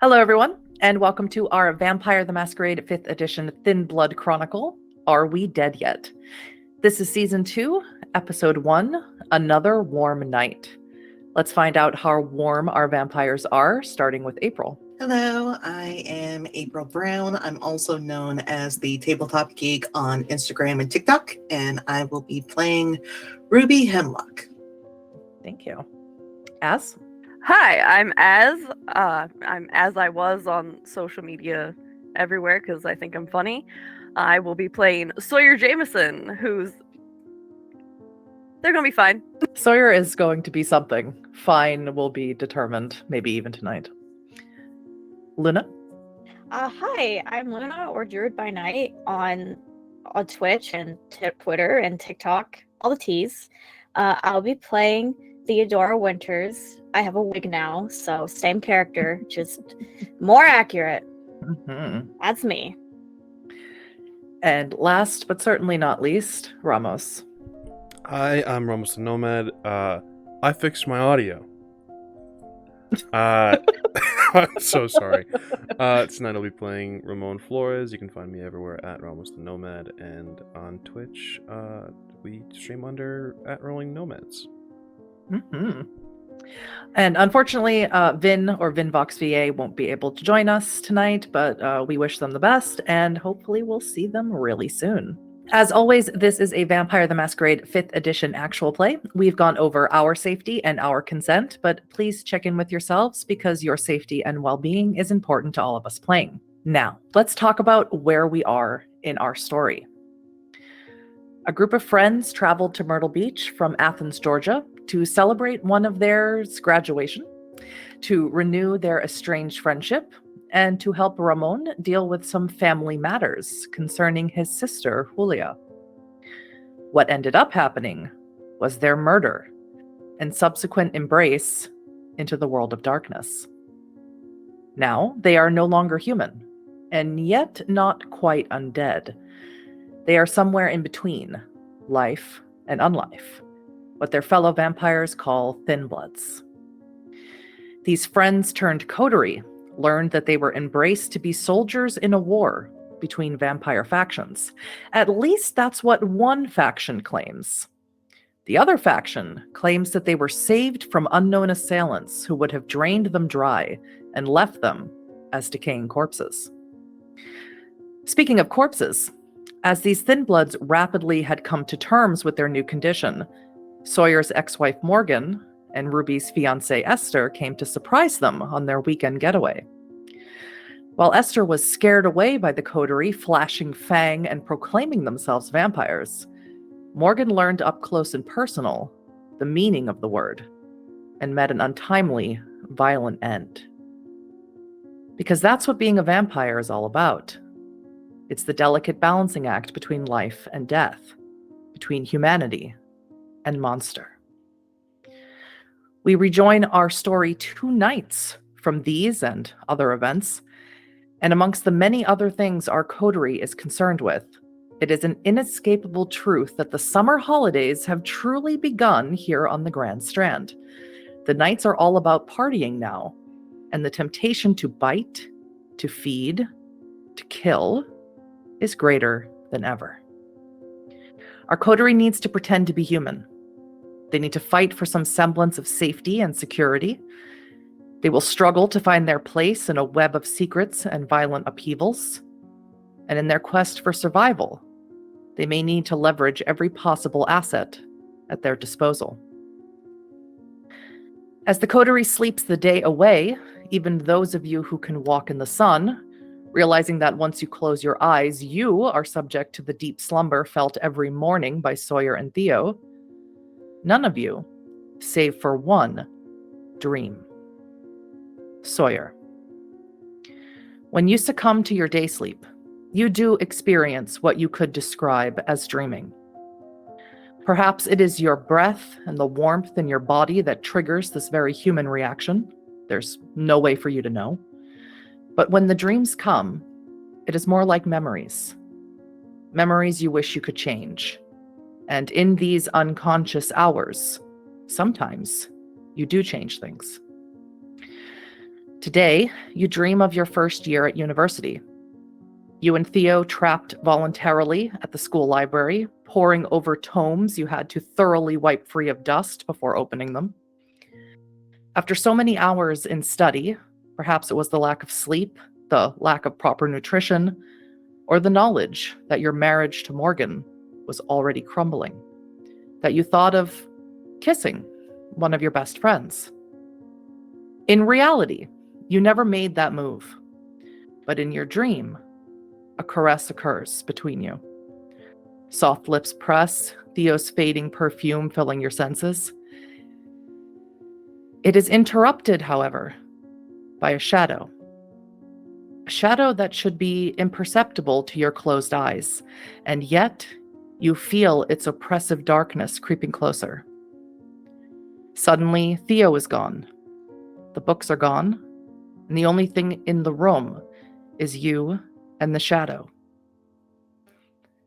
Hello, everyone, and welcome to our Vampire the Masquerade 5th edition Thin Blood Chronicle, Are We Dead Yet? This is Season 2, Episode 1, Another Warm Night. Let's find out how warm our vampires are, starting with April. Hello, I am April Brown. I'm also known as the TableTopGeek on Instagram and TikTok, and I will be playing Ruby Hemlock. Thank you. Az? Hi, I'm Az. I'm as I was on social media everywhere because I think I'm funny. I will be playing Sawyer Jameson, they're gonna be fine. Sawyer is going to be something. Fine will be determined, maybe even tonight. Luna? Hi, I'm Luna, or Druidbynight on Twitch and Twitter and TikTok, all the T's. I'll be playing Theodora Winters. I have a wig now, so same character, just more accurate. Mm-hmm. That's me. And last, but certainly not least, Ramos. Hi, I'm Ramonsthenomad. I fixed my audio. I'm so sorry. Tonight I'll be playing Ramon Flores. You can find me everywhere at Ramonsthenomad, and on Twitch, we stream under at Rolling Nomads. Mm-hmm. And unfortunately, VynVoxVA won't be able to join us tonight, but we wish them the best, and hopefully we'll see them really soon. As always, this is a Vampire the Masquerade 5th edition actual play. We've gone over our safety and our consent, but please check in with yourselves because your safety and well-being is important to all of us playing. Now, let's talk about where we are in our story. A group of friends traveled to Myrtle Beach from Athens, Georgia, to celebrate one of theirs graduation, to renew their estranged friendship, and to help Ramon deal with some family matters concerning his sister, Julia. What ended up happening was their murder and subsequent embrace into the world of darkness. Now, they are no longer human, and yet not quite undead. They are somewhere in between life and unlife, what their fellow vampires call thin bloods. These friends turned coterie learned that they were embraced to be soldiers in a war between vampire factions. At least that's what one faction claims. The other faction claims that they were saved from unknown assailants who would have drained them dry and left them as decaying corpses. Speaking of corpses, as these thin bloods rapidly had come to terms with their new condition, Sawyer's ex-wife Morgan and Ruby's fiancée Esther came to surprise them on their weekend getaway. While Esther was scared away by the coterie flashing fang and proclaiming themselves vampires, Morgan learned up close and personal the meaning of the word and met an untimely, violent end. Because that's what being a vampire is all about. It's the delicate balancing act between life and death, between humanity and monster. We rejoin our story 2 nights from these and other events, and amongst the many other things our coterie is concerned with, it is an inescapable truth that the summer holidays have truly begun here on the Grand Strand. The nights are all about partying now, and the temptation to bite, to feed, to kill is greater than ever. Our coterie needs to pretend to be human. They need to fight for some semblance of safety and security. They will struggle to find their place in a web of secrets and violent upheavals. And in their quest for survival, they may need to leverage every possible asset at their disposal. As the coterie sleeps the day away, even those of you who can walk in the sun, realizing that once you close your eyes, you are subject to the deep slumber felt every morning by Sawyer and Theo, none of you, save for one, dream. Sawyer. When you succumb to your day sleep, you do experience what you could describe as dreaming. Perhaps it is your breath and the warmth in your body that triggers this very human reaction. There's no way for you to know. But when the dreams come, it is more like memories. Memories you wish you could change. And in these unconscious hours, sometimes you do change things. Today, you dream of your first year at university. You and Theo trapped voluntarily at the school library, poring over tomes you had to thoroughly wipe free of dust before opening them. After so many hours in study, perhaps it was the lack of sleep, the lack of proper nutrition, or the knowledge that your marriage to Morgan was already crumbling, that you thought of kissing one of your best friends. In reality, you never made that move, but in your dream, a caress occurs between you. Soft lips press, Theo's fading perfume filling your senses. It is interrupted, however, by a shadow. A shadow that should be imperceptible to your closed eyes, and yet you feel its oppressive darkness creeping closer. Suddenly, Theo is gone. The books are gone, and the only thing in the room is you and the shadow.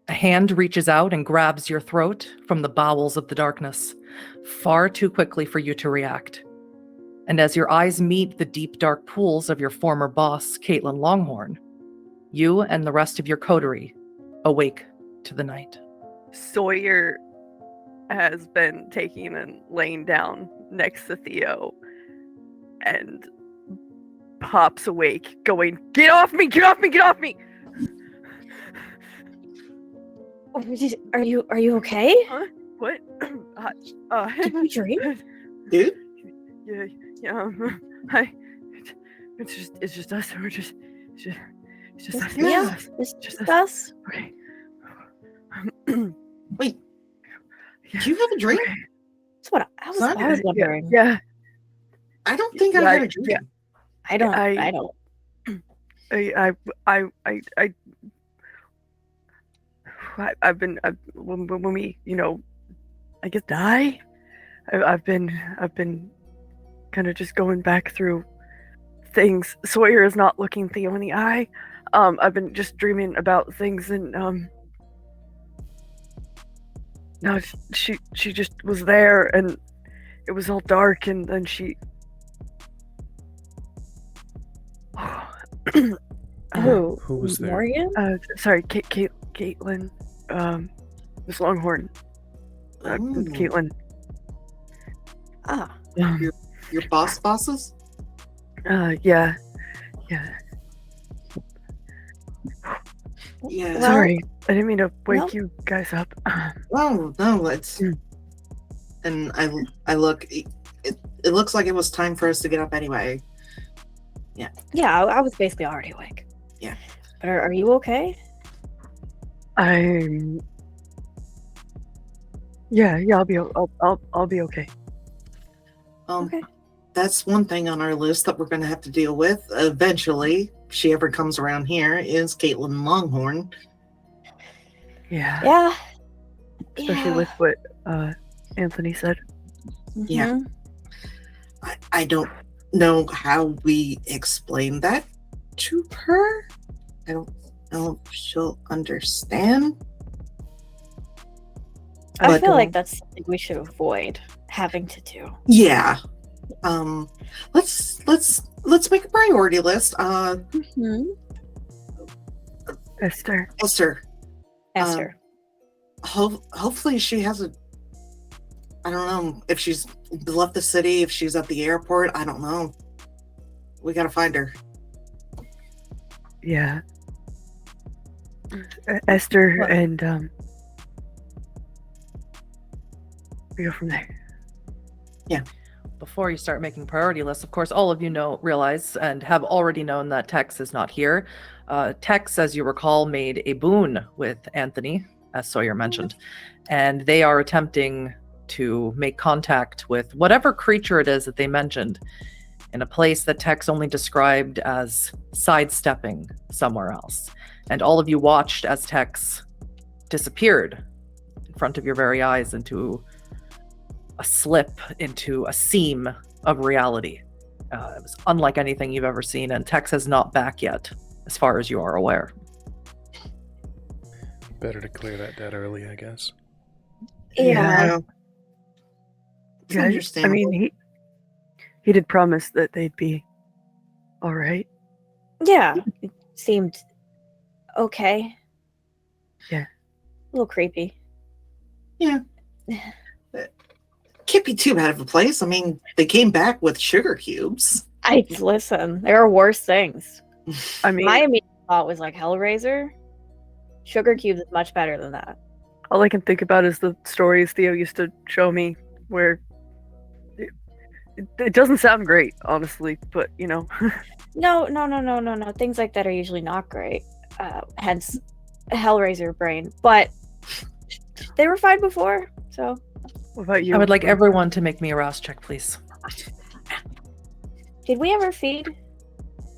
A hand reaches out and grabs your throat from the bowels of the darkness, far too quickly for you to react. And as your eyes meet the deep dark pools of your former boss, Caitlin Longhorn, you and the rest of your coterie awake to the night. Sawyer has been taking and laying down next to Theo and pops awake, going, "Get off me! Get off me! Get off me!" Are you okay? Huh? What? Did you dream? Dude? Yeah. It's just us. We're just us. Yeah, it's just us. Okay. Wait, did you have a dream? Okay. That's what I was wondering. Yeah. I don't think I had a dream. Yeah. I don't. When we, I guess die. I've been kind of just going back through things. Sawyer is not looking Theo in the eye. I've been just dreaming about things, and no, she just was there, and it was all dark, and then she. Who was there? Morgan? Sorry, Caitlin. Miss Longhorn. Caitlin. Ah, Your bosses? Yeah. Yeah. Sorry, I didn't mean to wake you guys up. No, it's. And I look. It looks like it was time for us to get up anyway. yeah. I was basically already awake. Yeah. But are you okay? Yeah. I'll be okay. Okay. That's one thing on our list that we're going to have to deal with eventually. If she ever comes around here, is Caitlin Longhorn. Yeah. Yeah. Especially with what Anthony said. Yeah. I don't know how we explain that to her. I don't know if she'll understand. I feel like that's something we should avoid having to do. Yeah. Let's make a priority list. Esther. Esther. Hopefully she hasn't. I don't know if she's left the city, if she's at the airport. I don't know. We gotta find her. Yeah. Esther What? and we go from there. Before you start making priority lists, of course, all of you realize and have already known that Tex is not here. Tex, as you recall, made a boon with Anthony, as Sawyer mentioned, and they are attempting to make contact with whatever creature it is that they mentioned in a place that Tex only described as sidestepping somewhere else. And all of you watched as Tex disappeared in front of your very eyes into a slip, into a seam of reality. It was unlike anything you've ever seen, and Tex is not back yet, as far as you are aware. Better to clear that debt early, I guess. Yeah. It's Yeah, I understandable. mean, he did promise that they'd be all right? Yeah, it seemed okay. Yeah. A little creepy. Yeah. Can't be too bad of a place. I mean, they came back with sugar cubes. Listen, there are worse things. I mean, My immediate thought was like Hellraiser. Sugar cubes is much better than that. all I can think about is the stories Theo used to show me, where it doesn't sound great, honestly. But No. Things like that are usually not great. Hence, Hellraiser brain. But they were fine before, so. what about you? I would like everyone to make me a rouse check, please. Did we ever feed?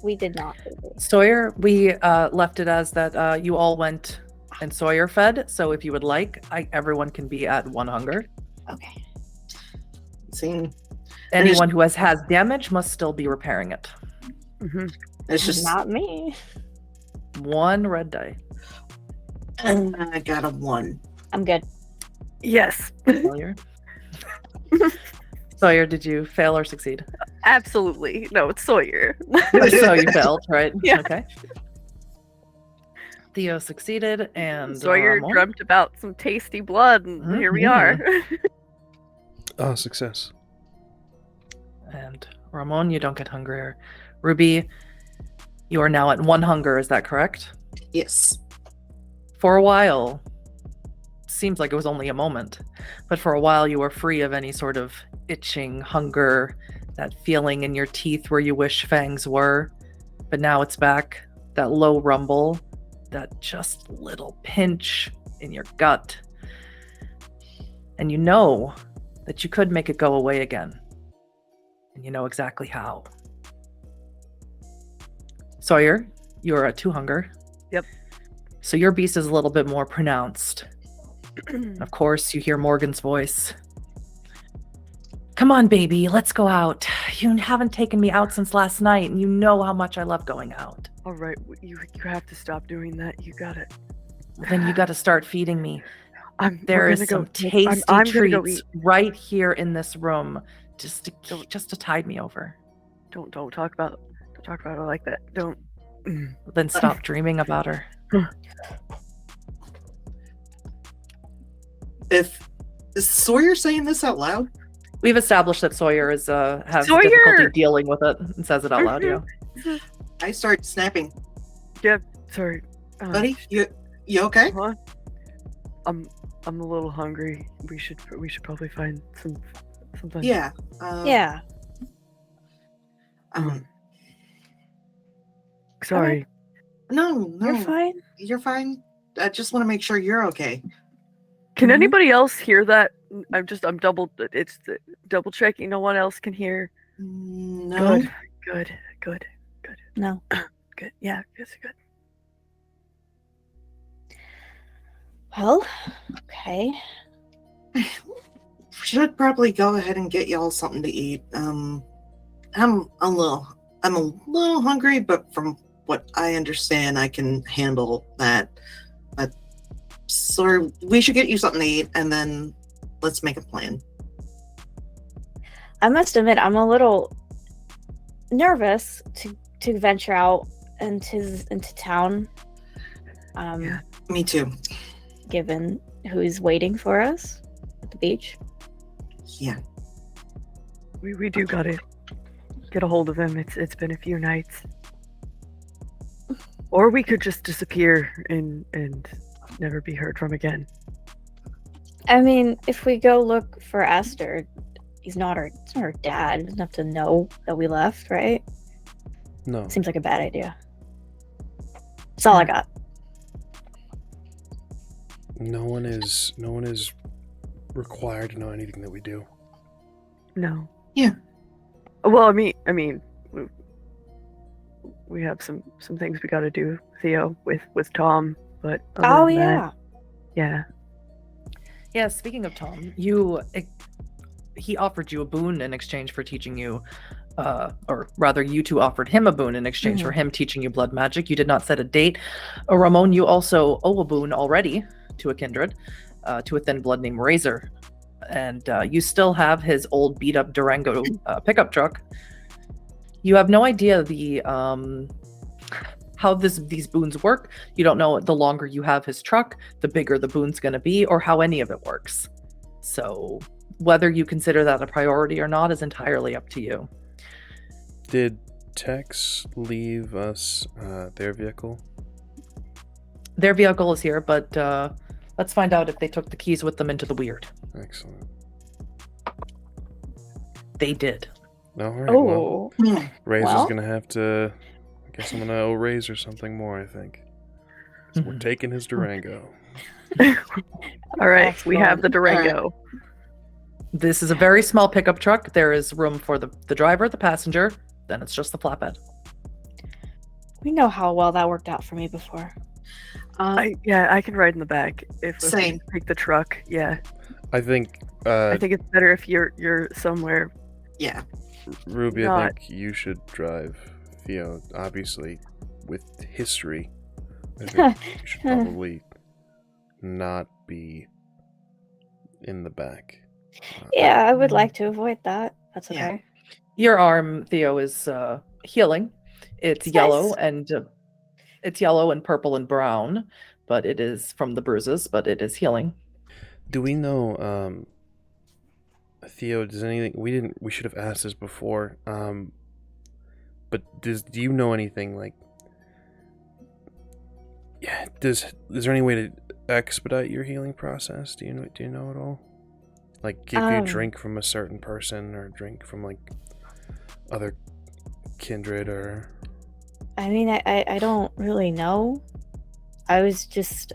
We did not. Sawyer, we left it as that you all went and Sawyer fed. So if you would like, everyone can be at 1 hunger. Okay. See, Anyone who has damage must still be repairing it. Mhm. it's just Not me. 1 red die. I got a 1. I'm good. Yes, Sawyer. Sawyer, did you fail or succeed? absolutely. No, it's Sawyer. So you failed, right? Yeah. Okay. Theo succeeded, and Sawyer Ramon? dreamt about some tasty blood, and here we are. Oh, success. And Ramon, you don't get hungrier. Ruby, you are now at 1 hunger, is that correct? Yes. For a while, seems like it was only a moment, but for a while you were free of any sort of itching, hunger, that feeling in your teeth where you wish fangs were. But now it's back, that low rumble, that just little pinch in your gut. And you know that you could make it go away again. And you know exactly how. Sawyer, you're at 2 hunger. Yep. So your beast is a little bit more pronounced. And of course, you hear Morgan's voice. Come on, baby, let's go out. You haven't taken me out since last night, and you know how much I love going out. All right, you have to stop doing that. You got it. Then you got to start feeding me. We're There is gonna some go- tasty I'm gonna go treats eat. right here in this room, just to tide me over. Don't talk about it like that. Don't. Then stop dreaming about her. Is Sawyer saying this out loud? We've established that Sawyer is has Sawyer! difficulty dealing with it and says it out loud. Yeah. I start snapping. Sorry, Buddy, you okay? Huh? I'm a little hungry. We should probably find something. Yeah. Yeah. Sorry. No, You're fine. You're fine. I just want to make sure you're okay. Can Mhm. anybody else hear that? I'm double checking. No one else can hear. No. Good. No. Good. Yeah, it's good. Well, okay. Should probably go ahead and get y'all something to eat. I'm a little hungry, but from what I understand, I can handle that. But so we should get you something to eat, and then let's make a plan. I must admit, I'm a little nervous to venture out into town. Yeah. Me too. Given who's waiting for us at the beach. Yeah. We do gotta get a hold of him. It's been a few nights. Or we could just disappear and never be heard from again. I mean, if we go look for Esther, it's not our dad. He doesn't have to know that we left, right? No. Seems like a bad idea. That's all I got. No one is required to know anything that we do. No. Yeah. Well, I mean, we have some things we got to do, Theo, with Tom. But other Oh than yeah. that, yeah. Yeah, speaking of Tom, he offered you a boon in exchange for teaching you, or rather, you two offered him a boon in exchange for him teaching you blood magic. You did not set a date. Ramon, you also owe a boon already to a kindred, to a thin blood named Razor, and you still have his old beat-up Durango pickup truck. You have no idea how these boons work. You don't know the longer you have his truck, the bigger the boon's going to be, or how any of it works. So whether you consider that a priority or not is entirely up to you. Did Tex leave us their vehicle? Their vehicle is here, but let's find out if they took the keys with them into the weird. Excellent. They did. All right. Well, Oh, Razor's gonna have to. I guess I'm gonna owe Razor something more. I think. So we're taking his Durango. All right, we have the Durango. This is a very small pickup truck. There is room for the driver, the passenger, then it's just the flatbed. we know how well that worked out for me before. I can ride in the back if we Same. take the truck. Yeah, I think. I think it's better if you're somewhere. Yeah. Ruby, I not- think you should drive Theo. Obviously, with history, I think you should probably not be in the back. Yeah, I would like to avoid that. That's Yeah. okay. Your arm, Theo, is healing. It's yellow Nice. and it's yellow and purple and brown, but it is from the bruises, but it is healing. Do we know, Theo? Does anything we should have asked this before? But do you know anything like? Yeah. Is there any way to expedite your healing process? Do you know at all? Like, give you drink from a certain person, or drink from like other kindred, or. I mean, I don't really know. I was just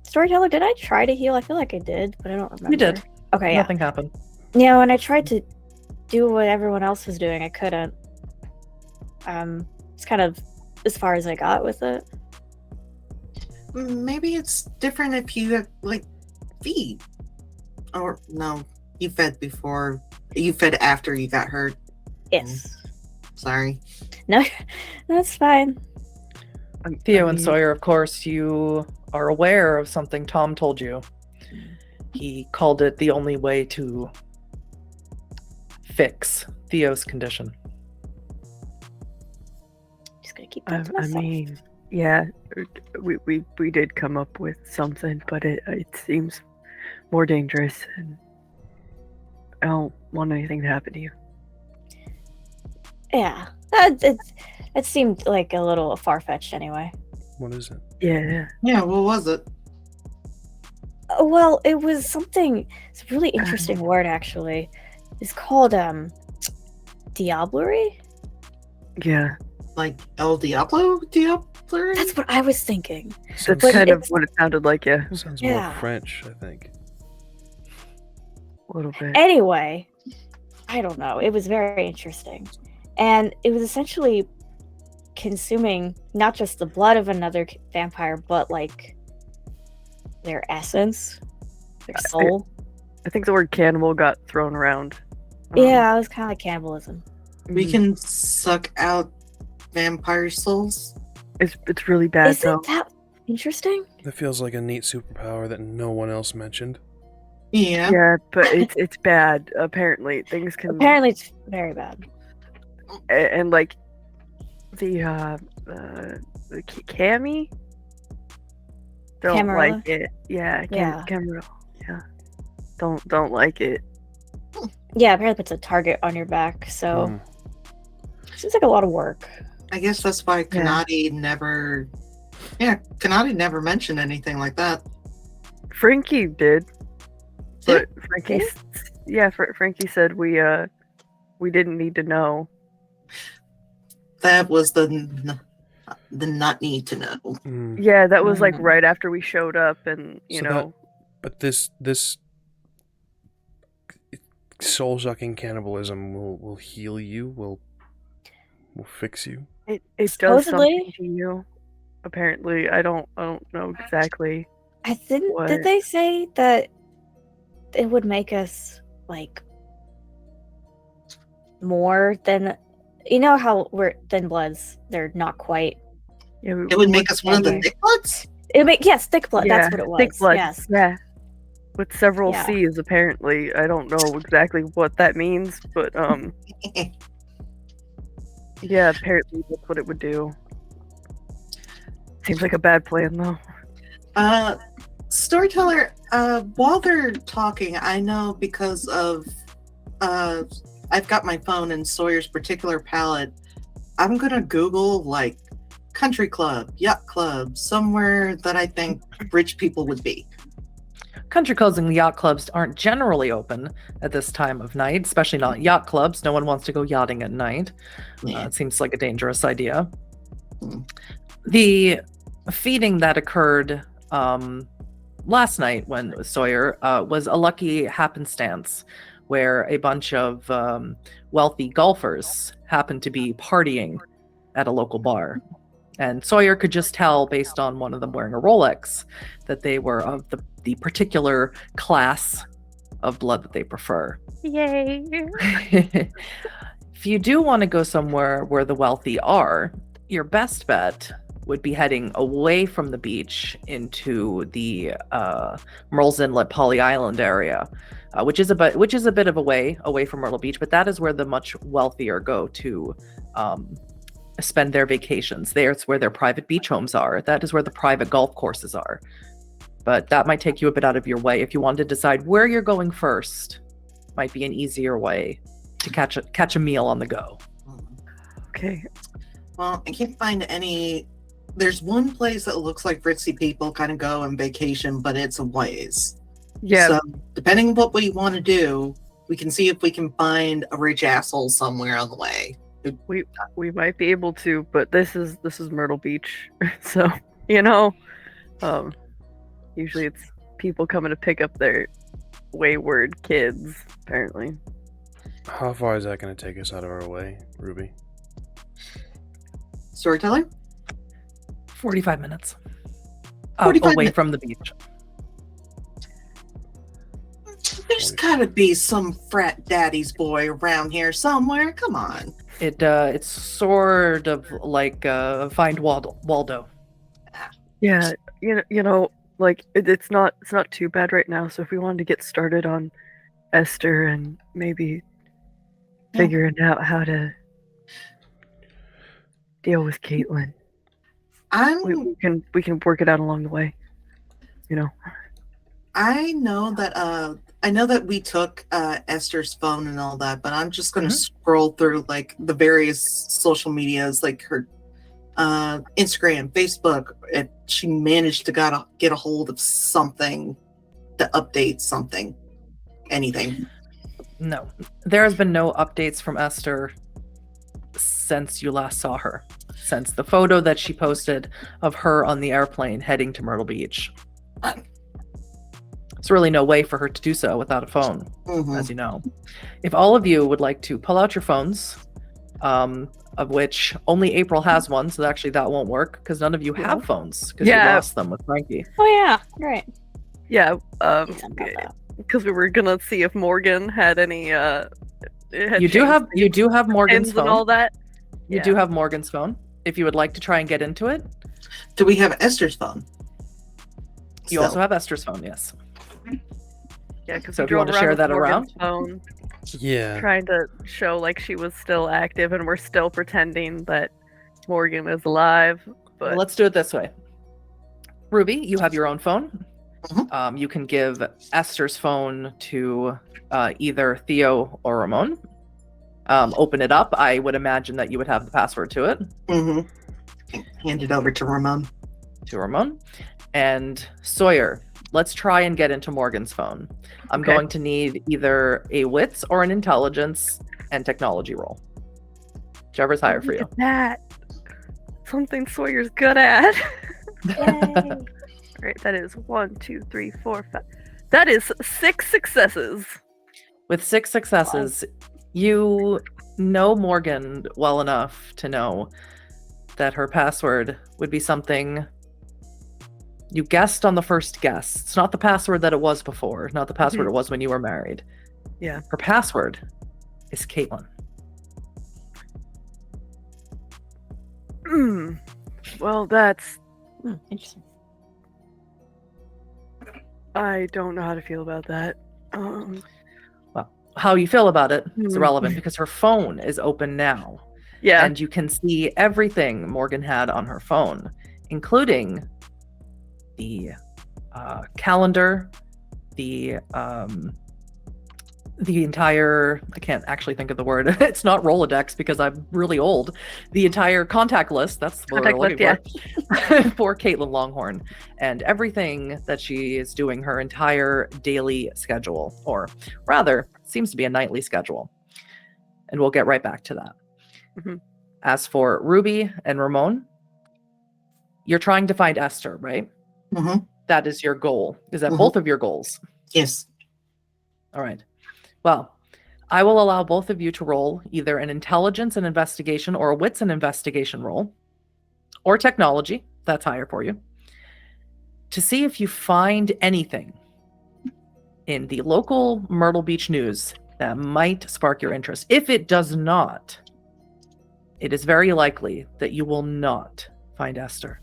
Storyteller, did I try to heal? I feel like I did, but I don't remember. You did. Okay, yeah. Nothing happened. Yeah, when I tried to do what everyone else was doing, I couldn't. It's kind of as far as I got with it. Maybe it's different if you like feed. Or no, you fed before. You fed after you got hurt. Yes. Sorry. No, that's fine. Theo and Sawyer, of course, you are aware of something Tom told you. He called it the only way to fix Theo's condition. Just gonna keep that to I myself. mean, yeah, we did come up with something, but it seems more dangerous, and I don't want anything to happen to you. Yeah, it seemed like a little far-fetched anyway. What is it? Yeah. Yeah, what was it? Well, it was something. It's a really interesting word, actually. It's called diablerie. Yeah, Like El Diablo? Diablo? That's what I was thinking. that's But kind of it's- what it sounded like. Yeah, Sounds Yeah. more French, I think. a little bit. Anyway, I don't know. It was very interesting. And it was essentially consuming not just the blood of another vampire, but like their essence, their soul. I think the word cannibal got thrown around. Yeah, it was kind of like cannibalism. We mhm. can suck out vampire souls? It's really bad though. Isn't that interesting? That feels like a neat superpower that no one else mentioned. Yeah. Yeah, but it's bad. Apparently, things can. Apparently, it's very bad. And like the Cammy don't Camarilla? like it. Yeah, Yeah. Camarilla. Yeah, don't like it. Yeah, apparently it's a target on your back, so Mm. seems like a lot of work. I guess that's why Kanadi never. Yeah, Kanadi never mentioned anything like that. Frankie did, but Did- Frankie, Frankie said we didn't need to know. That was the not need to know. Mm. Yeah, that was like Mm. right after we showed up, and you So know, But this soul sucking cannibalism will heal you. Will fix you. it does Supposedly- something to you. Apparently, I don't know exactly. I didn't. What? Did they say that it would make us like more than? You know how we're thin bloods? They're not quite. Yeah, It would make us one of the Maybe. thick bloods? It would make thick blood. Yeah, That's what it was. thick blood. Yes. Yeah, with several Yeah. C's apparently. I don't know exactly what that means, but Yeah, apparently that's what it would do. Seems like a bad plan, though. Storyteller, while they're talking, I know because of I've got my phone in Sawyer's particular palette. I'm gonna Google like country club, yacht club, somewhere that I think rich people would be. Country clubs and yacht clubs aren't generally open at this time of night, especially not yacht clubs. No one wants to go yachting at night. Yeah. It seems like a dangerous idea. Mm. The feeding that occurred last night when Sawyer was a lucky happenstance where a bunch of wealthy golfers happened to be partying at a local bar. And Sawyer could just tell based on one of them wearing a Rolex that they were of the particular class of blood that they prefer. Yay! If you do want to go somewhere where the wealthy are, your best bet would be heading away from the beach into the Merle's Inlet Poly Island area, which is a bit of a way away from Myrtle Beach, but that is where the much wealthier go to spend their vacations. There's where their private beach homes are. That is where the private golf courses are. But that might take you a bit out of your way. If you want to decide where you're going first, might be an easier way to catch a meal on the go. Okay. Well, I can't find any. There's one place that looks like ritzy people kind of go on vacation, but it's a ways. Yeah. So depending on what we want to do, we can see if we can find a rich asshole somewhere on the way. We might be able to, but this is Myrtle Beach, so usually it's people coming to pick up their wayward kids. Apparently. How far is that going to take us out of our way, Ruby? Storyteller? 45 minutes. 45 away minutes. from the beach. There's gotta be some frat daddy's boy around here somewhere. Come on. It's sort of like Find Waldo. Yeah, like it's not too bad right now. So if we wanted to get started on Esther and maybe figuring out how to deal with Caitlin, we can work it out along the way. I know that we took Esther's phone and all that, but I'm just gonna scroll through like the various social medias, like her Instagram, Facebook. If she managed to get a hold of something to update something, anything. No, there has been no updates from Esther since you last saw her. Since the photo that she posted of her on the airplane heading to Myrtle Beach. There's really no way for her to do so without a phone, as you know. If all of you would like to pull out your phones, of which only April has one, so actually that won't work because none of you have phones because you lost them with Frankie. Oh yeah, right. Yeah, because we were gonna see if Morgan had any. You do have Morgan's phone. And all that. You do have Morgan's phone. If you would like to try and get into it. Do we have Esther's phone? You also have Esther's phone, yes. Yeah, because so if you want to share that around. Phone, Yeah. trying to show like she was still active, and we're still pretending that Morgan is alive. But Well, let's do it this way. Ruby, you have your own phone. You can give Esther's phone to either Theo or Ramon. Open it up. I would imagine that you would have the password to it. Hand it over to Ramon. And Sawyer, let's try and get into Morgan's phone. I'm going to need either a wits or an intelligence and technology roll. Whichever's higher for you. Look at that. Something Sawyer's good at. Yay. Right, that is 1, 2, 3, 4, 5. That is 6 successes. With 6 successes, you know Morgan well enough to know that her password would be something you guessed on the first guess. It's not the password that it was before, not the password it was when you were married. Yeah. Her password is Caitlin. Well, that's... Interesting. I don't know how to feel about that. Well, how you feel about it is Hmm. irrelevant because her phone is open now. Yeah. And you can see everything Morgan had on her phone, including the calendar, the entire, I can't actually think of the word. It's not Rolodex because I'm really old. The entire contact list, that's what we're looking for, for Caitlin Longhorn. And everything that she is doing, her entire daily schedule, or rather, seems to be a nightly schedule. And we'll get right back to that. Mhm. As for Ruby and Ramon, you're trying to find Esther, right? Mm-hmm. That is your goal. Is that Mhm. both of your goals? Yes. All right. Well, I will allow both of you to roll either an intelligence and investigation or a wits and investigation roll, or technology, that's higher for you, to see if you find anything in the local Myrtle Beach news that might spark your interest. If it does not, it is very likely that you will not find Esther.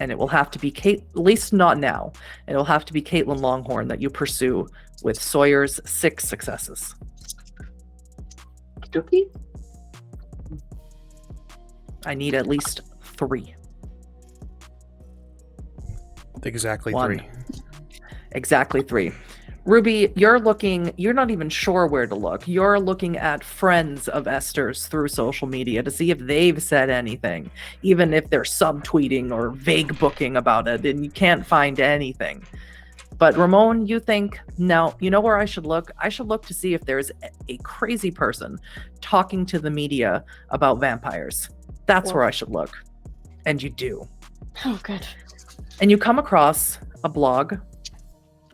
And it will have to be Kate, at least not now. It will have to be Caitlin Longhorn that you pursue with Sawyer's 6 successes. Dookie? I need at least 3. Exactly 1. 3. Exactly 3. Ruby, you're not even sure where to look. You're looking at friends of Esther's through social media to see if they've said anything, even if they're subtweeting or vague booking about it, and you can't find anything. But Ramon, you think, no, you know where I should look? I should look to see if there's a crazy person talking to the media about vampires. That's where I should look. And you do. Oh, good. And you come across a blog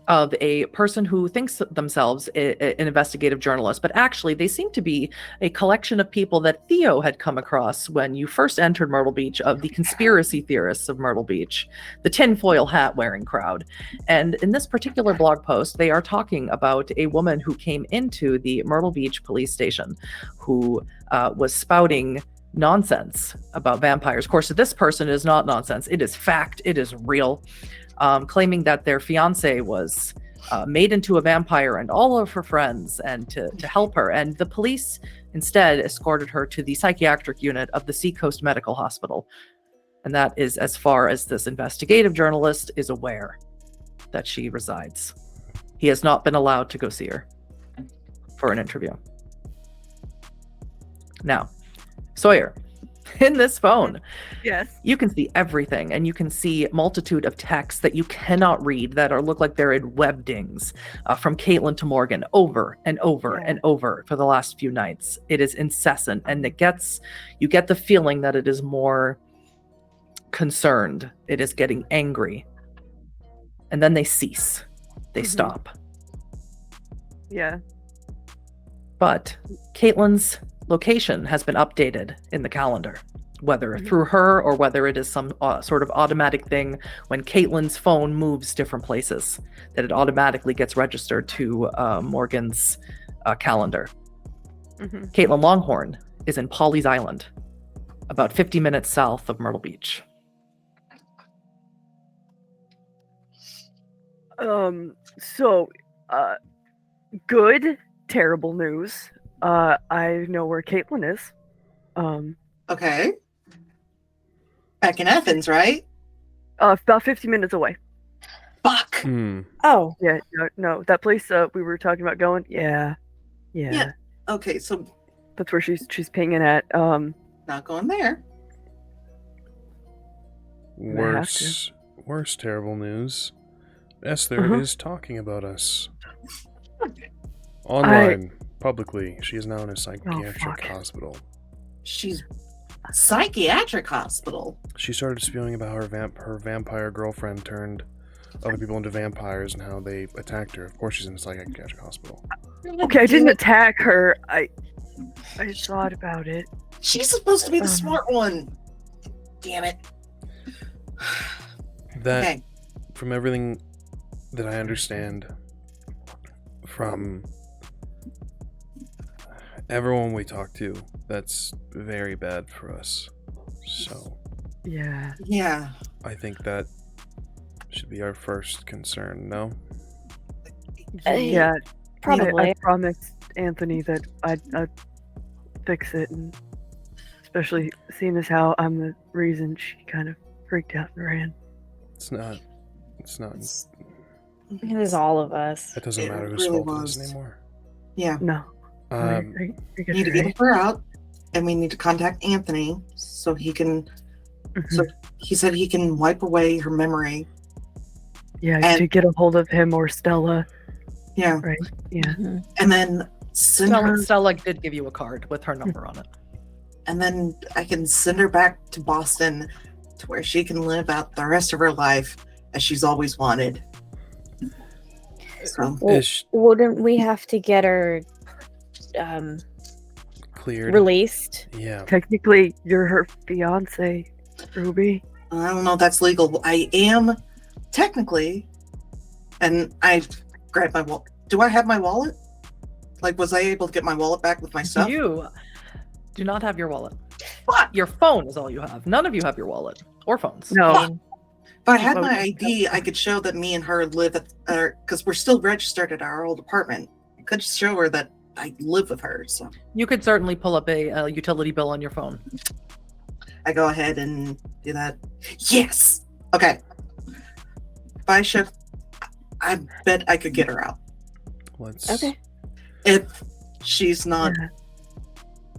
of a person who thinks themselves an investigative journalist, but actually they seem to be a collection of people that Theo had come across when you first entered Myrtle Beach, of the conspiracy theorists of Myrtle Beach, the tinfoil hat wearing crowd. And in this particular blog post, they are talking about a woman who came into the Myrtle Beach police station who was spouting nonsense about vampires. Of course, this person is not nonsense. It is fact. It is real. Claiming that their fiance was made into a vampire and all of her friends, and to help her. And the police instead escorted her to the psychiatric unit of the Seacoast Medical Hospital. And that is as far as this investigative journalist is aware that she resides. He has not been allowed to go see her for an interview. Now, Sawyer, in this phone, Yes. you can see everything, and you can see a multitude of texts that you cannot read that look like they're in webdings from Caitlin to Morgan over and over and over for the last few nights. It is incessant, and you get the feeling that it is more concerned. It is getting angry. And then they cease. They stop. Yeah. But Caitlin's location has been updated in the calendar, whether through her or whether it is some sort of automatic thing when Caitlin's phone moves different places, that it automatically gets registered to Morgan's calendar. Caitlin Longhorn is in Polly's Island, about 50 minutes south of Myrtle Beach. Good, terrible news. I know where Caitlin is. Okay. Back in Athens, right? About 50 minutes away. Fuck. Oh. Yeah, no, that place we were talking about going. Yeah. Okay, so That's where she's pinging at. not going there. Worse terrible news. Esther is talking about us. Online, publicly. She is now in a psychiatric hospital. She's psychiatric hospital. She started spewing about how her vampire girlfriend turned other people into vampires and how they attacked her. Of course she's in a psychiatric hospital. Okay, I didn't attack her. I thought about it. She's supposed to be the smart one. Damn it. That, from everything that I understand from everyone we talk to, that's very bad for us. So yeah, I think that should be our first concern. No. Yeah. Probably. I promised Anthony that I'd fix it, and especially seeing as how I'm the reason she kind of freaked out and ran. It's not. It is all of us. It doesn't It matter whose really fault it is was. anymore. Yeah. No. I We guess need to you're get her out, and we need to contact Anthony so he can. right. So he said he can wipe away her memory. Yeah, and- to get a hold of him or Stella, Yeah, right? Yeah. Mhm. and then send her, Stella did give you a card with her number on it. and then I can send her back to Boston, to where she can live out the rest of her life as she's always wanted. So Well, Is wouldn't we have to get her cleared? released? Yeah. Technically, you're her fiance, Ruby. I don't know if that's legal. I am technically, and I grabbed my wallet. Do I have my wallet? Like, was I able to get my wallet back with my stuff? You do not have your wallet. Fuck! Your phone is all you have. None of you have your wallet or phones. No. Fuck. If I had Oh, my ID, I could show that me and her live at, because we're still registered at our old apartment. I could show her that I live with her. So You could certainly pull up a utility bill on your phone. I go ahead and do that. Yes. Okay. If I should, I bet I could get her out Let's. Okay. if she's not Yeah.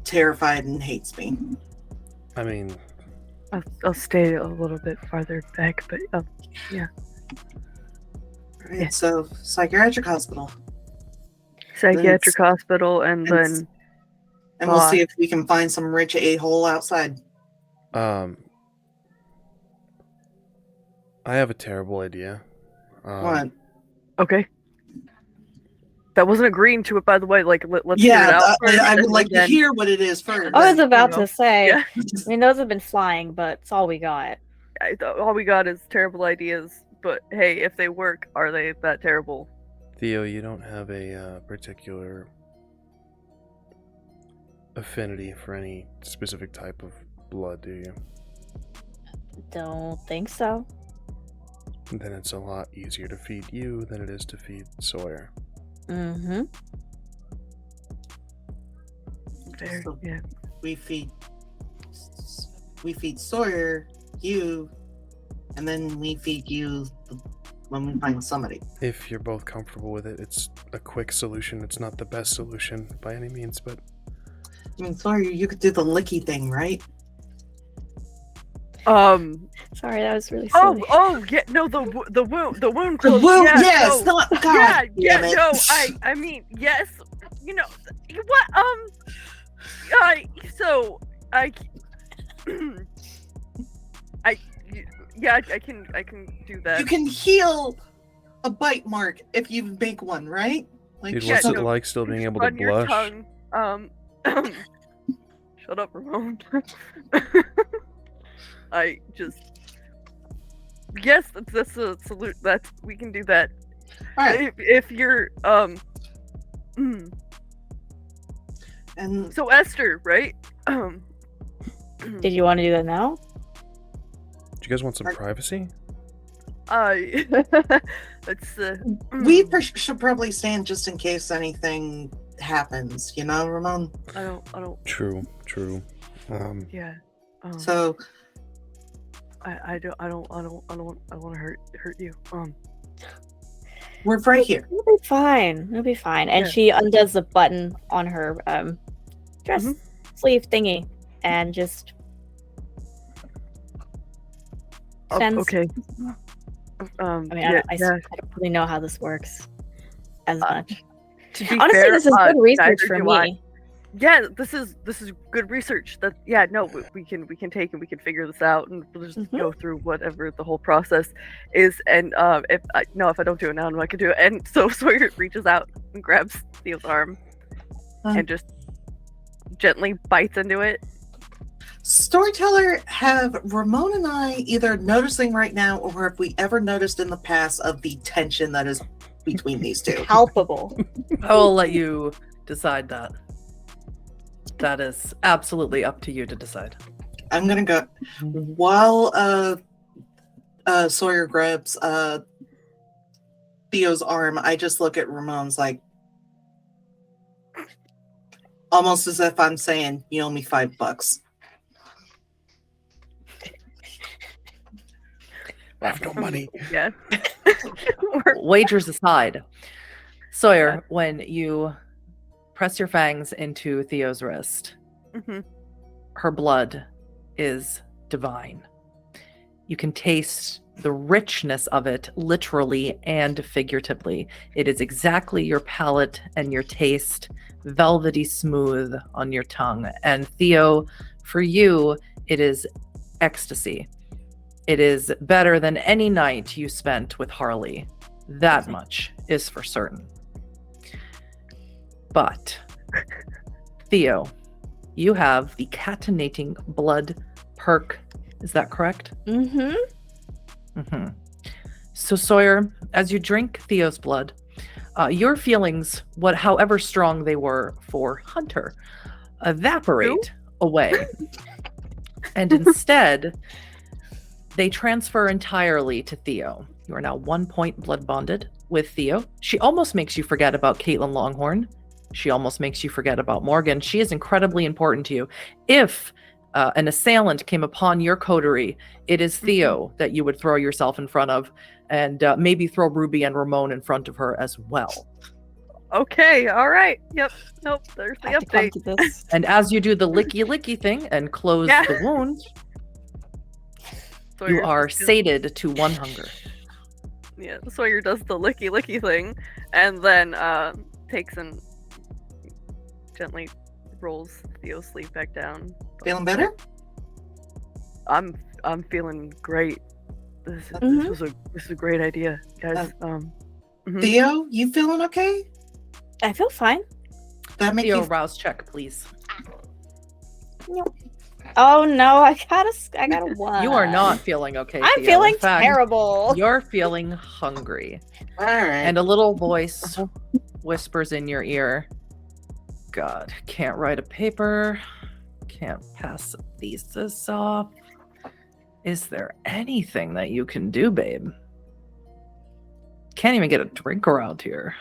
terrified and hates me. I mean, I'll stay a little bit farther back, but Right, Yeah. So psychiatric hospital, psychiatric hospital, and It's- then and we'll see Bye. if we can find some rich a-hole outside. I have a terrible idea. What? okay. That wasn't agreeing to it, by the way. Like, let's Yeah, figure it out. first, I would and like to then- hear what it is first. I was about know. to say. Yeah. I mean, those have been flying, but it's all we got. All we got is terrible ideas. But hey, if they work, are they that terrible? Theo, you don't have a particular affinity for any specific type of blood, do you? Don't think so. Then it's a lot easier to feed you than it is to feed Sawyer. Mm-hmm. Fair. So- Yeah. we feed Sawyer, you, and then we feed you when we find somebody. If you're both comfortable with it, it's a quick solution. It's not the best solution by any means, but I mean, Sawyer, you could do the licky thing, right? Sorry, that was really silly. Oh, yeah. No, the wound The closed. womb, Yeah, yes, no, not God. yeah, damn it. no. I mean, yes. You know what? So I can do that. You can heal a bite mark if you make one, right? Like, dude, Yeah, what's it no. like still being able to Run your blush? tongue. Shut up, Ramon. I just. Yes, that's a salute. That's we can do that. all right. If you're And So Esther, right? Did you want to do that now? Do you guys want some privacy? Let's we should probably stand just in case anything happens, you know, Ramon? I don't True. yeah. So, I don't want to hurt you. we're right here. It'll be fine. It'll be fine. And Yeah. she undoes the button on her dress Mhm. sleeve thingy and just sends. Okay. I mean, yeah, I don't really know how this works as much. To be Honestly, fair, this is good research neither for do me. I. Yeah, this is good research. That we can take and we can figure this out, and we'll just Mhm. go through whatever the whole process is. And if I don't do it now, I'm not gonna do it. And so Sawyer reaches out and grabs Theo's arm and just gently bites into it. Storyteller, have Ramon and I either noticing right now or have we ever noticed in the past of the tension that is between these two? Palpable. I will let you decide that. That is absolutely up to you to decide. I'm gonna go while Sawyer grabs Theo's arm. I just look at Ramon's like, Almost as if I'm saying, you owe me $5. I have no money. Yeah. Wagers aside, Sawyer, when you press your fangs into Theo's wrist, Mhm. her blood is divine. You can taste the richness of it literally and figuratively. It is exactly your palate and your taste, velvety smooth on your tongue. And Theo, for you, it is ecstasy. It is better than any night you spent with Harley. That much is for certain. But, Theo, you have the catinating blood perk. Is that correct? Mm-hmm. Mm-hmm. So, Sawyer, as you drink Theo's blood, your feelings, however strong they were for Hunter, evaporate away. And instead, they transfer entirely to Theo. You are now 1 point blood bonded with Theo. She almost makes you forget about Caitlin Longhorn. She almost makes you forget about Morgan. She is incredibly important to you. If an assailant came upon your coterie, it is Theo that you would throw yourself in front of, and maybe throw Ruby and Ramon in front of her as well. Okay, all right. Yep. Nope, there's the I have to come update. to this. And as you do the licky thing and close Yeah. the wound, Sawyer you are just- sated to 1 hunger. Yeah, Sawyer does the licky thing, and then takes and gently rolls Theo's sleep back down. Feeling better? I'm feeling great. This Mhm. is a great idea, guys. Mhm. Theo, you feeling okay? I feel fine. That make Theo, you rouse check, please. Oh no, I got a 1. You are not feeling okay, I'm Theo. feeling In fact, terrible. You're feeling hungry. all right. And a little voice whispers in your ear, God, can't write a paper, can't pass a thesis off. Is there anything that you can do, babe? Can't even get a drink around here.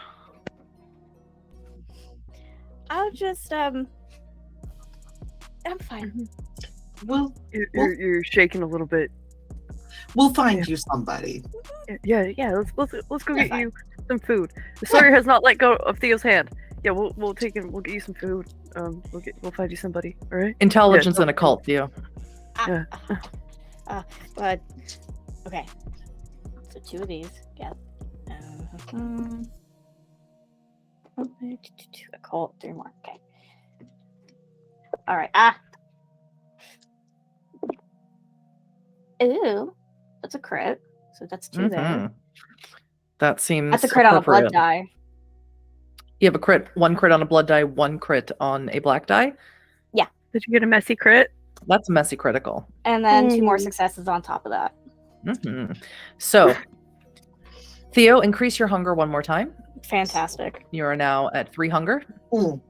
I'll just I'm fine. We'll You're shaking a little bit. we'll find you somebody. Yeah. Let's go Yeah, get fine. you some food. Sawyer has not let go of Theo's hand. Yeah, we'll take him. We'll get you some food. We'll find you somebody. All right. Intelligence Yeah, and occult, Theo. Yeah. But okay. So 2 of these. Yeah. Occult, 3 more. Okay. All right. Ooh, that's a crit. So that's 2 there. Mhm. That seems That's a crit on a blood appropriate. die. You have a crit, 1 crit on a blood die, 1 crit on a black die. Did you get a messy crit? That's a messy critical. And then 2 more Ooh. successes on top of that. Mhm. So, Theo, increase your hunger 1 more time. Fantastic. You are now at 3 hunger. Ooh.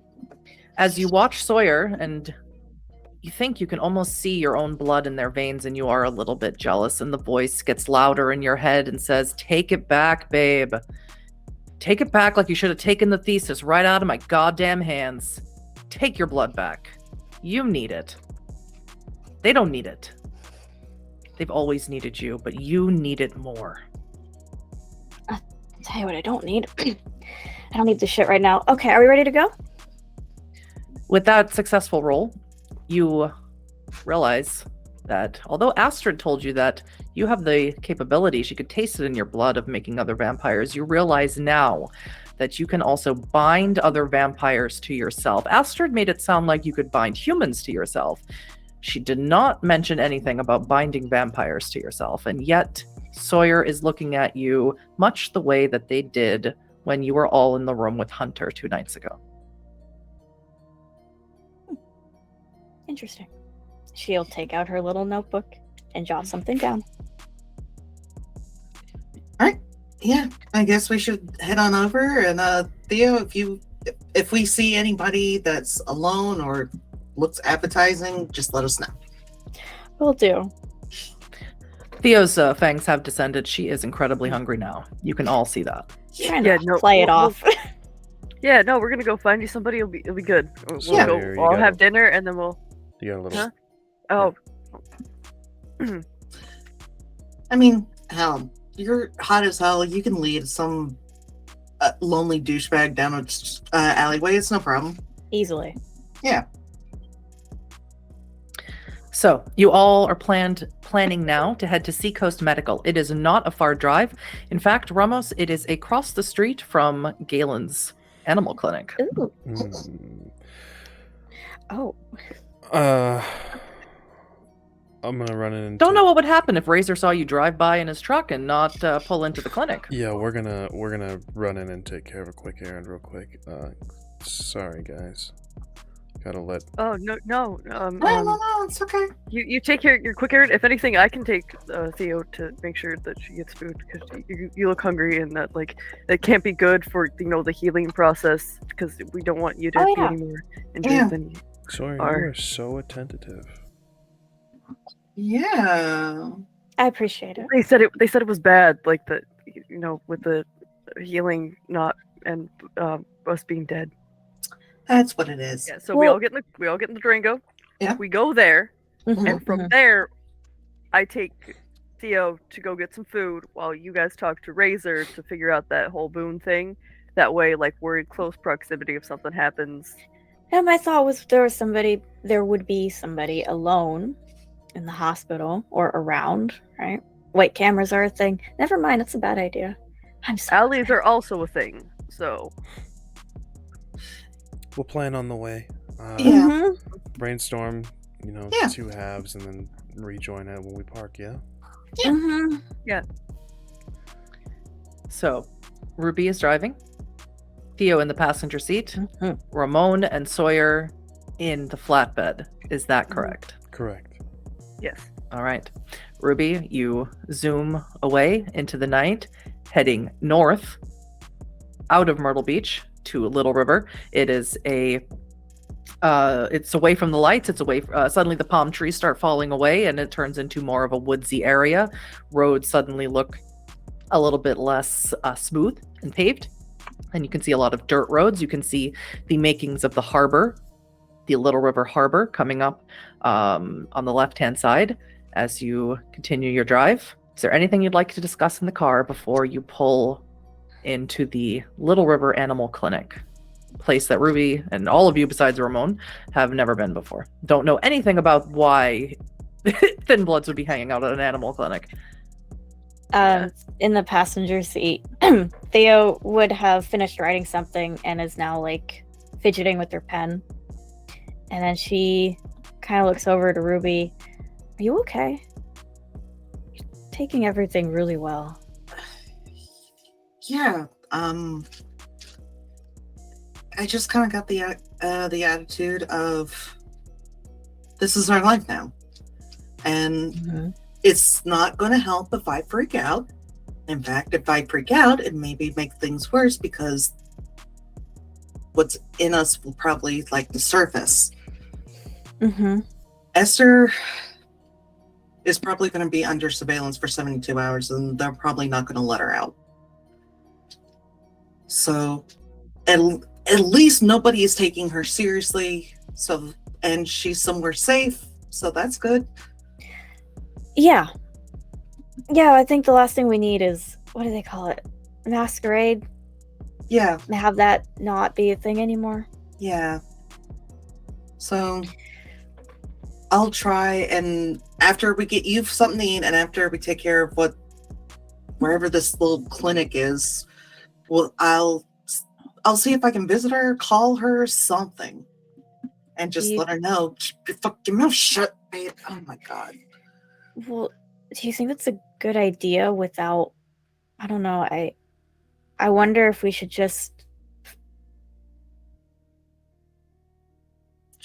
As you watch Sawyer, and you think you can almost see your own blood in their veins, and you are a little bit jealous, and the voice gets louder in your head and says, take it back, babe. Take it back like you should have taken the thesis right out of my goddamn hands. Take your blood back. You need it. They don't need it. They've always needed you, but you need it more. Tell you what, I don't need. I don't need this shit right now. Okay, are we ready to go? With that successful roll, you realize that although Astrid told you that you have the capability, she could taste it in your blood, of making other vampires, you realize now that you can also bind other vampires to yourself. Astrid made it sound like you could bind humans to yourself. She did not mention anything about binding vampires to yourself, and yet Sawyer is looking at you much the way that they did when you were all in the room with Hunter 2 nights ago. Interesting. She'll take out her little notebook and jot something down. Yeah, I guess we should head on over. And Theo, if we see anybody that's alone or looks appetizing, just let us know. Will do. Theo's fangs have descended. She is incredibly hungry now. You can all see that. Trying Yeah, to no, play it we'll- off. Yeah, no, we're gonna go find you somebody. It'll be good. We'll Yeah. go. You I'll gotta- have dinner and then we'll. You got a little. Huh? Oh, I mean, hell, you're hot as hell. You can lead some lonely douchebag down an alleyway. It's no problem. Easily. Yeah. So you all are planning now to head to Seacoast Medical. It is not a far drive. In fact, Ramos, it is across the street from Galen's animal clinic. Ooh. Mm. Oh. I'm gonna run in. Don't know what would happen if Razor saw you drive by in his truck and not pull into the clinic. Yeah, we're gonna run in and take care of a quick errand real quick. Sorry guys. Gotta let. oh no. No, it's okay. You take your quick errand. If anything, I can take Theo to make sure that she gets food because you look hungry and that it can't be good for the healing process because we don't want you to be any more injured than you Sorry, you are. are so attentive. Yeah. I appreciate it. They said it was bad, like with the healing not and us being dead. That's what it is. Yeah, so we all get in the Durango. Yeah. We go there, Mhm, and from mhm. there, I take Theo to go get some food while you guys talk to Razor to figure out that whole Boone thing. That way, we're in close proximity if something happens. And my thought was there would be somebody alone in the hospital or around, right? Wait, cameras are a thing. Never mind, that's a bad idea. I'm sorry. Alleys are also a thing, so We'll plan on the way. Yeah. Mhm. Brainstorm, Yeah. 2 halves, and then rejoin it when we park. Yeah. Mhm. So Ruby is driving. Theo in the passenger seat. Mhm. Ramon and Sawyer in the flatbed. Is that correct? Correct. yes. All right. Ruby, you zoom away into the night, heading north out of Myrtle Beach to Little River. It is it's away from the lights. It's away. Suddenly the palm trees start falling away and it turns into more of a woodsy area. Roads suddenly look a little bit less smooth and paved. And you can see a lot of dirt roads. You can see the makings of the harbor, the Little River Harbor coming up on the left-hand side as you continue your drive. Is there anything you'd like to discuss in the car before you pull into the Little River Animal Clinic? Place that Ruby and all of you besides Ramon have never been before. Don't know anything about why Thin Bloods would be hanging out at an animal clinic. In the passenger seat, Theo would have finished writing something and is now fidgeting with her pen. And then she kind of looks over to Ruby. Are you okay? You're taking everything really well. Yeah. I just kind of got the attitude of this is our life now, and it's not going to help if I freak out. In fact, if I freak out, it maybe make things worse because what's in us will probably the surface. Mm-hmm. Esther is probably going to be under surveillance for 72 hours, and they're probably not going to let her out. So, at least nobody is taking her seriously. So, and she's somewhere safe. So that's good. Yeah, I think the last thing we need is, what do they call it? Masquerade? Yeah. Have that not be a thing anymore? Yeah. So I'll try, and after we get you something to eat and after we take care of wherever this little clinic is, well, I'll see if I can visit her, call her, something, and just let her know, keep your fucking mouth shut, babe. Oh my god. Well, do you think that's a good idea without, I don't know, I wonder if we should just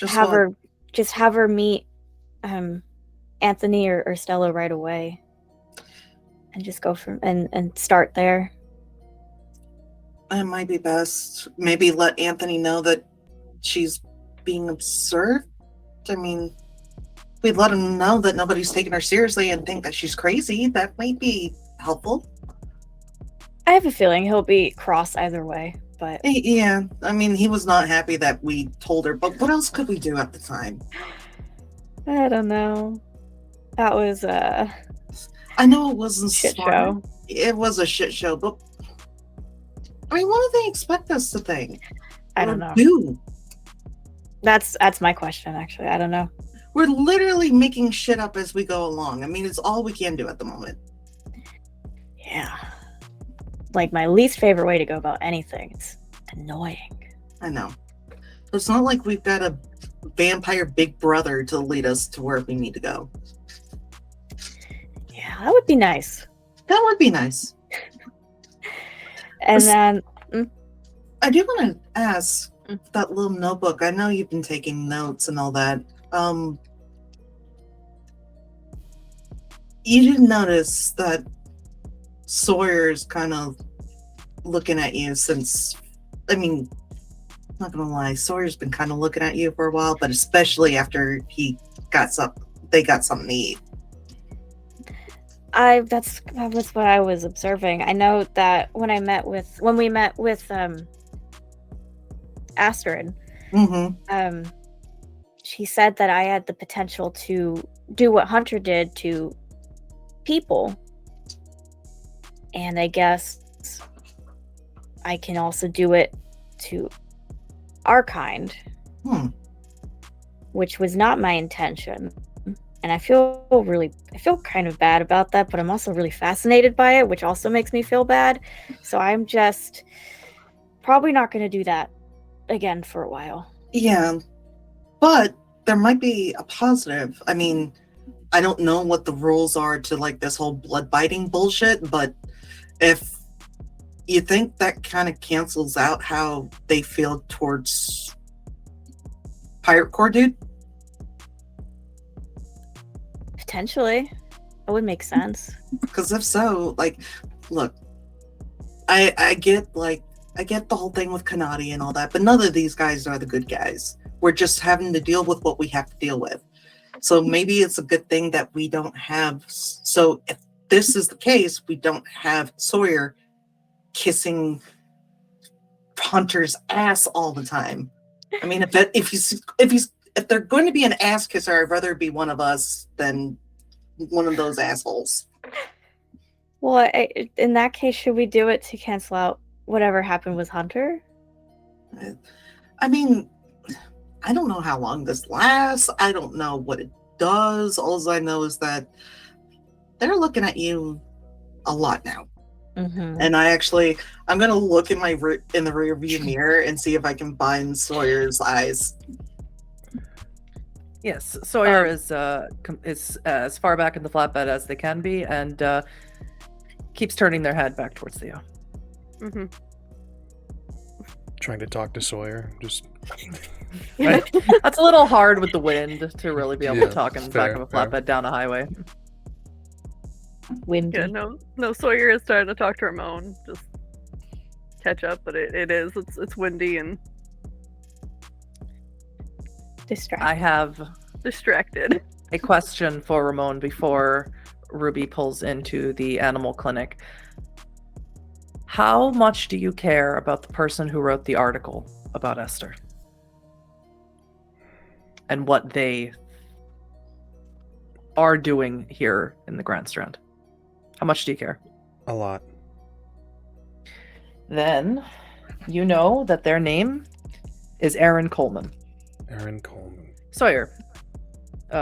have her meet Anthony or Stella right away and just go from and start there. It might be best. Maybe let Anthony know that she's being observed. I mean, we'd let him know that nobody's taking her seriously and think that she's crazy. That might be helpful. I have a feeling he'll be cross either way. But Yeah, I mean, he was not happy that we told her, but what else could we do at the time? I don't know. That was a I know it wasn't shit smart. show. It was a shit show, but I mean, what do they expect us to think? I Or don't know. do? That's my question, actually. I don't know. We're literally making shit up as we go along. I mean, it's all we can do at the moment. Yeah. Like my least favorite way to go about anything. It's annoying. I know. It's not like we've got a vampire big brother to lead us to where we need to go. Yeah, that would be nice. That would be nice. And then I do want to ask that little notebook. I know you've been taking notes and all that. You didn't notice that Sawyer's kind of looking at you since, I mean, I'm not gonna lie, Sawyer's been kind of looking at you for a while, but especially after they got something to eat. that's what I was observing. I know that when we met with Astrid, Mm-hmm. she said that I had the potential to do what Hunter did to people. And I guess I can also do it to our kind, which was not my intention. And I feel kind of bad about that, but I'm also really fascinated by it, which also makes me feel bad. So I'm just probably not going to do that again for a while. Yeah, but there might be a positive. I mean, I don't know what the rules are to like this whole blood biting bullshit, but if you think that kind of cancels out how they feel towards Pirate Core dude? Potentially. That would make sense. Because if so, like, look, I get the whole thing with Kanadi and all that, but none of these guys are the good guys. We're just having to deal with what we have to deal with. So maybe it's a good thing that we don't have. So if this is the case, we don't have Sawyer kissing Hunter's ass all the time. I mean, if they're going to be an ass kisser, I'd rather it be one of us than one of those assholes. Well, in that case, should we do it to cancel out whatever happened with Hunter? I mean, I don't know how long this lasts. I don't know what it does. All I know is that they're looking at you a lot now. Mm-hmm. And I'm going to look in in the rear view mirror and see if I can find Sawyer's eyes. Yes, Sawyer is as far back in the flatbed as they can be, and keeps turning their head back towards Theo. Mm-hmm. Trying to talk to Sawyer. Just Right? That's a little hard with the wind to really be able to talk in the back fair, of a fair. flatbed down a highway. Windy. Yeah, no. Sawyer is starting to talk to Ramon, just catch up, but it's windy and Distracted. I have distracted. a question for Ramon before Ruby pulls into the animal clinic. How much do you care about the person who wrote the article about Esther? And what they are doing here in the Grand Strand? How much do you care? a lot. Then you know that their name is Aaron Coleman. Aaron Coleman. Sawyer,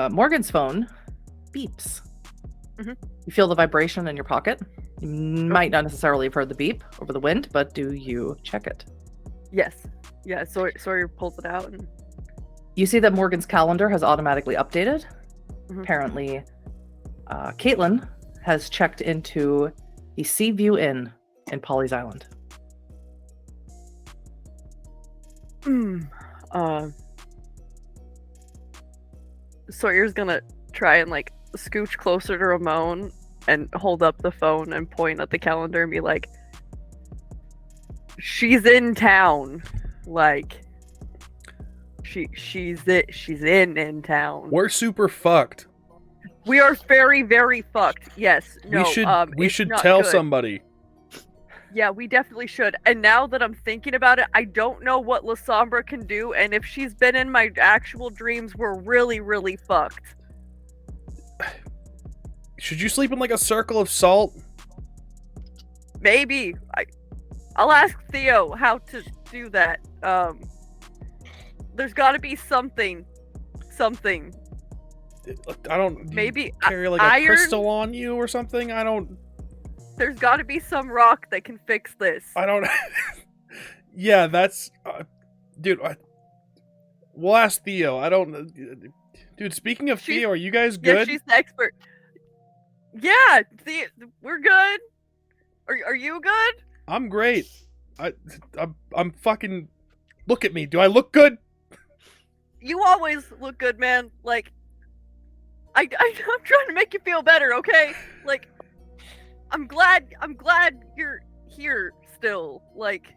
Morgan's phone beeps. Mhm. You feel the vibration in your pocket. You might not necessarily have heard the beep over the wind, but do you check it? Yes. Yeah, Sawyer pulls it out and You see that Morgan's calendar has automatically updated. Mhm. Apparently, Caitlin has checked into the Seaview Inn in Polly's Island. Sawyer's gonna try and like scooch closer to Ramon and hold up the phone and point at the calendar and be like, "She's in town." Like she's in town. We're super fucked. We are very, very fucked. Yes. No. we it's should not tell good. somebody. Yeah, we definitely should. And now that I'm thinking about it, I don't know what Lasombra can do, and if she's been in my actual dreams, we're really, really fucked. Should you sleep in like a circle of salt? Maybe. I'll ask Theo how to do that. There's got to be something. I don't. Maybe carry like a iron? crystal on you or something. I don't. There's got to be some rock that can fix this. I don't. Yeah, that's. Dude, we'll ask Theo. I don't. Dude, speaking of Theo, are you guys good? Yeah, she's the expert. Yeah, we're good. Are you good? I'm great. I'm fucking. Look at me. Do I look good? You always look good, man. Like, I'm trying to make you feel better, okay? Like, I'm glad you're here still. Like,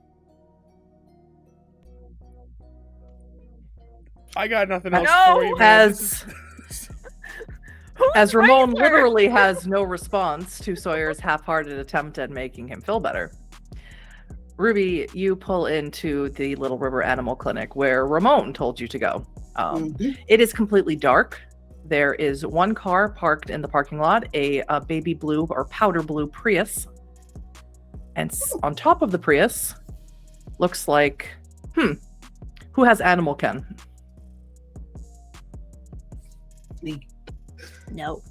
I got nothing else No! for you, man. As Ramon Razor? literally has no response to Sawyer's half-hearted attempt at making him feel better. Ruby, you pull into the Little River Animal Clinic where Ramon told you to go. It is completely dark. There is one car parked in the parking lot, a baby blue or powder blue Prius. And on top of the Prius looks like, who has Animal Ken? Me. No.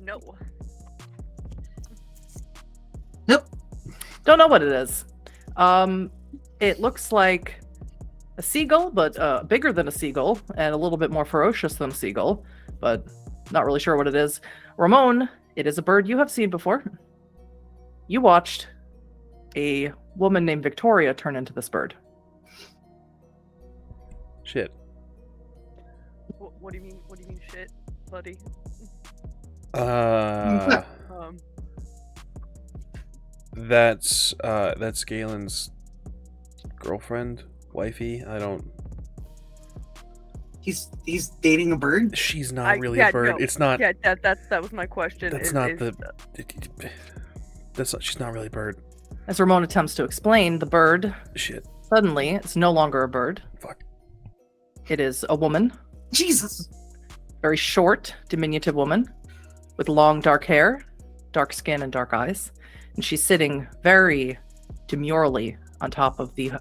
No. Nope. Don't know what it is. It looks like a seagull, but bigger than a seagull and a little bit more ferocious than a seagull, but not really sure what it is. Ramon, it is a bird you have seen before. You watched a woman named Victoria turn into this bird. Shit. What do you mean? What do you mean, shit, buddy? That's Galen's girlfriend, wifey. I don't. He's dating a bird. She's not really a bird. No. It's not. Yeah, that was my question. That's not the. That's not. She's not really a bird. As Ramon attempts to explain, the bird Shit. suddenly it's no longer a bird. Fuck. It is a woman, Jesus. very short, diminutive woman, with long dark hair, dark skin, and dark eyes. And she's sitting very demurely on top of the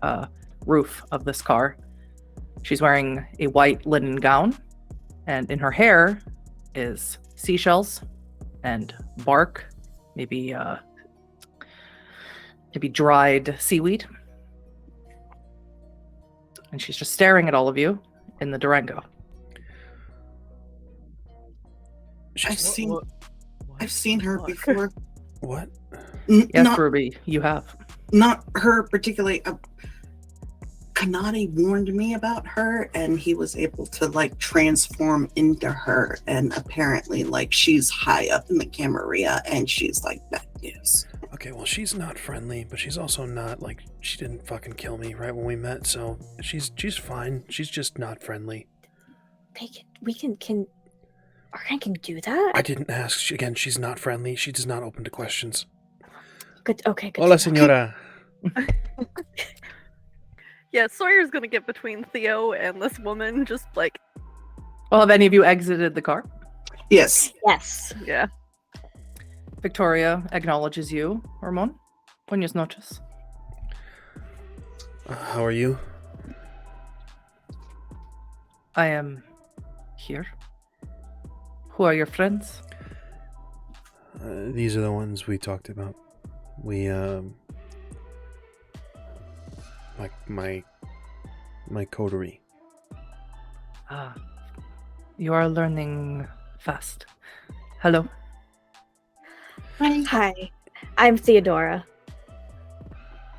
roof of this car. She's wearing a white linen gown, and in her hair is seashells and bark, maybe dried seaweed. And she's just staring at all of you in the Durango. I've seen her before. What? Yes, Ruby, you have. Not her particularly. Kanati warned me about her, and he was able to like transform into her, and apparently like she's high up in the Camarilla, and she's like that. Yes. Okay, well, she's not friendly, but she's also not like she didn't fucking kill me right when we met, so she's fine. She's just not friendly. Arkan can do that? I didn't ask. She's not friendly. She does not open to questions. Good. Okay. Good. Hola, señora. Yeah, Sawyer's gonna get between Theo and this woman, just like. Well, have any of you exited the car? Yes. Yes. Yeah. Victoria acknowledges you, Ramon. Buenas noches. How are you? I am here. Who are your friends? These are the ones we talked about. We, my coterie. Ah, you are learning fast. Hello. Hi. I'm Theodora.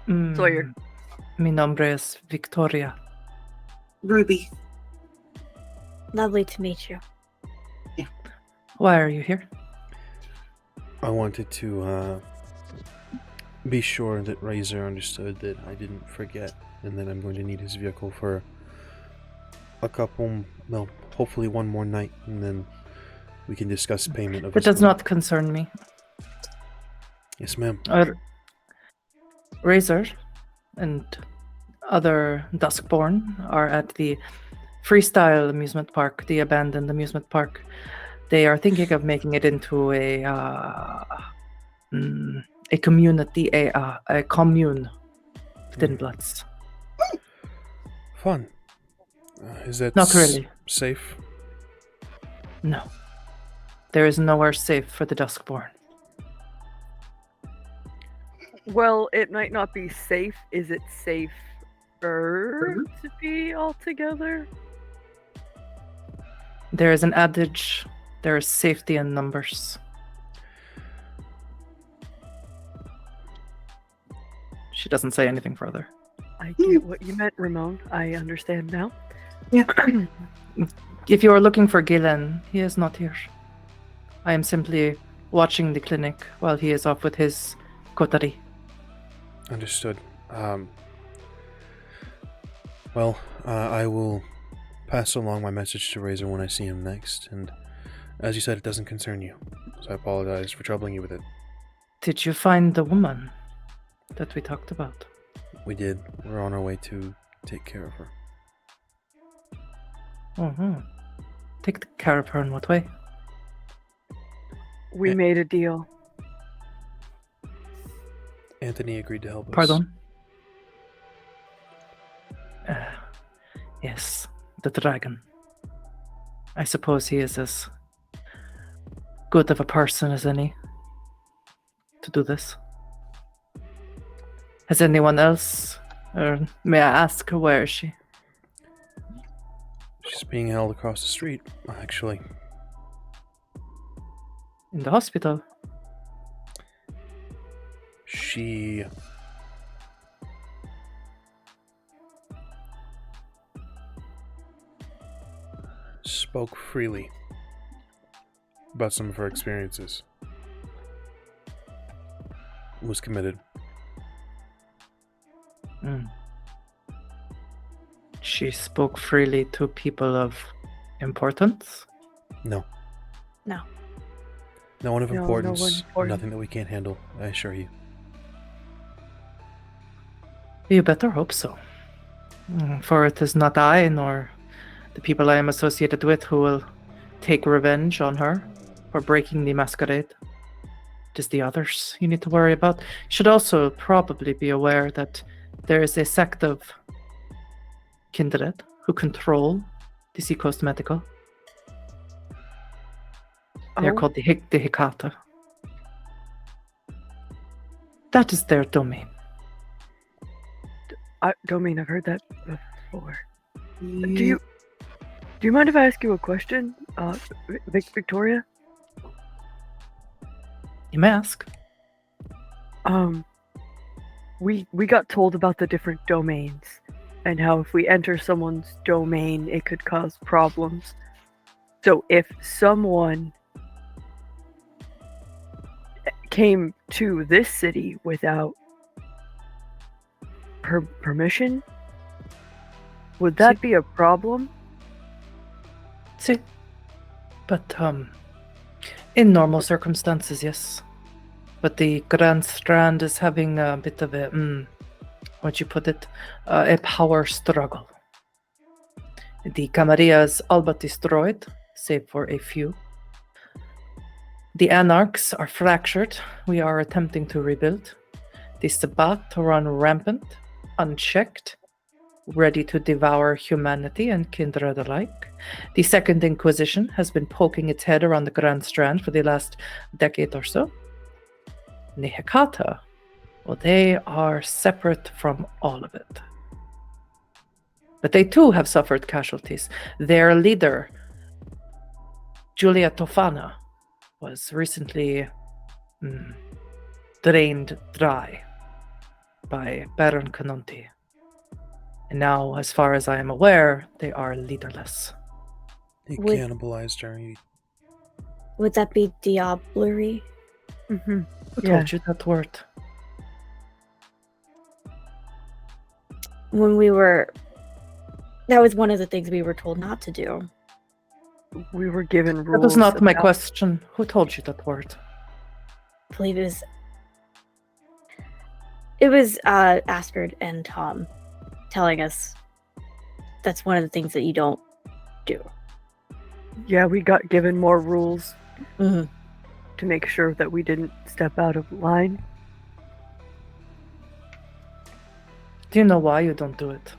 Sawyer. Mi nombre es Victoria. Ruby. Lovely to meet you. Why are you here? I wanted to be sure that Razor understood that I didn't forget, and that I'm going to need his vehicle for a couple, well, hopefully one more night, and then we can discuss payment of It his does loan. not concern me. Yes, ma'am. Razor and other Duskborn are at the Freestyle amusement park, the abandoned amusement park. They are thinking of making it into a community, a commune, Thin Bloods. Fun. Is that Not really. safe? No. There is nowhere safe for the Duskborn. Well, it might not be safe. Is it safer to be all together? There is an adage, there is safety in numbers. She doesn't say anything further. I get what you meant, Ramon. I understand now. Yeah. If you are looking for Gillen, he is not here. I am simply watching the clinic while he is off with his coterie. Understood. I will pass along my message to Razor when I see him next, and as you said, it doesn't concern you, so I apologize for troubling you with it. Did you find the woman that we talked about? We did. We're on our way to take care of her. Mm-hmm. Take care of her in what way? We made a deal. Anthony agreed to help us. Pardon? Yes, the dragon. I suppose he is as good of a person as any to do this. Has anyone else, or may I ask, where is she? She's being held across the street, actually. In the hospital? She spoke freely about some of her experiences. Was committed. She spoke freely to people of importance? No. No. No one of No, importance. no one important. Nothing that we can't handle, I assure you. You better hope so. For it is not I, nor the people I am associated with, who will take revenge on her for breaking the masquerade. It is the others you need to worry about. You should also probably be aware that there is a sect of kindred who control the Seacoast Medical. They're called the Hikata. That is their domain. Domain, I've heard that before. Do you mind if I ask you a question, Victoria? You may ask. We got told about the different domains and how if we enter someone's domain, it could cause problems. So if someone came to this city without permission, would that be a problem? See, but in normal circumstances, yes. But the Grand Strand is having a bit of a what'd you put it? A power struggle. The Camarilla is all but destroyed, save for a few. The Anarchs are fractured. We are attempting to rebuild. The Sabbat run rampant, unchecked, ready to devour humanity and kindred alike. The Second Inquisition has been poking its head around the Grand Strand for the last decade or so. The Hikata, well, they are separate from all of it. But they too have suffered casualties. Their leader, Julia Tofana, was recently drained dry by Baron Canonti. And now, as far as I am aware, they are leaderless. He Would- cannibalized her. Would that be diablerie? Mm-hmm. Who told you that word? That was one of the things we were told not to do. We were given rules. That was not my about- question. Who told you that word? I believe it was It was Asperd and Tom telling us that's one of the things that you don't do. Yeah, we got given more rules Mm-hmm. to make sure that we didn't step out of line. Do you know why you don't do it?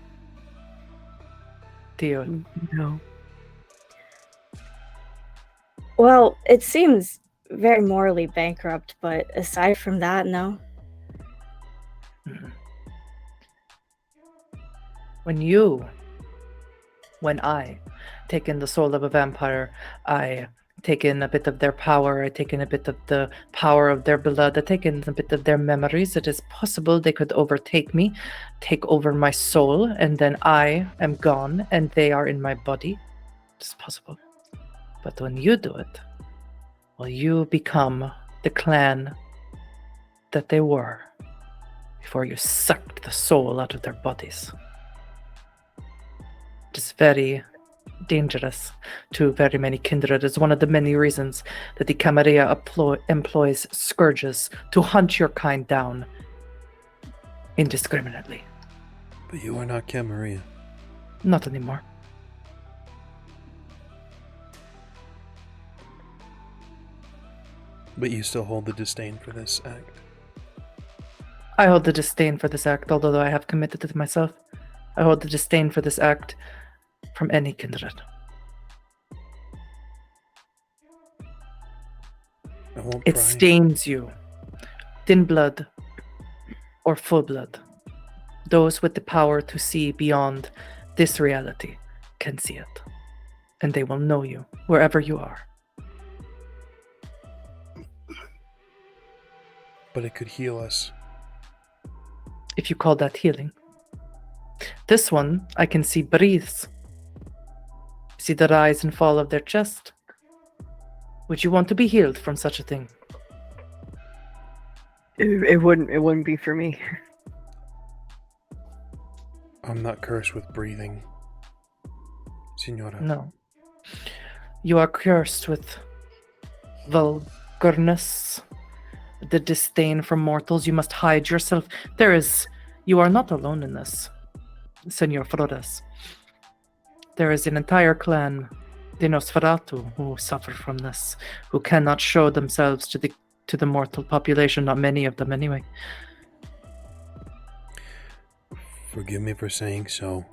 Theo. No. Well, it seems very morally bankrupt, but aside from that, no. When I take in the soul of a vampire, I take in a bit of their power, I take in a bit of the power of their blood, I take in a bit of their memories. It is possible they could overtake me, take over my soul, and then I am gone and they are in my body. It's possible. But when you do it, well, you become the clan that they were before you sucked the soul out of their bodies. It is very dangerous to very many kindred. It's one of the many reasons that the Camarilla employs scourges to hunt your kind down indiscriminately. But you are not Camarilla. Not anymore. But you still hold the disdain for this act. I hold the disdain for this act, although I have committed it myself. I hold the disdain for this act from any kindred. I won't It pry. stains you. Thin blood or full blood. Those with the power to see beyond this reality can see it. And they will know you wherever you are. But it could heal us. If you call that healing. This one, I can see breathes. See the rise and fall of their chest. Would you want to be healed from such a thing? It wouldn't be for me. I'm not cursed with breathing, Senora. No. You are cursed with vulgarness, the disdain for mortals. You must hide yourself. You are not alone in this, Senor Flores. There is an entire clan, the Nosferatu, who suffer from this, who cannot show themselves to the mortal population, not many of them anyway. Forgive me for saying so.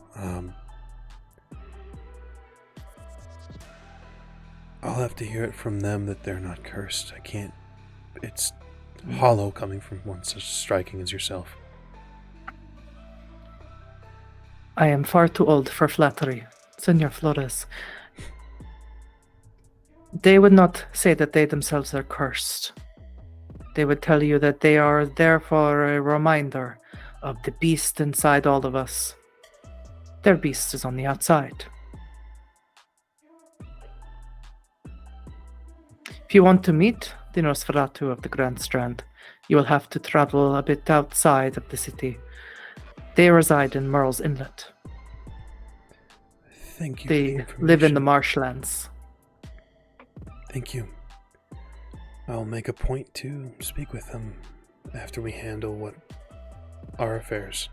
I'll have to hear it from them that they're not cursed. I can't. It's hollow coming from one such striking as yourself. I am far too old for flattery, Senor Flores. They would not say that they themselves are cursed. They would tell you that they are there for a reminder of the beast inside all of us. Their beast is on the outside. If you want to meet the Nosferatu of the Grand Strand, you will have to travel a bit outside of the city. They reside in Merle's Inlet. Thank you. They live in the marshlands. Thank you. I'll make a point to speak with them after we handle our affairs.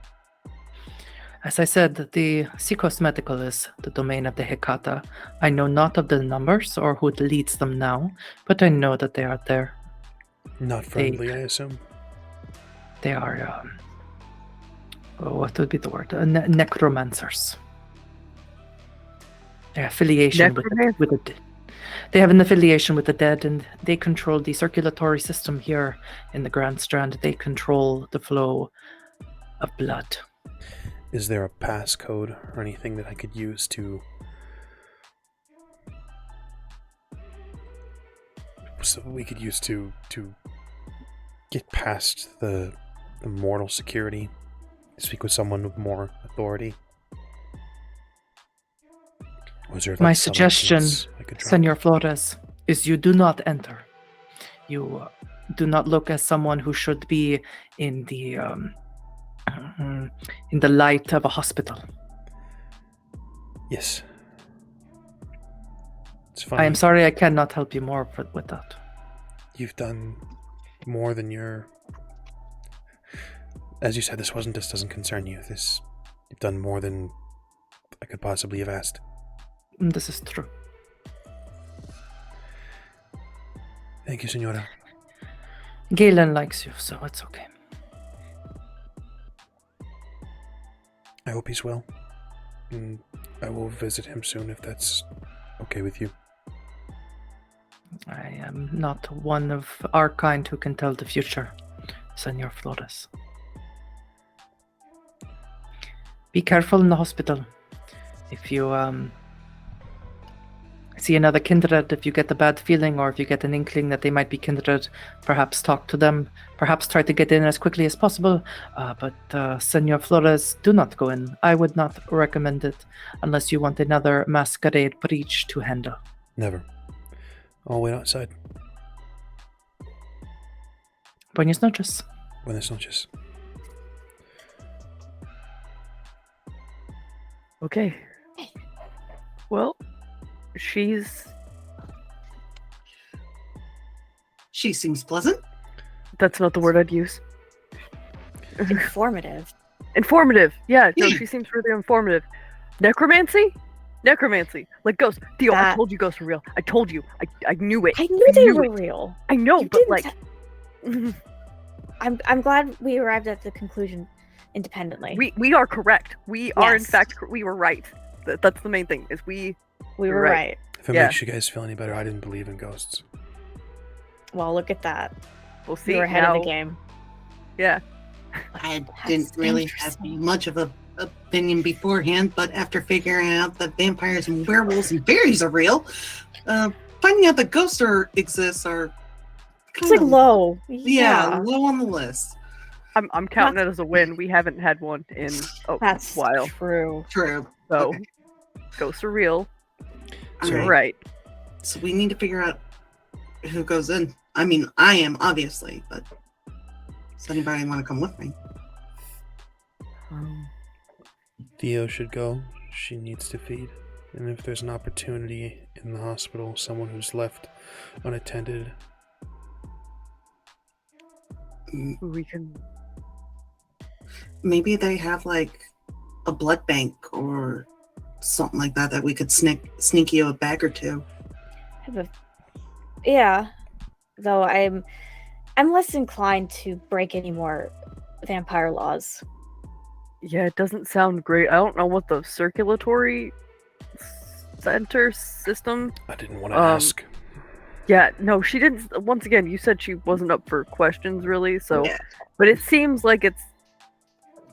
As I said, the Seacoast Medical is the domain of the Hecata. I know not of the numbers or who leads them now, but I know that they are there. Not friendly, I assume? They are, what would be the word? Necromancers. Their affiliation with the they have an affiliation with the dead, and they control the circulatory system here in the Grand Strand. They control the flow of blood. Is there a passcode or anything that I could use to get past the mortal security? Speak with someone with more authority? Was there, My suggestion, Senor Flores, is you do not enter. You do not look as someone who should be in the light of a hospital. Yes. It's funny. I am sorry I cannot help you more with that. You've done more than as you said, this doesn't concern you. You've done more than I could possibly have asked. This is true. Thank you, Senora. Galen likes you, so it's okay. I hope he's well. And I will visit him soon if that's okay with you. I am not one of our kind who can tell the future, Senor Flores. Be careful in the hospital. If you see another kindred, if you get a bad feeling or if you get an inkling that they might be kindred, perhaps talk to them, perhaps try to get in as quickly as possible. But Senor Flores, do not go in. I would not recommend it unless you want another masquerade breach to handle. Never. I'll wait outside. Buenas noches. Buenas noches. Okay. Well, she seems pleasant. That's not the word I'd use. Informative. Informative. Yeah, no, Yeah. she seems really informative. Necromancy? Necromancy. Like ghosts. Theo, I That- told you ghosts were real. I told you. I knew it. I knew they knew were it. real. I know, You but didn't like I'm glad we arrived at the conclusion independently. we are correct. We are in Yes. fact we were right. That's the main thing. Is we were you're right. right. If it Yeah. makes you guys feel any better, I didn't believe in ghosts. Well, look at that. will see We were ahead now. of the game. Yeah. I That's didn't really have interesting. much of an opinion beforehand, but after figuring out that vampires and werewolves and fairies are real, finding out that ghosts exists are It's kind like of low. yeah, low on the list. I'm counting it as a win. We haven't had one in a That's while. true. True. So Okay. ghosts are real. All You're right. right. So we need to figure out who goes in. I mean, I am obviously, but does anybody want to come with me? Theo should go. She needs to feed. And if there's an opportunity in the hospital, someone who's left unattended, We can Maybe they have like a blood bank or something like that we could sneak you a bag or two. Yeah. Though I'm less inclined to break any more vampire laws. Yeah, it doesn't sound great. I don't know what the circulatory center system. I didn't want to Um, ask. Yeah, no, she didn't. Once again, you said she wasn't up for questions, really. So, Yeah. but it seems like it's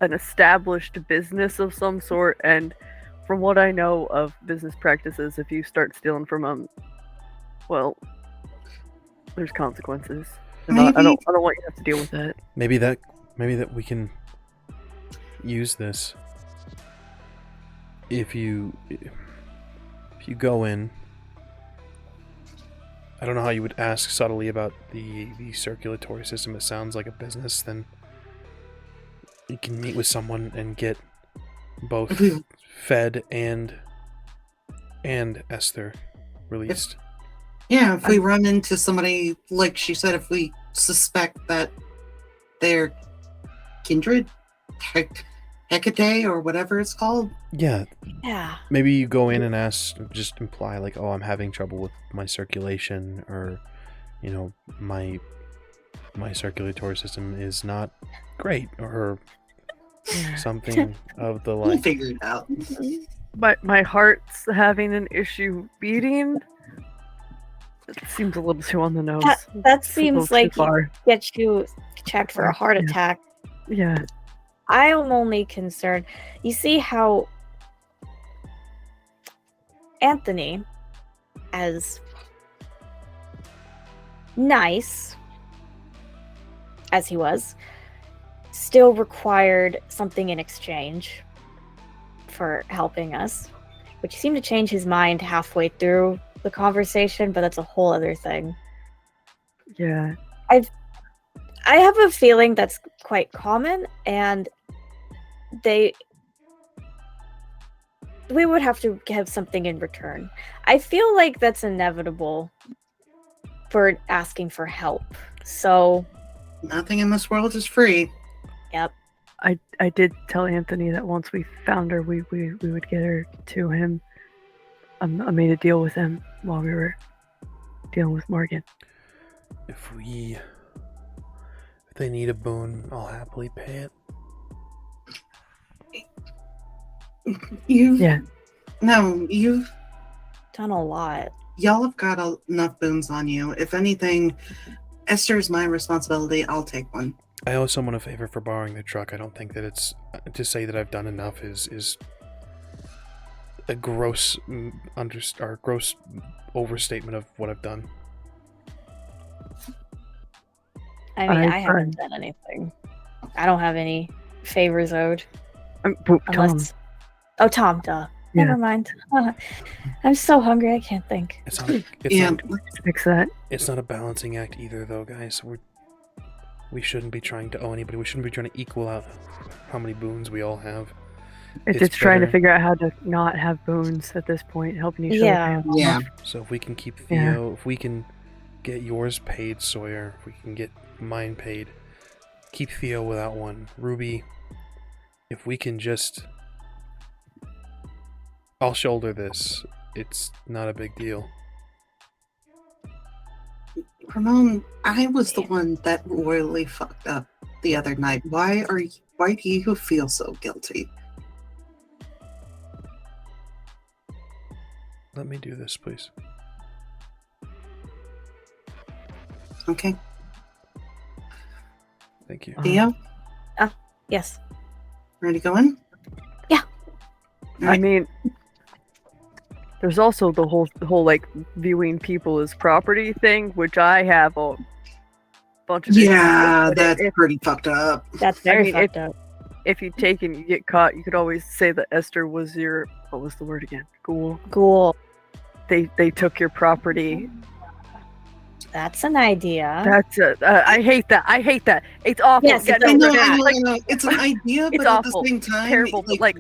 an established business of some sort. And from what I know of business practices, if you start stealing from them, well, there's consequences. And I don't want you to have to deal with that. Maybe that we can use this. If you go in, I don't know how you would ask subtly about the circulatory system. It sounds like a business. Then you can meet with someone and get both fed and Esther released. Yeah, if we run into somebody, like she said, if we suspect that they're kindred, Hecate, or whatever it's called. Yeah, Yeah. maybe you go in and ask, just imply like, oh, I'm having trouble with my circulation, or, you know, my circulatory system is not great, or something of the We'll like. figure it out. My heart's having an issue beating. It seems a little too on the nose. That It's a little seems too like far. get you checked for a heart Yeah. attack. Yeah. I am only concerned. You see how Anthony, as nice as he was, still required something in exchange for helping us, which seemed to change his mind halfway through the conversation, but that's a whole other thing. Yeah. I have a feeling that's quite common, and we would have to have something in return. I feel like that's inevitable for asking for help. So, Nothing in this world is free. yep. I did tell Anthony that once we found her, we would get her to him. I made a deal with him while we were dealing with Morgan. If they need a boon, I'll happily pay it. You've Done a lot. y'all have got enough boons on you. If anything, Esther's my responsibility. I'll take one. I owe someone a favor for borrowing their truck. I don't think that it's to say that I've done enough is a gross gross overstatement of what I've done. I mean, I haven't done anything. I don't have any favors owed. Unless... Oh, Tom, duh. Yeah. Never mind. I'm so hungry, I can't think. It's not. Let's fix that. It's not a balancing act either, though, guys. We shouldn't be trying to owe anybody. We shouldn't be trying to equal out how many boons we all have. It's trying to figure out how to not have boons at this point, helping each other. Yeah. So if we can keep Theo, if we can get yours paid, Sawyer, if we can get mine paid, keep Theo without one. Ruby, if we can just... I'll shoulder this. It's not a big deal. Ramon, I was the one that royally fucked up the other night. Why do you feel so guilty? Let me do this, please. Okay. Thank you. Theo? Yes. Ready to go in? Yeah. I mean, there's also the whole like viewing people as property thing, which I have a bunch of. Yeah, that's pretty fucked up. That's very fucked up. If you take and you get caught, you could always say that Esther was your, what was the word again? Ghoul. They took your property. That's an idea. That's I hate that. It's awful. Yes, Yeah, I know, it's it's an idea, it's but awful. at the same time, terrible. But like,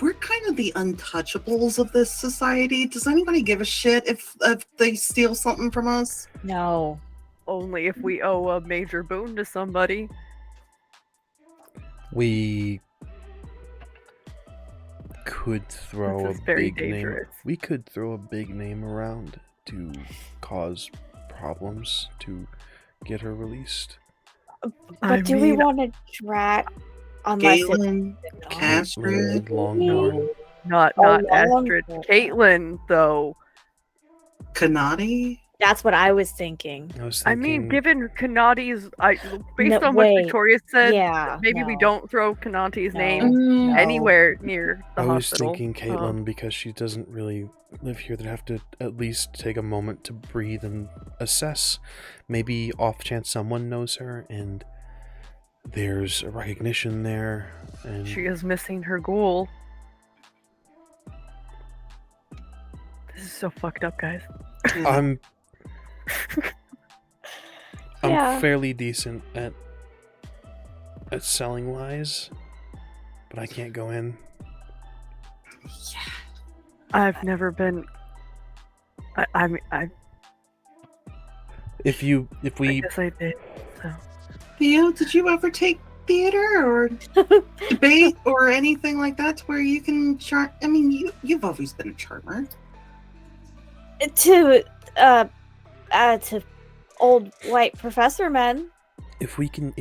we're kind of the untouchables of this society. Does anybody give a shit if they steal something from us? No. only if we owe a major boon to somebody. We could throw a big name. We could throw a big name around to cause problems to get her released. But do we want to drag? Unless Galen, Castrid, Longborn. Not Astrid. Caitlin, though. Kanati? That's what I was thinking. I mean, given Kanati's, based on what Victoria said, maybe we don't throw Kanati's name anywhere near the hospital. I was thinking Caitlin because she doesn't really live here. They'd have to at least take a moment to breathe and assess. Maybe off chance someone knows her and there's a recognition there. And she is missing her goal. This is so fucked up, guys. I'm fairly decent at selling lies, but I can't go in. Yeah. I've never been. I If we. I guess I did. So. Theo, did you ever take theater or debate or anything like that to where you can chart? I mean, you've always been a charmer. To old white professor men. If you can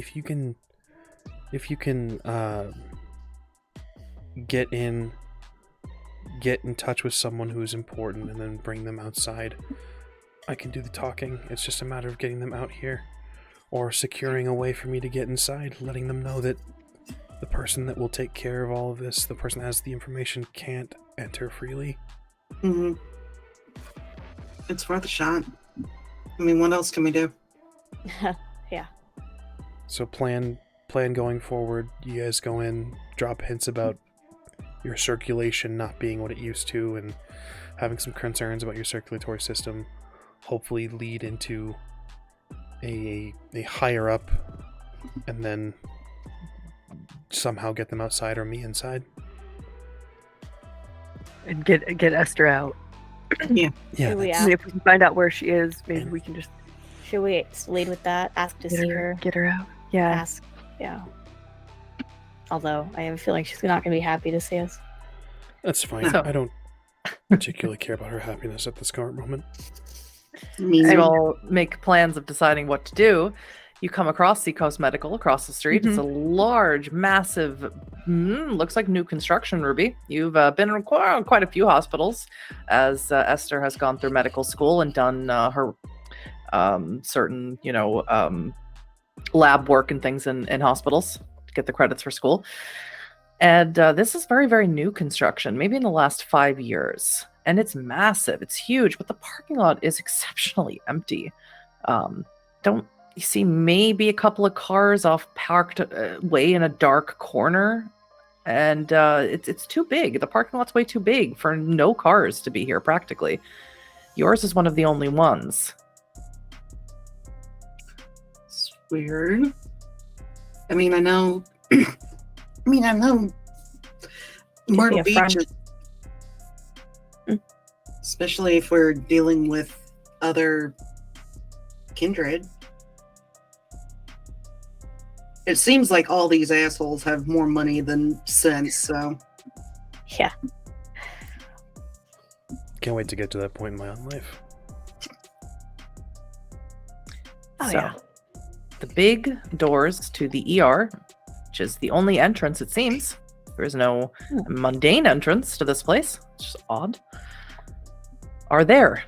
get in touch with someone who's important and then bring them outside, I can do the talking. It's just a matter of getting them out here or securing a way for me to get inside, letting them know that the person that will take care of all of this, the person that has the information, can't enter freely. Mm-hmm. It's worth a shot. I mean, what else can we do? Yeah. So plan going forward. You guys go in, drop hints about your circulation not being what it used to and having some concerns about your circulatory system. Hopefully lead into a higher up and then somehow get them outside or me inside. And get Esther out. Yeah. Yeah. If we can find out where she is, maybe we can just. Should we lead with that? Ask to see her. Get her out. Yeah. Ask. Yeah. Although I have a feeling she's not going to be happy to see us. That's fine. So- I don't particularly care about her happiness at this current moment. As you all make plans of deciding what to do, you come across Seacoast Medical across the street. It's a large, massive, looks like new construction, Ruby. You've been in quite a few hospitals as Esther has gone through medical school and done her certain, lab work and things in hospitals to get the credits for school. And this is very, very new construction, maybe in the last 5 years. And it's massive. It's huge, but the parking lot is exceptionally empty. Don't you see maybe a couple of cars off parked way in a dark corner? And it's too big. The parking lot's way too big for no cars to be here, practically. Yours is one of the only ones. It's weird. I know Myrtle be a Beach friend. is, especially if we're dealing with other kindred. It seems like all these assholes have more money than sense, so Yeah. Can't wait to get to that point in my own life. Oh, So, yeah. the big doors to the ER, which is the only entrance, it seems. There is no mundane entrance to this place. It's just odd. Are there.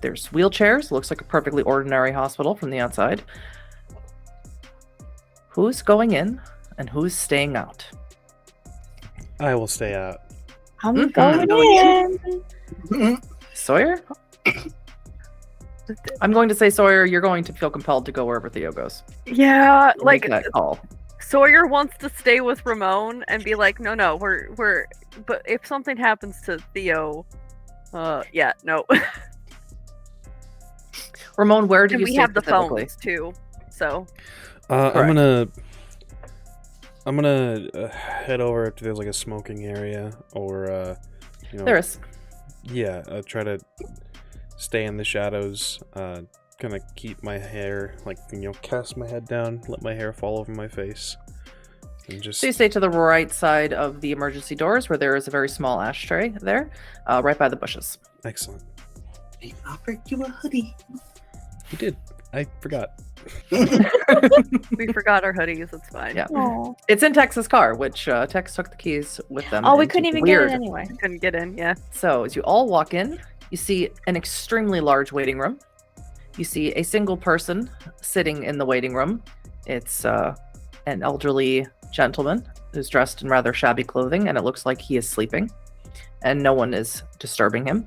There's wheelchairs. Looks like a perfectly ordinary hospital from the outside. Who's going in and who's staying out? I will stay out. I'm going Going in. Sawyer? I'm going to say, Sawyer, you're going to feel compelled to go wherever Theo goes. Yeah, Make like that call. Sawyer wants to stay with Ramon and be like, no, we're. But if something happens to Theo, yeah, no. Ramon, where do And you we stay have the specifically? phones too, so. I'm gonna head over if there's like a smoking area or There is. Yeah, try to stay in the shadows. Kind of keep my hair, cast my head down, let my hair fall over my face, and just. So you stay to the right side of the emergency doors where there is a very small ashtray there, right by the bushes. Excellent. I offered you a hoodie. You did. I forgot. We forgot our hoodies, it's fine. Yeah. Aw. It's in Tex's car, which Tex took the keys with them. Oh, we into couldn't the even get weird. it anyway. Couldn't get in, yeah. So as you all walk in, you see an extremely large waiting room. You see a single person sitting in the waiting room. It's an elderly gentleman who's dressed in rather shabby clothing, and it looks like he is sleeping, and no one is disturbing him.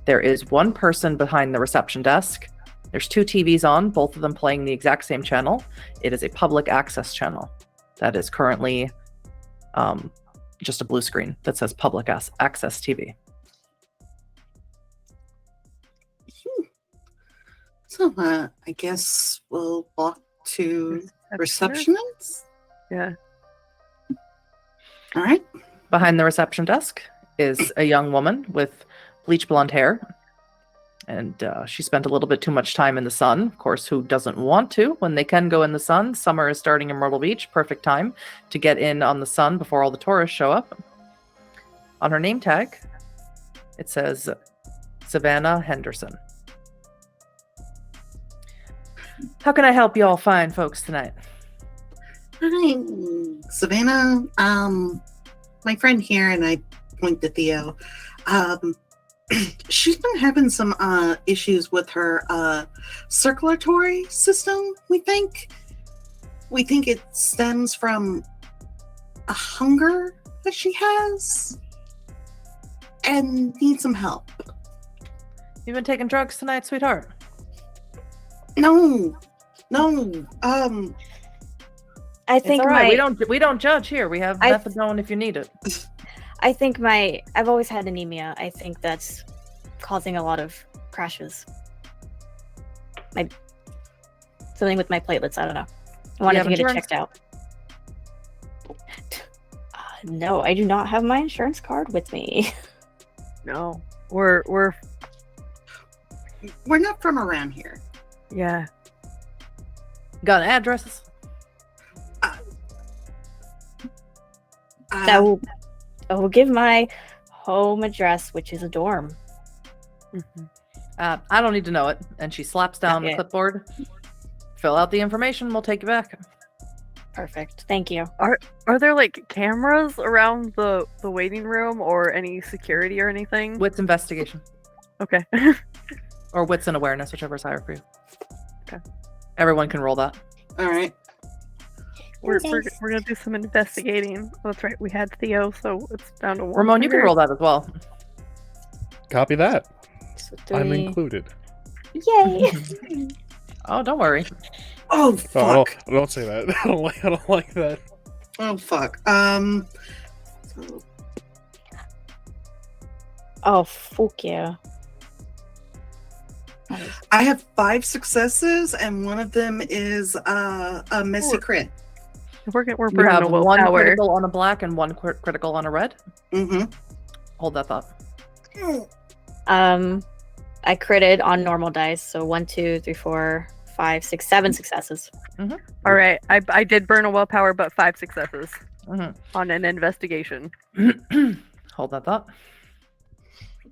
There is one person behind the reception desk. There's 2 TVs on, both of them playing the exact same channel. It is a public access channel that is currently just a blue screen that says public access TV. So, I guess we'll walk to receptionist. Yeah. All right. Behind the reception desk is a young woman with bleach blonde hair. And she spent a little bit too much time in the sun. Of course, who doesn't want to when they can go in the sun? Summer is starting in Myrtle Beach. Perfect time to get in on the sun before all the tourists show up. On her name tag, it says Savannah Henderson. How can I help you all fine folks tonight? Hi, Savannah. My friend here, and I point to Theo. She's been having some issues with her circulatory system. We think it stems from a hunger that she has, and needs some help. You've been taking drugs tonight, sweetheart? No. I It's think all right. my We don't judge here. We have methadone if you need it. I think I've always had anemia. I think that's causing a lot of crashes. Something with my platelets. I don't know. I wanted have to get it insurance? checked out. No, I do not have my insurance card with me. No. We're We're not from around here. yeah. Got addresses? I will give my home address, which is a dorm. I don't need to know it. And she slaps down the Okay. clipboard. Fill out the information. We'll take you back. Perfect. Thank you. Are there like cameras around the waiting room or any security or anything? Wits investigation. Okay. Or wits and awareness, whichever is higher for you. Okay. Everyone can roll that. All right. We're Thanks. gonna do some investigating. Oh, that's right. We had Theo, so it's down to one. Ramon, you can roll that as well. Copy that. So I'm 3. included. Yay! Oh, don't worry. Oh Oh, fuck. don't say that. I don't like that. Oh fuck. Oh, fuck yeah. I have 5 successes, and one of them is a messy crit. We're You burning have a one willpower. critical on a black and one critical on a red. Mm-hmm. Hold that thought. I critted on normal dice, so 1, 2, 3, 4, 5, 6, 7 successes. All right. I did burn a willpower, but 5 successes Mhm. on an investigation. Hold that thought.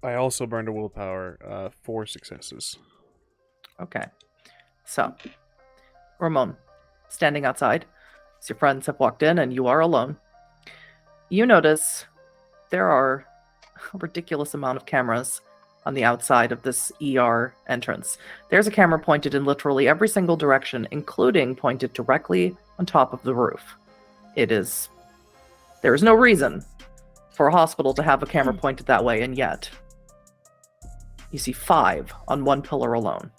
I also burned a willpower, 4 successes. Okay. So, Ramon, standing outside, as your friends have walked in and you are alone, you notice there are a ridiculous amount of cameras on the outside of this ER entrance. There's a camera pointed in literally every single direction, including pointed directly on top of the roof. There is no reason for a hospital to have a camera pointed that way, and yet you see 5 on one pillar alone.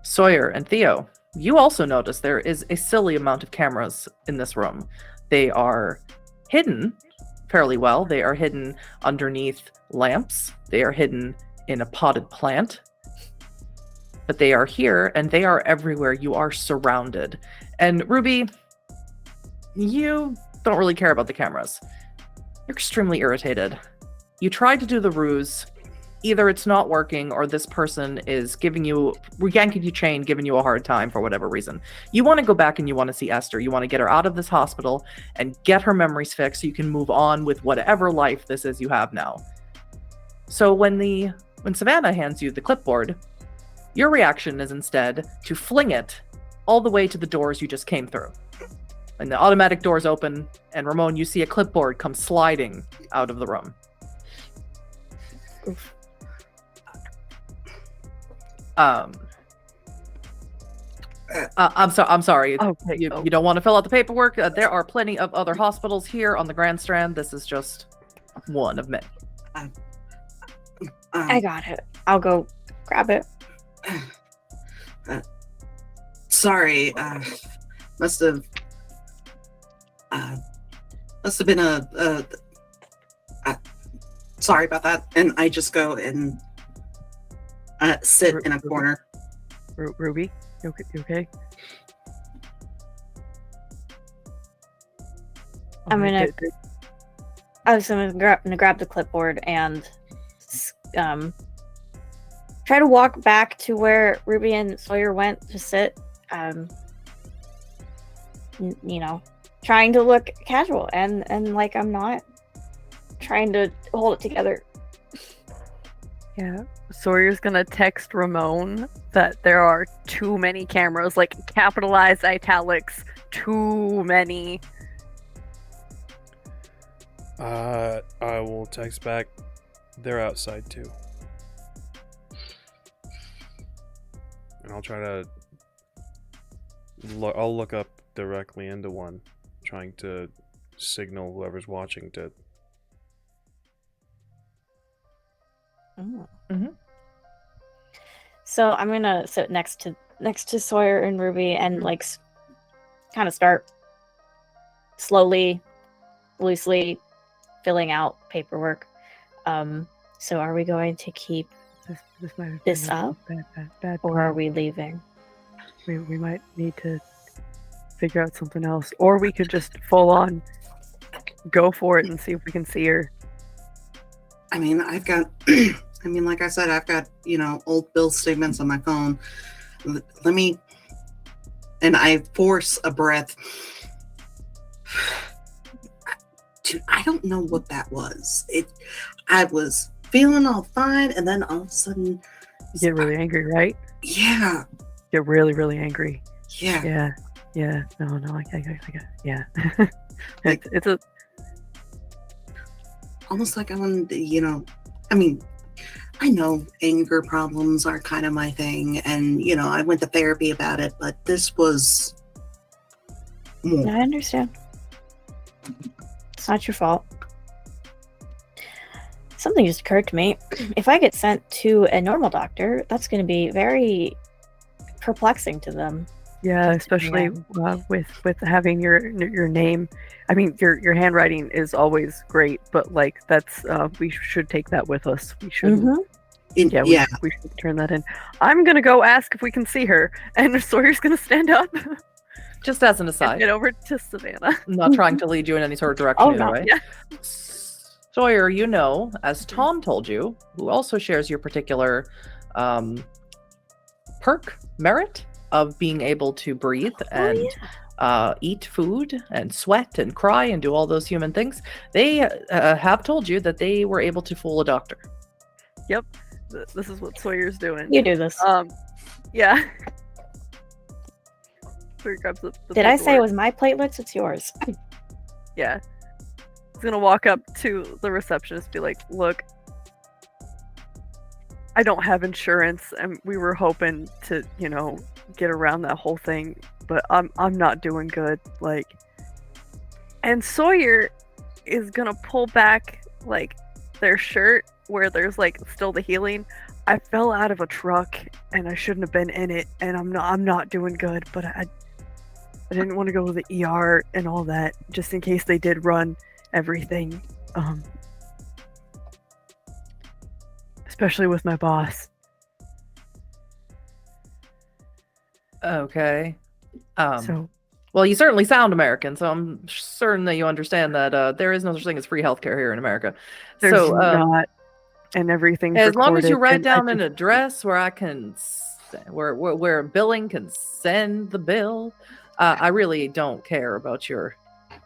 Sawyer and Theo, you also notice there is a silly amount of cameras in this room. They are hidden fairly well. They are hidden underneath lamps. They are hidden in a potted plant. But they are here, and they are everywhere. You are surrounded. And Ruby, you don't really care about the cameras. You're extremely irritated. You tried to do the ruse. Either it's not working, or this person is yanking you chain, giving you a hard time for whatever reason. You want to go back and you want to see Esther. You want to get her out of this hospital and get her memories fixed so you can move on with whatever life this is you have now. So when Savannah hands you the clipboard, your reaction is instead to fling it all the way to the doors you just came through. And the automatic doors open, and Ramon, you see a clipboard come sliding out of the room. Oof. I'm sorry. Okay. You don't want to fill out the paperwork. There are plenty of other hospitals here on the Grand Strand. This is just one of many. I got it. I'll go grab it. Sorry. Must have been a sorry about that. And I just go and sit in a corner. Ruby, you okay? I'm gonna- I was gonna grab the clipboard and try to walk back to where Ruby and Sawyer went to sit. Trying to look casual and like I'm not trying to hold it together. Yeah. Sawyer's gonna text Ramon that there are too many cameras, like capitalized italics, too many. I will text back. They're outside too. And I'll try to... I'll look up directly into one, trying to signal whoever's watching to... Mm-hmm. So I'm gonna sit next to Sawyer and Ruby and like kind of start slowly, loosely filling out paperwork. So are we going to keep This might have this been a up, bad or plan. are we leaving? We might need to figure out something else, or we could just full on go for it and see if we can see her. I mean, I've got, like I said, I've got, old bill statements on my phone. Let me, and I force a breath. Dude, I don't know what that was. I was feeling all fine, and then all of a sudden, You get really angry, right? yeah, Get really, really angry. yeah. Yeah. No. I yeah. Like- it's a Almost like I wanted to, I mean, I know anger problems are kind of my thing, and I went to therapy about it, but this was more. I understand. It's not your fault. Something just occurred to me. If I get sent to a normal doctor, that's going to be very perplexing to them. Yeah, especially with having your name. I mean, your handwriting is always great, but like that's we should take that with us. We should. Mm-hmm. We should turn that in. I'm gonna go ask if we can see her, and Sawyer's gonna stand up. Just as an and aside, get over to Savannah. I'm not trying to lead you in any sort of direction Oh, either no. way. Yeah. Sawyer, as Tom told you, who also shares your particular merit of being able to breathe and eat food and sweat and cry and do all those human things, they have told you that they were able to fool a doctor. Yep, this is what Sawyer's doing. You do this. Yeah. Sawyer grabs the Did I say it paperwork. was my platelets? It's yours. Yeah. He's gonna walk up to the receptionist and be like, look, I don't have insurance and we were hoping to, get around that whole thing, but I'm not doing good. Like, and Sawyer is gonna pull back like their shirt where there's like still the healing. I fell out of a truck and I shouldn't have been in it, and I'm not doing good, but I didn't want to go to the ER and all that, just in case they did run everything. Especially with my boss. Okay. So Well, you certainly sound American, so I'm certain that you understand that there is no such thing as free healthcare here in America. there's So, not, and everything's as long as you recorded, write and I down an just- address where I can, where billing can send the bill, I really don't care about your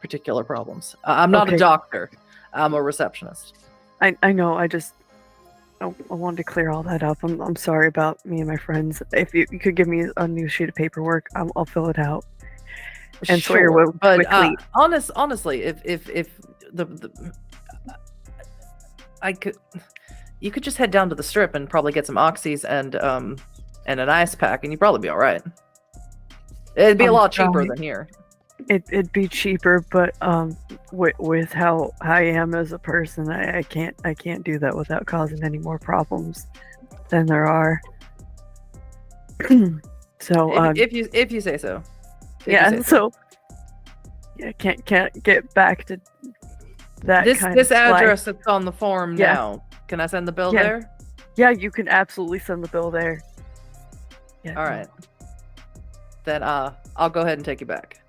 particular problems. I'm not a Okay. doctor. I'm a receptionist. I know. I wanted to clear all that up. I'm sorry about me and my friends. If you could give me a new sheet of paperwork, I'll fill it out. And Sawyer will but quickly. honestly, if I could, you could just head down to the strip and probably get some oxys and an ice pack, and you'd probably be all right. It'd be a lot cheaper Right. than here. It'd be cheaper, but with how I am as a person, I can't do that without causing any more problems than there are. So If you say so. If you yeah, say so yeah, can't get back to that This kind of life. address that's on the form Yeah. now. Can I send the bill Yeah. there? Yeah, you can absolutely send the bill there. Yeah. All right. Then I'll go ahead and take you back.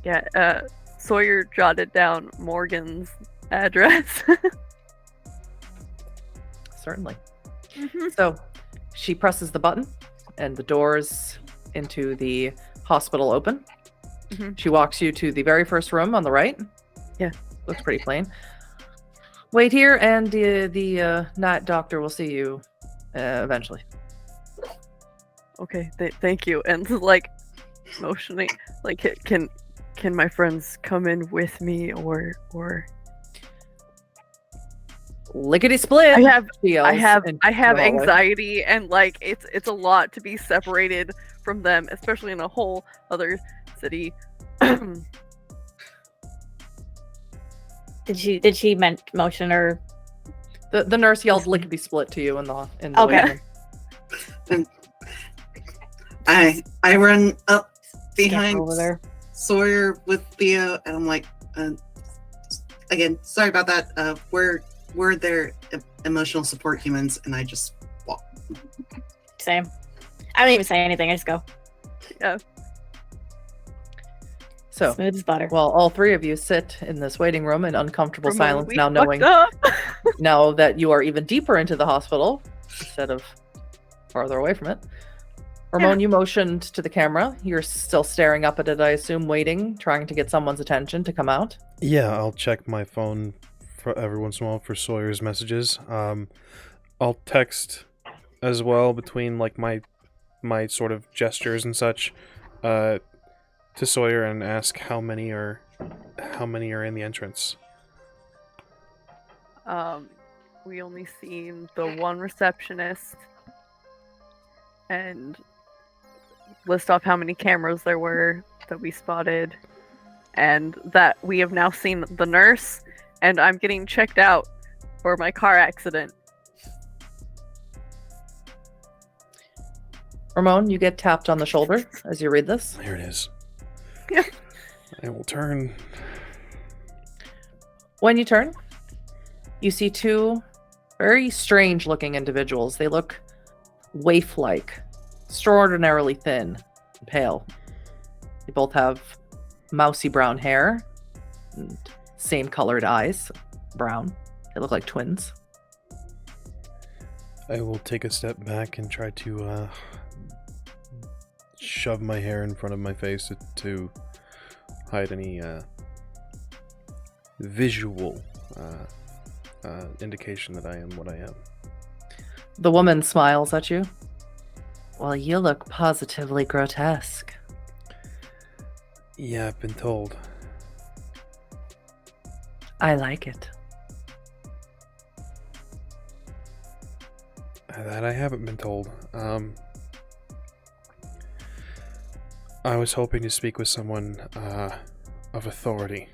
Yeah. Sawyer jotted down Morgan's address. Certainly. Mm-hmm. So she presses the button, and the doors into the hospital open. Mhm. She walks you to the very first room on the right. Yeah. Looks pretty plain. Wait here, and the night doctor will see you eventually. Okay, thank you. And like motioning, like can my friends come in with me or Lickety split. I have she yells into I have the hallway. anxiety, and like it's a lot to be separated from them, especially in a whole other city. Did she motion or? The nurse yelled lickety split to you in the Okay. waiting room. I run up Get behind over there. Sawyer with Theo, and I'm like, again, sorry about that. We're their emotional support humans, and I just walk. Same. I don't even say anything. I just go So, smooth as butter. well, all three of you sit in this waiting room in uncomfortable Ramon, silence, we now fucked knowing up. now that you are even deeper into the hospital instead of farther away from it. Ramon, you motioned to the camera. You're still staring up at it, I assume, waiting, trying to get someone's attention to come out. Yeah, I'll check my phone for every once in a while for Sawyer's messages. I'll text as well between like my sort of gestures and such to Sawyer and ask how many are in the entrance. We only seen the one receptionist and list off how many cameras there were that we spotted, and that we have now seen the nurse, and I'm getting checked out for my car accident. Ramon, you get tapped on the shoulder as you read this. There it is. Yeah. I will turn. When you turn, you see two very strange looking individuals. They look waif-like, extraordinarily thin and pale. They both have mousy brown hair and same colored eyes, brown. They look like twins. I will take a step back and try to shove my hair in front of my face to hide any visual indication that I am what I am. The woman smiles at you. Well, you look positively grotesque. Yeah, I've been told. I like it. That I haven't been told. I was hoping to speak with someone of authority.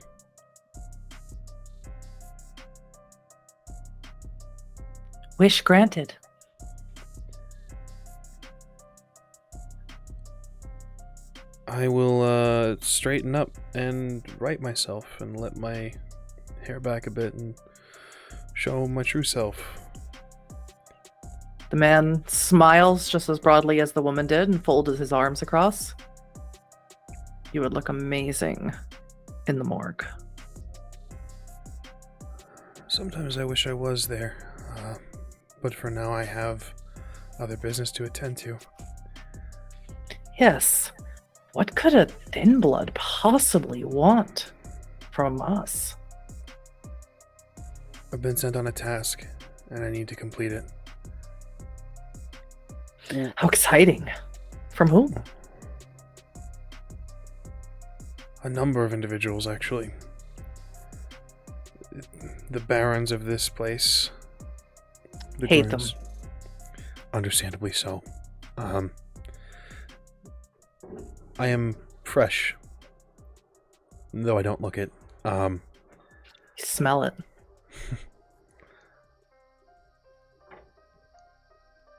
Wish granted. I will straighten up and right myself and let my hair back a bit and show my true self. The man smiles just as broadly as the woman did and folded his arms across. You would look amazing in the morgue. Sometimes I wish I was there, but for now I have other business to attend to. Yes. What could a Thin Blood possibly want from us? I've been sent on a task, and I need to complete it. How exciting. From whom? A number of individuals, actually. The barons of this place. The Hate druids. Understandably so. I am fresh, though I don't look it. You smell it.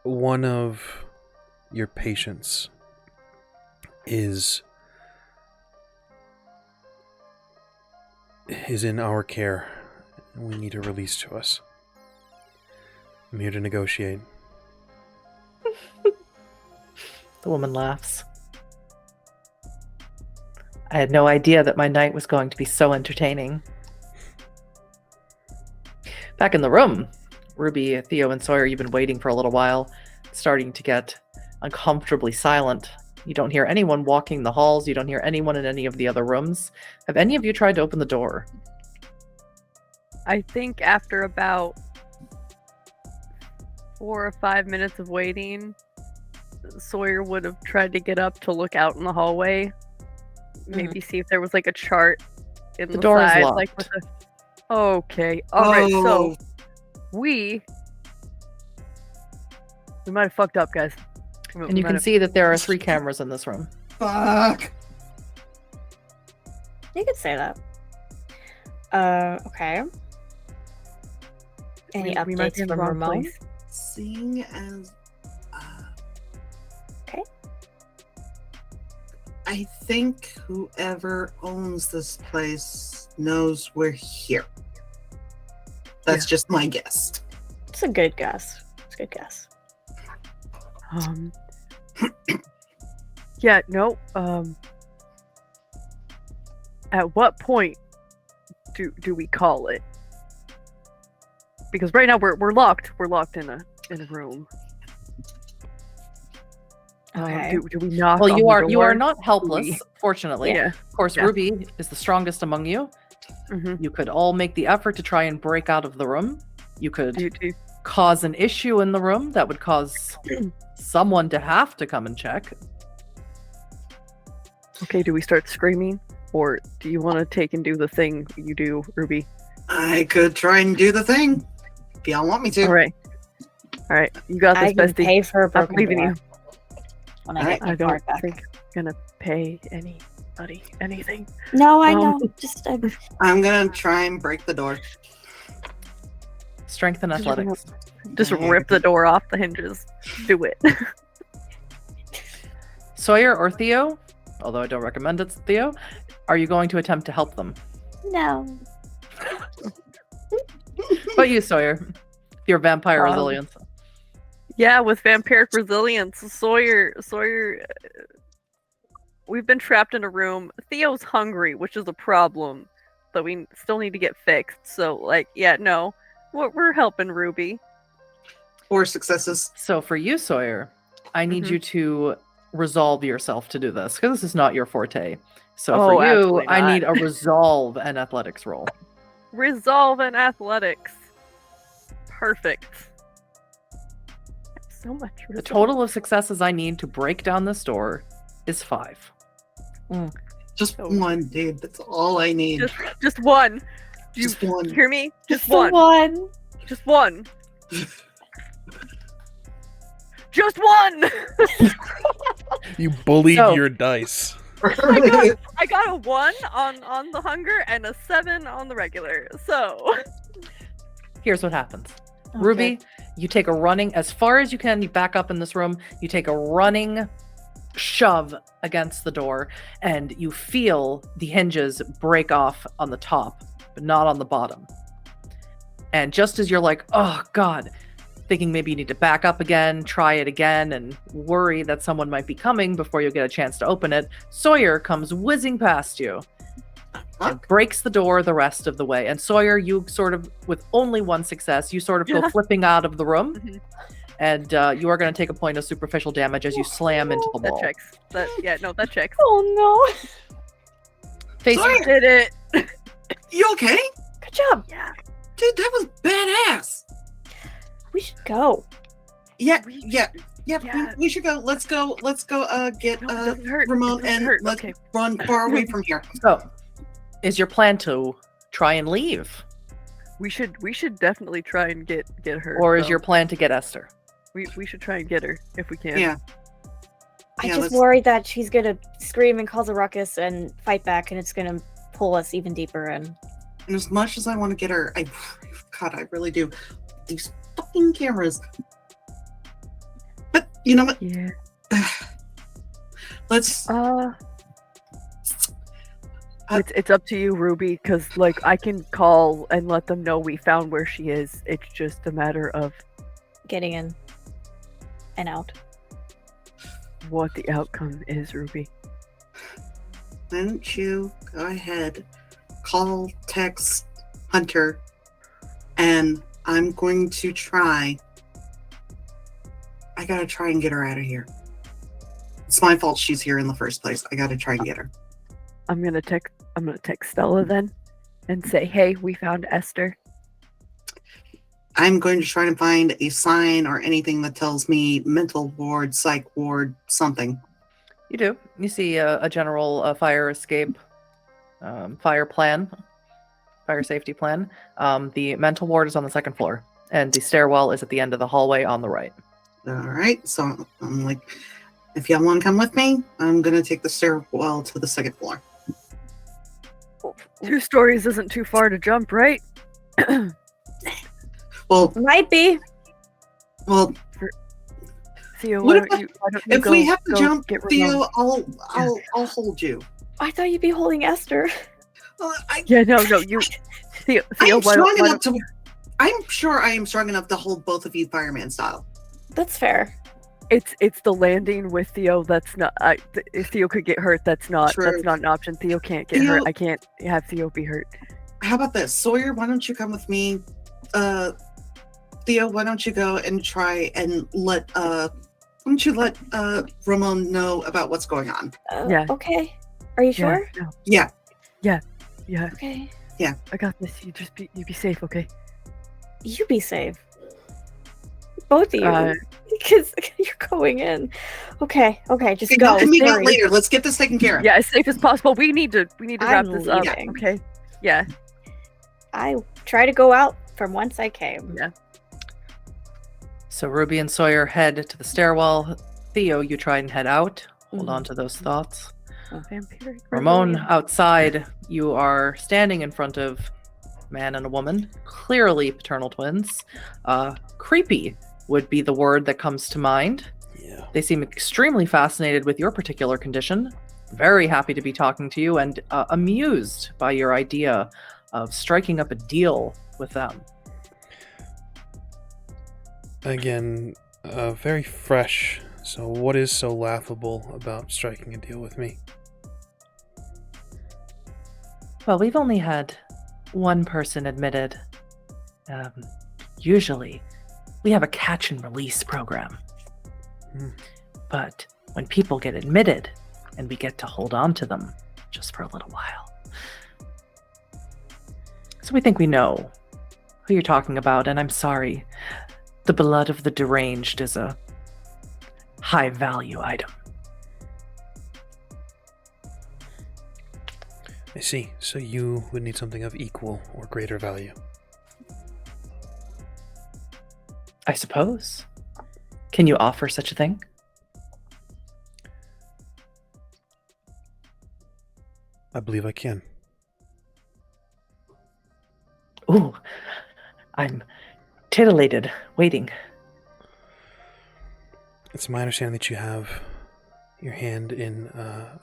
One of your patients is in our care, and we need her released to us. I'm here to negotiate. The woman laughs. I had no idea that my night was going to be so entertaining. Back in the room, Ruby, Theo, and Sawyer, you've been waiting for a little while, starting to get uncomfortably silent. You don't hear anyone walking the halls. You don't hear anyone in any of the other rooms. Have any of you tried to open the door? I think after about 4 or 5 minutes of waiting, Sawyer would have tried to get up to look out in the hallway. Maybe see if there was like a chart in the door side, is locked. like with a... Okay, alright, so we might have fucked up, guys. And you can see that there are 3 cameras in this room. Fuck. You could say that. Okay. Any We might be updates in the from wrong Ramon? place. Seeing as Okay. I think whoever owns this place knows we're here. That's just my guess. It's a good guess. It's a good guess. Yeah, no, at what point do we call it? Because right now we're locked. We're locked in a room. Okay. Do we knock? Well, on you the are door? not helpless, fortunately. Yeah. Of course, Yeah. Ruby is the strongest among you. You could all make the effort to try and break out of the room. You could Do cause an issue in the room that would cause someone to have to come and check. Okay, do we start screaming? Or do you want to take and do the thing you do, Ruby? I could try and do the thing if y'all want me to. All right. You got I this, can bestie. pay for a I'm broken leaving door you. when I get my I don't card back. think I'm gonna pay anybody anything. No, I Um, know. Just I'm gonna try and break the door. Strength and athletics. Just rip the door off the hinges. Do it. Sawyer or Theo, although I don't recommend it's Theo, are you going to attempt to help them? no. But you, Sawyer, your vampire resilience. Yeah, with vampiric resilience, Sawyer, we've been trapped in a room. Theo's hungry, which is a problem, but we still need to get fixed. So, we're helping Ruby. 4 successes. So for you, Sawyer, I need you to resolve yourself to do this, because this is not your forte. So for you, absolutely I not. need a resolve and athletics roll. Resolve and athletics. Perfect. So much resolve. The total of successes I need to break down this door is 5. Just Oh. 1, dude. That's all I need. Just one. Do you Just 1. hear me? Just the one. one. Just one. Just one. You bullied So- your dice. I got a 1 on the hunger and a 7 on the regular. So Here's what happens. Okay. Ruby, you take a running, as far as you can, you back up in this room, you take a running shove against the door, and you feel the hinges break off on the top, but not on the bottom. And just as you're like, oh God, thinking maybe you need to back up again, try it again, and worry that someone might be coming before you get a chance to open it, Sawyer comes whizzing past you and breaks the door the rest of the way. And Sawyer, you sort of, with only 1 success, you sort of go flipping out of the room, Mhm. and you are going to take a point of superficial damage as you slam into the that wall. checks. That checks. Oh Face Sawyer! Did it. You okay? no. Good job. Yeah. Dude, that was badass. We should go. Yeah, We- yeah. Yeah. We should go. Let's go get No, it doesn't hurt. It Ramon doesn't and hurt. let's Okay. run far away from here. So, is your plan to try and leave, We should definitely try and get her. or is though. your plan to get Esther? We should try and get her if we can. Yeah. I Yeah, just let's- worried that she's gonna scream and cause a ruckus and fight back, and it's gonna pull us even deeper in. And as much as I want to get her, I really do. These fucking cameras. But you know what? Yeah. Let's. It's up to you, Ruby, because I can call and let them know we found where she is. It's just a matter of Getting in and out. what the outcome is, Ruby. Why don't you go ahead, call, text Hunter, and I'm going to try. I gotta try and get her out of here. It's my fault she's here in the first place. I gotta try and get her. I'm gonna text Stella then, and say, "Hey, we found Esther." I'm going to try and find a sign or anything that tells me mental ward, psych ward, something. You do. You see a general fire escape, fire plan, fire safety plan. The mental ward is on the 2nd floor, and the stairwell is at the end of the hallway on the right. All right, so I'm like, if y'all want to come with me, I'm gonna take the stairwell to the 2nd floor. 2 stories isn't too far to jump, right? Well, Might be. Theo, What why don't you if we have to go jump, get Ramon? Theo, I'll hold you. I thought you'd be holding Esther. Yeah, no, you. Theo, I'm why strong don't enough to. I'm sure I am strong enough to hold both of you fireman style. That's fair. It's the landing with Theo that's not. If Theo could get hurt, that's not True. an option. Theo can't get Theo- hurt. I can't have Theo be hurt. How about this, Sawyer? Why don't you come with me? Theo, why don't you go and try and let why don't you let Ramon know about what's going on? Yeah. Okay. Are you sure? Yeah. No. Yeah. Yeah. Okay. I got this. You be safe, okay? You be safe. Both of you. Uh, Because you're going in. Okay, just Okay, go. you can meet out Hurry. later. Let's get this taken care of. Yeah, as safe as possible. We need to wrap I'm this up. leaving. Okay. Yeah. I try to go out from whence I came. Yeah. So Ruby and Sawyer head to the stairwell. Theo, you try and head out. Hold Mhm. on to those thoughts. Vampiric. Ramon, rebellion. outside, you are standing in front of a man and a woman, clearly paternal twins. Creepy would be the word that comes to mind. Yeah. They seem extremely fascinated with your particular condition, very happy to be talking to you, and amused by your idea of striking up a deal with them. Again, very fresh. So what is so laughable about striking a deal with me? Well, we've only had one person admitted. Usually, we have a catch and release program. Hmm. But when people get admitted, and we get to hold on to them just for a little while. So we think we know who you're talking about, and I'm sorry. The blood of the deranged is a high-value item. I see. So you would need something of equal or greater value. I suppose. Can you offer such a thing? I believe I can. Ooh, I'm titillated, waiting. It's my understanding that you have your hand in a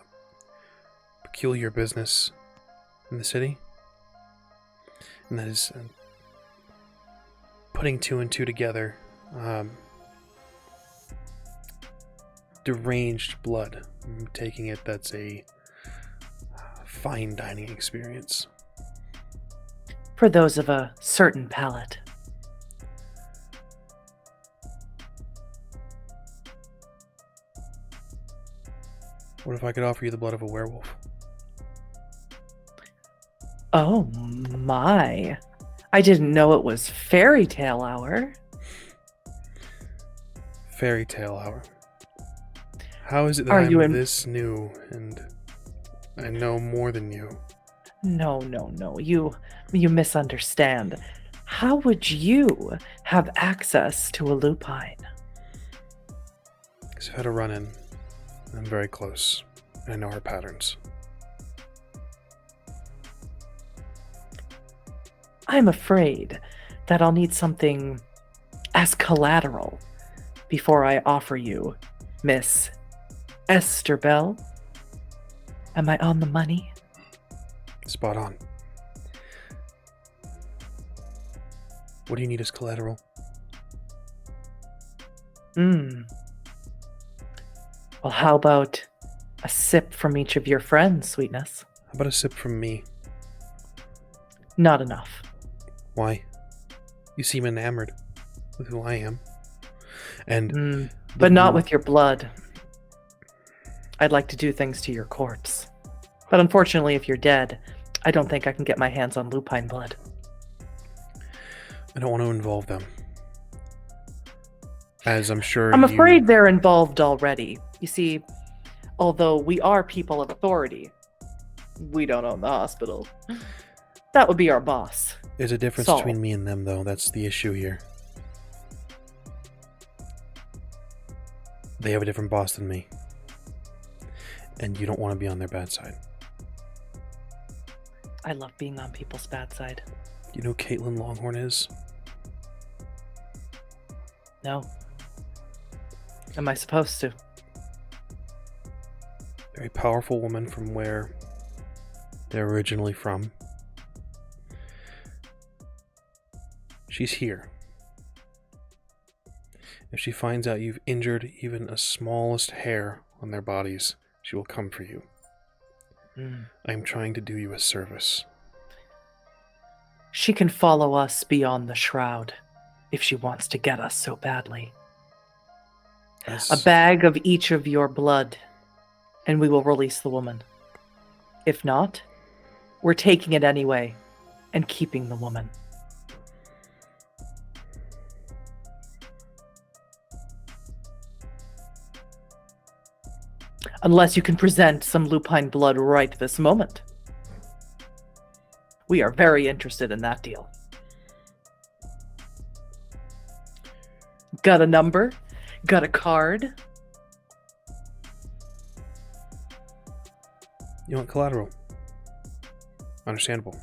peculiar business in the city. And that is putting two and two together. Deranged blood. I'm taking it that's a fine dining experience. For those of a certain palate. What if I could offer you the blood of a werewolf? Oh my. I didn't know it was fairy tale hour. Fairy tale hour. How is it that Are I'm you in- this new and I know more than you? No. You misunderstand. How would you have access to a lupine? Because I've had a run-in. I'm very close. And I know her patterns. I'm afraid that I'll need something as collateral before I offer you, Miss Esther Bell. Am I on the money? Spot on. What do you need as collateral? Well, how about a sip from each of your friends, sweetness? How about a sip from me? Not enough. Why? You seem enamored with who I am. And But not with your blood. I'd like to do things to your corpse. But unfortunately, if you're dead, I don't think I can get my hands on lupine blood. I don't want to involve them. As I'm sure I'm you... afraid they're involved already. You see, although we are people of authority, we don't own the hospital. That would be our boss. There's a difference Saul. between me and them, though. That's the issue here. They have a different boss than me. And you don't want to be on their bad side. I love being on people's bad side. You know who Caitlin Longhorn is? No. Am I supposed to? Very powerful woman from where they're originally from. She's here. If she finds out you've injured even a smallest hair on their bodies, she will come for you. I am trying to do you a service. She can follow us beyond the shroud if she wants to get us so badly. A bag of each of your blood, and we will release the woman. If not, we're taking it anyway, and keeping the woman. Unless you can present some lupine blood right this moment. We are very interested in that deal. Got a number? Got a card? You want collateral? Understandable.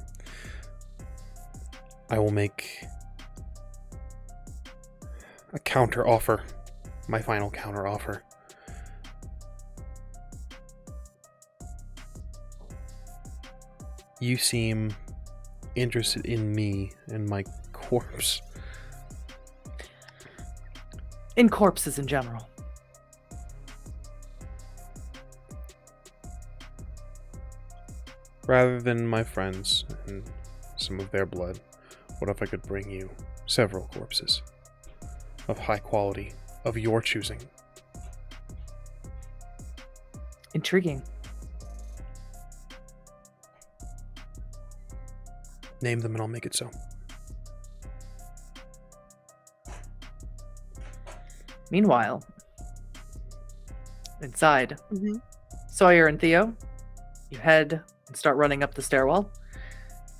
I will make a counter offer. My final counter offer. You seem interested in me and my corpse. In corpses in general. Rather than my friends and some of their blood, what if I could bring you several corpses of high quality, of your choosing? Intriguing. Name them and I'll make it so. Meanwhile, inside, Mm-hmm. Sawyer and Theo, you head and start running up the stairwell.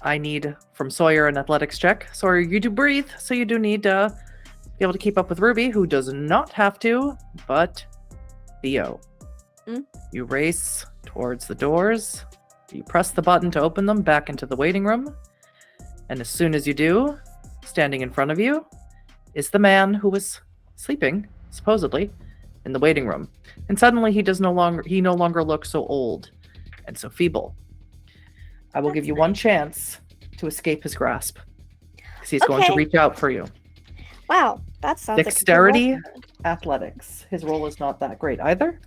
I need from Sawyer an athletics check. Sawyer, you do breathe, so you do need to be able to keep up with Ruby, who does not have to, but Theo. You race towards the doors. You press the button to open them back into the waiting room. And as soon as you do, standing in front of you is the man who was sleeping, supposedly, in the waiting room. And suddenly he no longer looks so old and so feeble. I will give you one chance to escape his grasp. Because he's going to Okay. reach out for you. Wow, that sounds Dexterity, like a good roll. athletics. His roll is not that great either.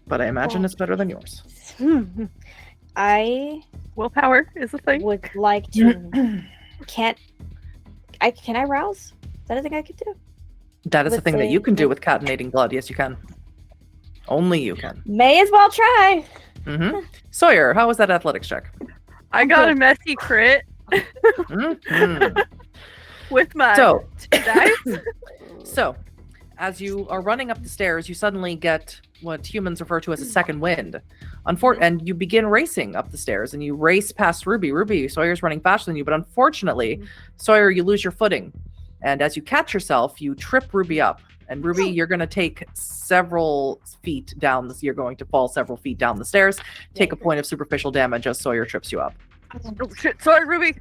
But I imagine Well. it's better than yours. I Willpower is a thing. would like to. Can I rouse? Is that a thing I could do? That is a With thing that the- you can do with catenating blood. Yes, you can. Only you can. May as well try. Sawyer, how was that athletics check? I got a messy crit Mhm. with my So, 2 dice. So, as you are running up the stairs, you suddenly get what humans refer to as a second wind. And you begin racing up the stairs, and you race past Ruby. Ruby, Sawyer's running faster than you, but unfortunately, Sawyer, you lose your footing. And as you catch yourself, you trip Ruby up. And Ruby, you're going to take several feet down. You're going to fall several feet down the stairs. Take a point of superficial damage as Sawyer trips you up. Oh shit! Sorry, Ruby.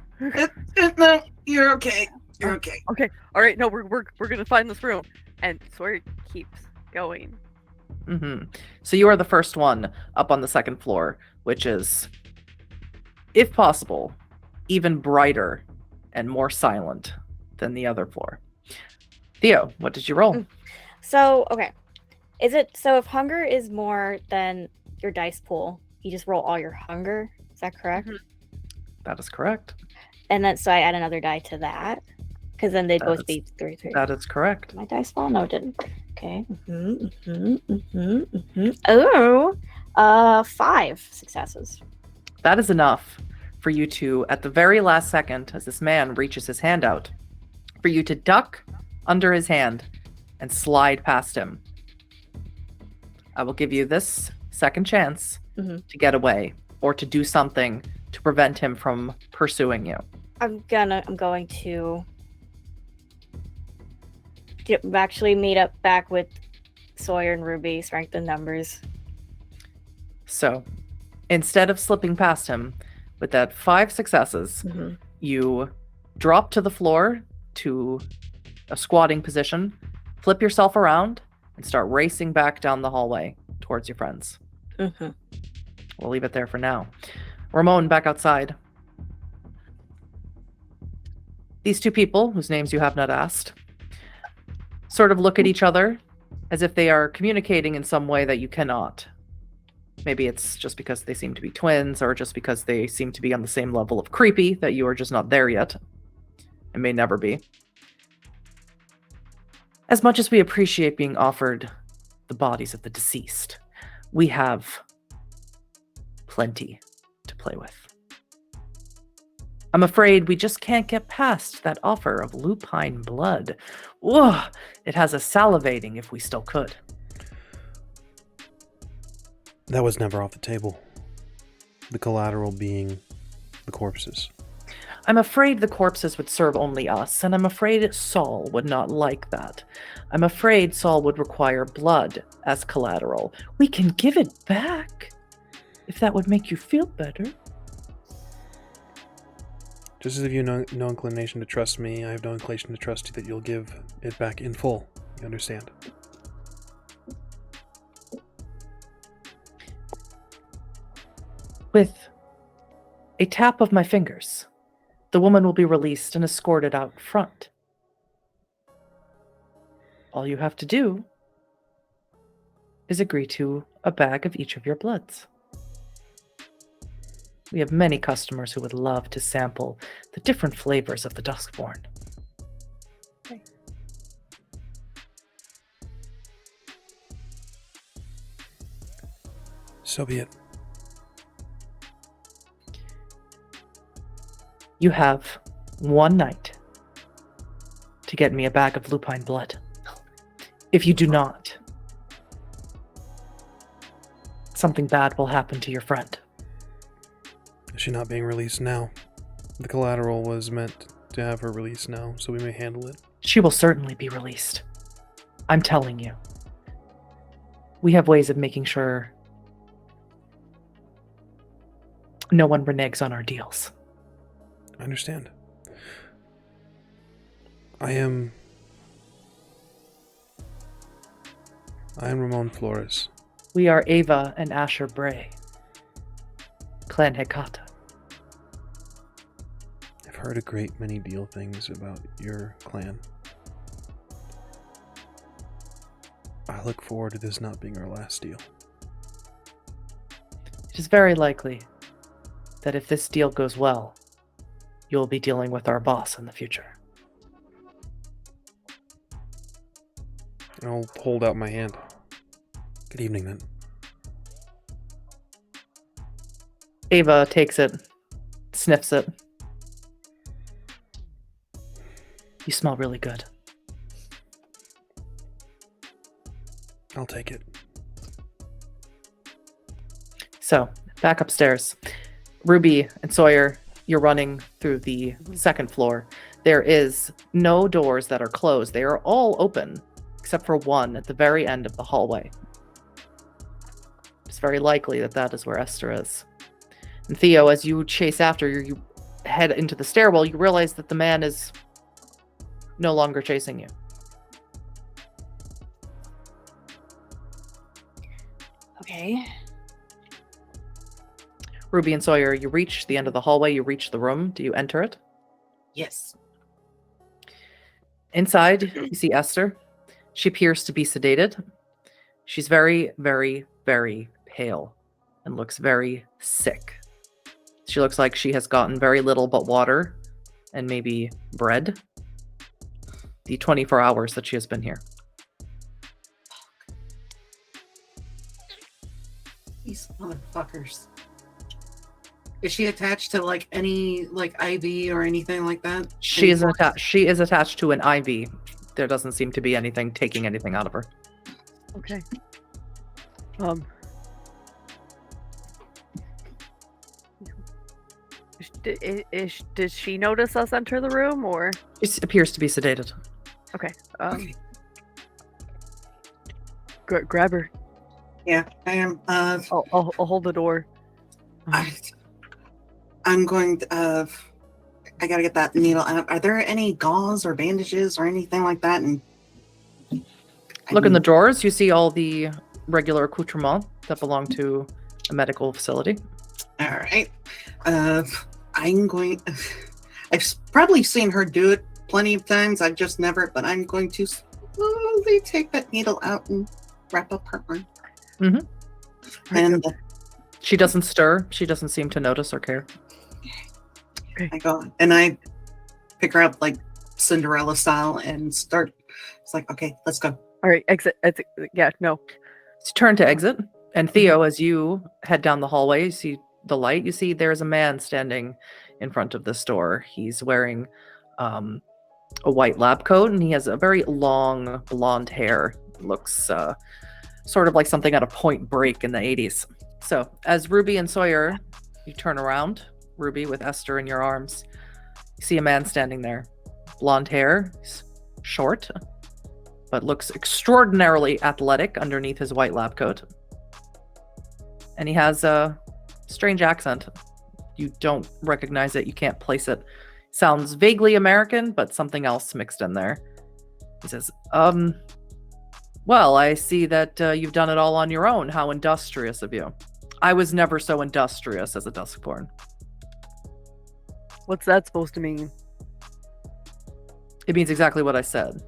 No, you're okay. You're okay. Okay. All right. No, we're gonna find this room. And Sawyer keeps going. So you are the first one up on the second floor, which is, if possible, even brighter and more silent than the other floor. Theo, what did you roll? So, okay. Is it so if hunger is more than your dice pool, you just roll all your hunger? Is that correct? That is correct. And then so I add another die to that. Because then they'd both be 3. That is correct. My dice fall? No, it didn't. Okay. Oh, 5 successes. That is enough for you to, at the very last second, as this man reaches his hand out, for you to duck under his hand and slide past him. I will give you this second chance to get away or to do something to prevent him from pursuing you. I'm going to actually meet up back with Sawyer and Ruby, strength in numbers. So, instead of slipping past him, with that 5 successes, you drop to the floor to a squatting position, flip yourself around, and start racing back down the hallway towards your friends. We'll leave it there for now. Ramon, back outside. These two people, whose names you have not asked, sort of look at each other as if they are communicating in some way that you cannot. Maybe it's just because they seem to be twins, or just because they seem to be on the same level of creepy that you are just not there yet. And may never be. As much as we appreciate being offered the bodies of the deceased, we have plenty to play with. I'm afraid we just can't get past that offer of lupine blood. Ugh, it has us salivating if we still could. That was never off the table. The collateral being the corpses. I'm afraid the corpses would serve only us, and I'm afraid Saul would not like that. I'm afraid Saul would require blood as collateral. We can give it back, if that would make you feel better. Just as if you have no inclination to trust me, I have no inclination to trust you that you'll give it back in full. You understand? With a tap of my fingers, the woman will be released and escorted out front. All you have to do is agree to a bag of each of your bloods. We have many customers who would love to sample the different flavors of the Duskborn. Okay. So be it. You have one night to get me a bag of lupine blood. If you do not, something bad will happen to your friend. Is she not being released now? The collateral was meant to have her released now, so we may handle it. She will certainly be released. I'm telling you. We have ways of making sure no one reneges on our deals. I understand. I am Ramon Flores. We are Ava and Asher Bray. Clan Hecata. I've heard a great many deal things about your clan. I look forward to this not being our last deal. It is very likely that if this deal goes well, you'll be dealing with our boss in the future. I'll hold out my hand. Good evening, then. Ava takes it, sniffs it. You smell really good. I'll take it. So, back upstairs. Ruby and Sawyer, you're running through the second floor. There is no doors that are closed. They are all open, except for one at the very end of the hallway. It's very likely that that is where Esther is. And Theo, as you chase after, you head into the stairwell, you realize that the man is no longer chasing you. Okay. Ruby and Sawyer, you reach the end of the hallway, you reach the room. Do you enter it? Yes. Inside, you see Esther. She appears to be sedated. She's very, very, very pale and looks very sick. She looks like she has gotten very little but water and maybe bread the 24 hours that she has been here. These motherfuckers. Is she attached to like any like IV or anything like that? She is attached to an IV. There doesn't seem to be anything taking anything out of her. Okay. Did she notice us enter the room, or? She appears to be sedated. Okay. Okay. Grab her. Yeah, I am. I'll hold the door. I'm going to, I gotta get that needle. Are there any gauze or bandages or anything like that? And Look in the drawers. You see all the regular accoutrements that belong to a medical facility. All right. I'm going. I've probably seen her do it plenty of times. I've just never. But I'm going to slowly take that needle out and wrap up her arm. Mm-hmm. And she doesn't stir. She doesn't seem to notice or care. Okay. I go and I pick her up like Cinderella style and start. It's like, okay, let's go. All right, exit. Yeah, no. It's turn to exit. And Theo, as you head down the hallway, you see the light. You see there's a man standing in front of this door. He's wearing a white lab coat, and he has a very long blonde hair. Looks sort of like something out of Point Break in the 80s. So as Ruby and Sawyer, you turn around, Ruby with Esther in your arms, you see a man standing there. Blonde hair, short, but looks extraordinarily athletic underneath his white lab coat. And he has a strange accent. You don't recognize it. You can't place it. Sounds vaguely American, but something else mixed in there. He says, well, I see that you've done it all on your own. How industrious of you. I was never so industrious as a Duskborn. What's that supposed to mean? It means exactly what I said.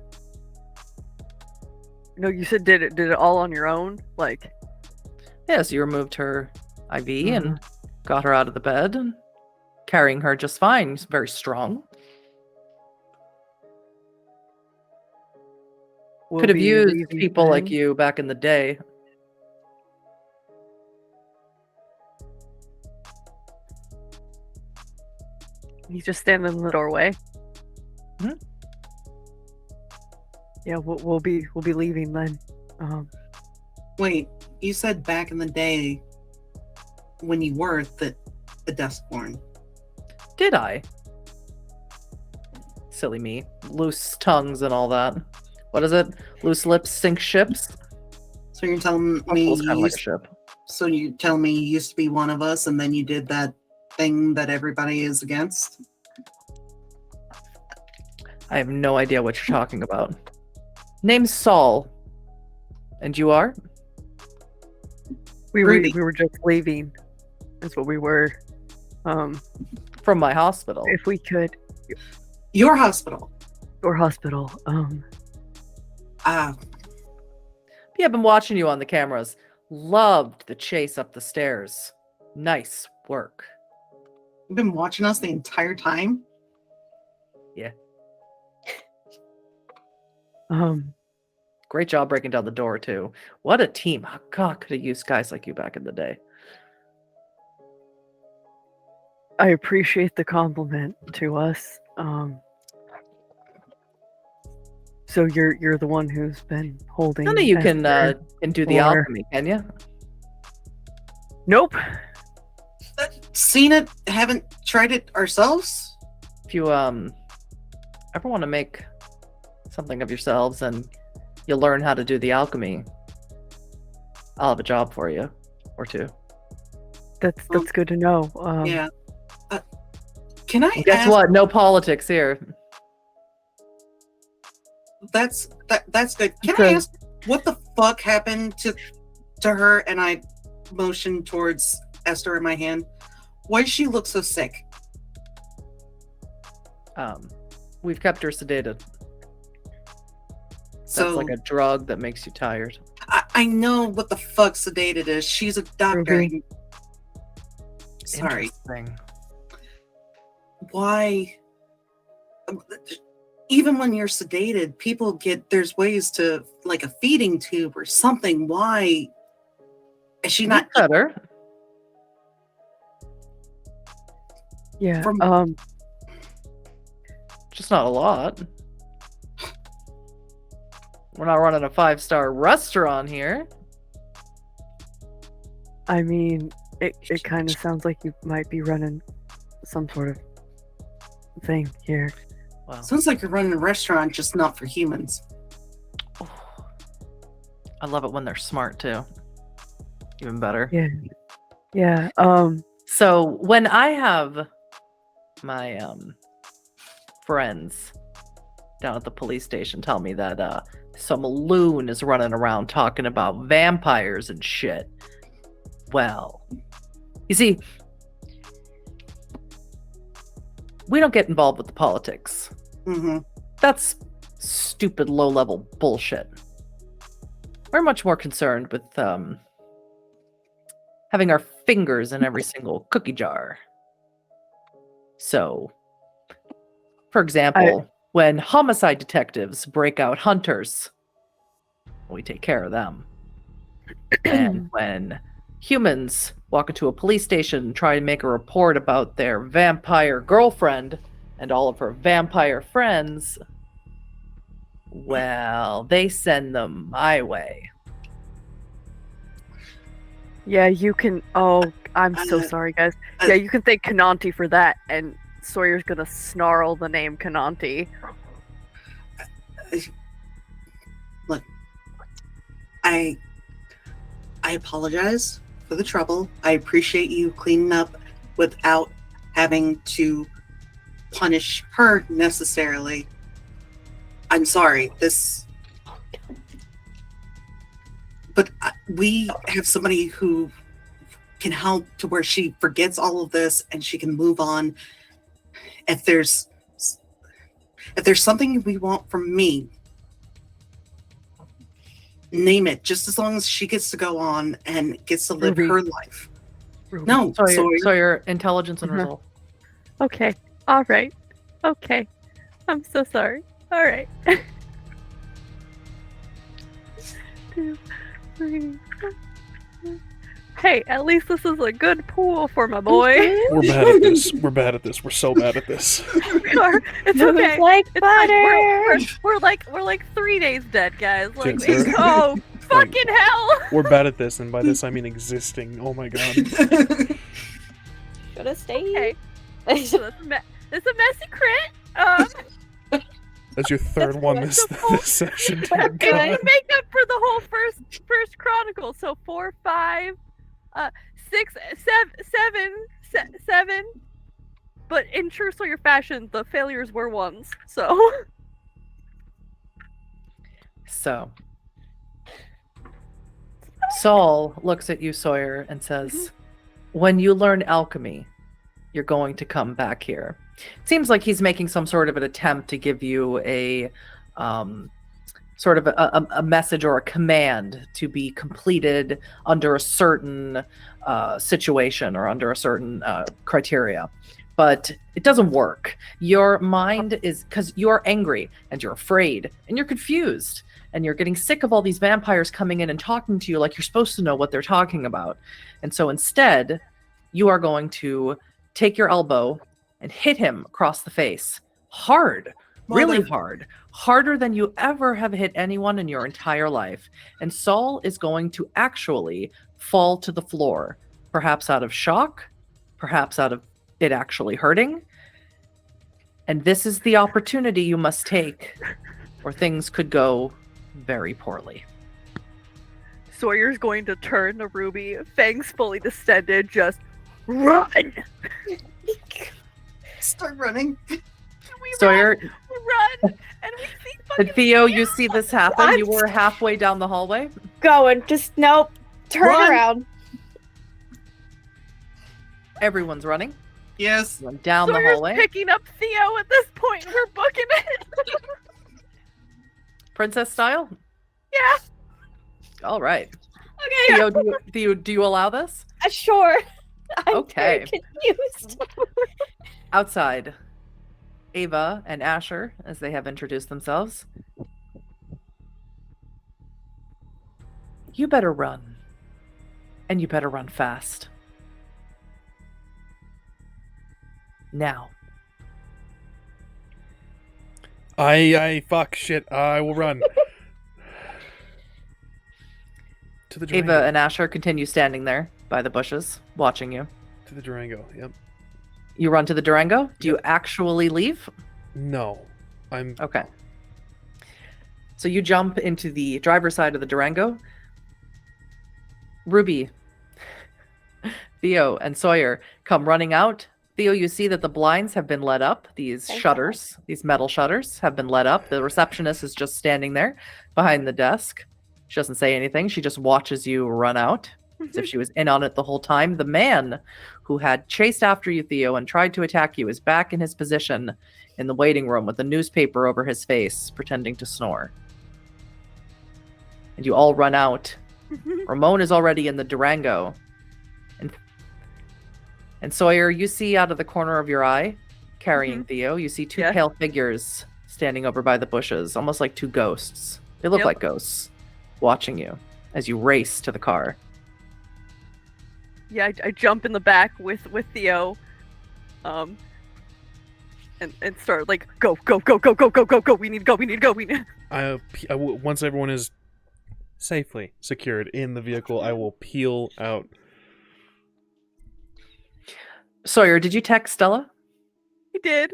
No, you said did it all on your own? Like, Yeah, so you removed her IV and got her out of the bed and carrying her just fine. He's very strong. we'll Could have be used leaving people like then? you back in the day. He's just standing in the doorway. Mhm. Yeah, we'll be leaving then. Wait, you said back in the day when you were the Duskborn. Did I? Silly me. Loose tongues and all that. What is it? Loose lips sink ships? So you're telling me It's kind of you like a used, ship. so you tell me you used to be one of us and then you did that thing that everybody is against? I have no idea what you're talking about. Name's Saul. And you are? We Ruby. were just leaving. That's what we were. From my hospital. If we could, Your hospital. or hospital. Ah, Yeah, I've been watching you on the cameras. Loved the chase up the stairs. Nice work. you've been watching us the entire time? Great job breaking down the door, too. What a team. Oh, God, could have used guys like you back in the day. I appreciate the compliment to us. So you're the one who's been holding. None of you can do the or- alchemy, can you? Nope. Seen it, haven't tried it ourselves? If you ever want to make something of yourselves and you learn how to do the alchemy, I'll have a job for you, or two. That's good to know. Yeah. Can I Guess ask? what? No politics here. That's good. Can Okay. I ask what the fuck happened to her? And I motioned towards Esther in my hand. Why does she look so sick? We've kept her sedated. That's So like a drug that makes you tired. I know what the fuck sedated is. She's a doctor. Ruby. Sorry. Interesting. Why? Even when you're sedated, people there's ways to, like a feeding tube or something. Why is she not? Better. Yeah. From- Just not a lot. We're not running a 5-star restaurant here. I mean, it kind of sounds like you might be running some sort of thing here. Wow. Sounds like you're running a restaurant, just not for humans. I love it when they're smart too. Even better. Yeah. Yeah. So when I have my friends down at the police station tell me that some loon is running around talking about vampires and shit, well, you see, we don't get involved with the politics. Mm-hmm. That's stupid low-level bullshit. We're much more concerned with having our fingers in every single cookie jar. So, for example, when homicide detectives break out hunters, we take care of them. And when humans walk into a police station and try to make a report about their vampire girlfriend and all of her vampire friends, well, they send them my way. Yeah, you can. Oh, I'm so sorry, guys. Yeah, you can thank Kananti for that, and Sawyer's gonna snarl the name Kananti. Look, I apologize for the trouble. I appreciate you cleaning up without having to punish her necessarily. I'm sorry. But we have somebody who can help to where she forgets all of this and she can move on. If there's something we want from me, name it. Just as long as she gets to go on and gets to live Ruby. her life. Ruby. No, Sawyer, intelligence and resolve. Okay. All right. Okay. I'm so sorry. All right. 2, 3. Hey, at least this is a good pool for my boy. We're bad at this. We're bad at this. We're so bad at this. We are. It's Moves okay. like It's fine. butter. We're like 3 days dead, guys. Like, Kids, oh fucking hell! We're bad at this, and by this I mean existing. Oh my god. Should have stayed. Okay. So it's a messy crit. That's your third That's one good. this session. Dear It God. would make up for the whole first chronicle. So 4, 5, 6, 7. But in true Sawyer fashion, the failures were ones. So Saul looks at you, Sawyer, and says, when you learn alchemy, you're going to come back here. It seems like he's making some sort of an attempt to give you a sort of a message or a command to be completed under a certain situation or under a certain criteria. But it doesn't work. Your mind is, because you're angry and you're afraid and you're confused and you're getting sick of all these vampires coming in and talking to you like you're supposed to know what they're talking about. And so instead, you are going to take your elbow and hit him across the face. Hard. Really hard. Harder than you ever have hit anyone in your entire life. And Saul is going to actually fall to the floor. Perhaps out of shock. Perhaps out of it actually hurting. And this is the opportunity you must take, or things could go very poorly. Sawyer's going to turn to Ruby, fangs fully distended, just run. Start running. Sawyer, We run, and we see fucking Theo, you see this happen? I'm You were halfway down the hallway. Going. Just nope. Turn Run. around. Everyone's running. Yes. Run down the Sawyer's hallway. picking up Theo at this point. We're booking it. Princess style? Yeah. All right. Okay. Theo, do you allow this? Sure. I'm Okay. very confused. Outside, Ava and Asher, as they have introduced themselves. You better run. And you better run fast. Now. Fuck shit. I will run. To the Durango. Ava and Asher continue standing there by the bushes, watching you. To the Durango, yep. You run to the Durango? Do you actually leave? No. I'm Okay. So you jump into the driver's side of the Durango. Ruby, Theo, and Sawyer come running out. Theo, you see that the blinds have been let up. These Thank shutters, these metal shutters have been let up. The receptionist is just standing there behind the desk. She doesn't say anything. She just watches you run out as if she was in on it the whole time. The man who had chased after you, Theo, and tried to attack you is back in his position in the waiting room with the newspaper over his face, pretending to snore. And you all run out. Ramon is already in the Durango. And Sawyer, you see out of the corner of your eye, carrying Theo, you see two Yeah. pale figures standing over by the bushes, almost like two ghosts. They look Yep. like ghosts, watching you as you race to the car. I jump in the back with Theo, and start like go. We need to go. Once everyone is safely secured in the vehicle, I will peel out. Sawyer, did you text Stella? We did.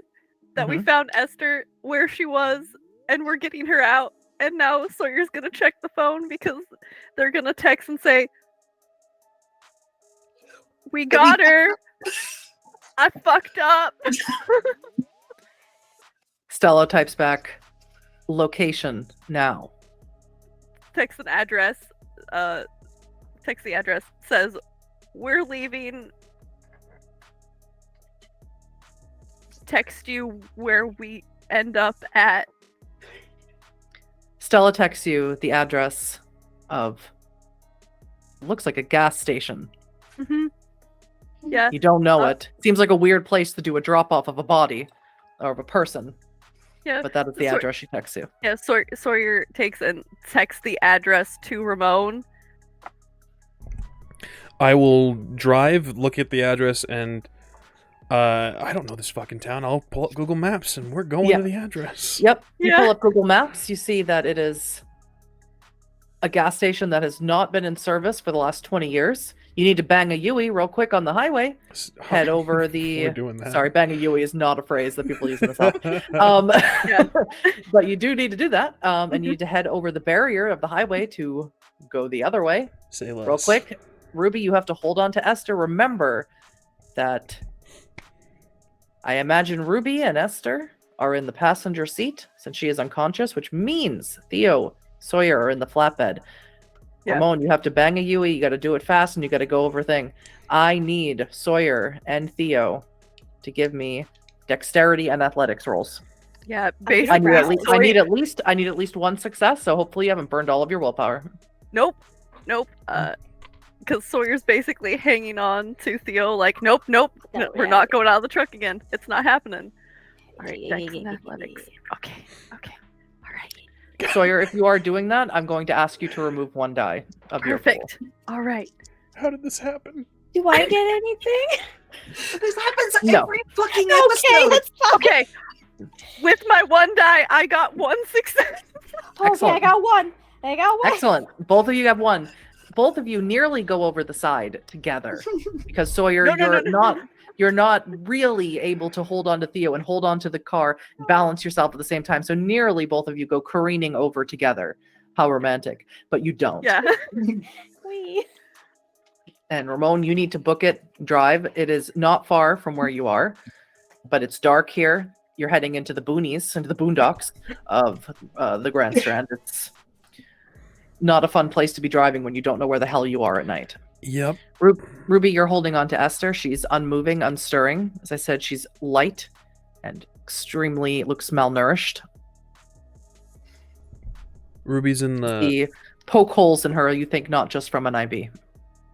That we found Esther where she was, and we're getting her out. And now Sawyer's gonna check the phone because they're gonna text and say, "We got her. I fucked up." Stella types back, location now. Text an address. Text the address. Says, "We're leaving. Text you where we end up at." Stella texts you the address of, looks like a gas station. Mm-hmm. Yeah. You don't know it. Seems like a weird place to do a drop off of a body or of a person. Yeah. But that is the address she texts you. Yeah, Sawyer takes and texts the address to Ramon. I will drive, look at the address, and I don't know this fucking town. I'll pull up Google Maps, and we're going to the address. Yep. You Yeah. pull up Google Maps. You see that it is a gas station that has not been in service for the last 20 years. You need to bang a Yui real quick on the highway. Head over the... We're doing that. Sorry, bang a Yui is not a phrase that people use in the South. But you do need to do that. And you need to head over the barrier of the highway to go the other way. Say less. Real quick. Ruby, you have to hold on to Esther. Remember that I imagine Ruby and Esther are in the passenger seat since she is unconscious, which means Theo, Sawyer are in the flatbed. Yeah. Ramon, you have to bang a Yui. You got to do it fast, and you got to go over thing. I need Sawyer and Theo to give me dexterity and athletics rolls. Yeah, I basically. need at least one success. So hopefully you haven't burned all of your willpower. Nope. Because Sawyer's basically hanging on to Theo, like, nope, No, we're not going out of the truck again. It's not happening. All right, dex and athletics. Okay, all right. Sawyer, if you are doing that, I'm going to ask you to remove one die of your pool. Perfect. All right. How did this happen? Do I get anything? This happens No. every fucking Okay, episode. that's fine. Okay. With my one die, I got one success. Okay, Excellent. I got one. Excellent. Both of you have one. Both of you nearly go over the side together because Sawyer, you're not really able to hold on to Theo and hold on to the car and balance yourself at the same time. So nearly both of you go careening over together. How romantic. But you don't. Yeah. Wee. And Ramon, you need to book it, drive. It is not far from where you are, but it's dark here. You're heading into the boonies, into the boondocks of the Grand Strand. It's not a fun place to be driving when you don't know where the hell you are at night. Yep. Ruby, you're holding on to Esther. She's unmoving, unstirring. As I said, she's light and looks malnourished. Ruby's in the... The poke holes in her, you think not just from an IV.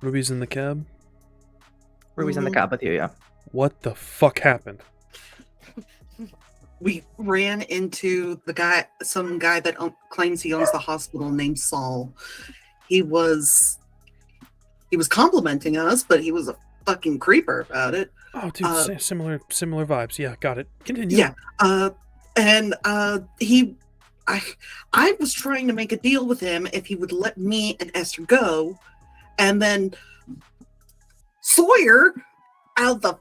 Ruby's in the cab? Ruby's in the cab with you, yeah. What the fuck happened? We ran into some guy that claims he owns the hospital named Saul. He was complimenting us, but he was a fucking creeper about it. Oh, dude, similar vibes. Yeah, got it. Continue. Yeah. I was trying to make a deal with him if he would let me and Esther go, and then Sawyer, out of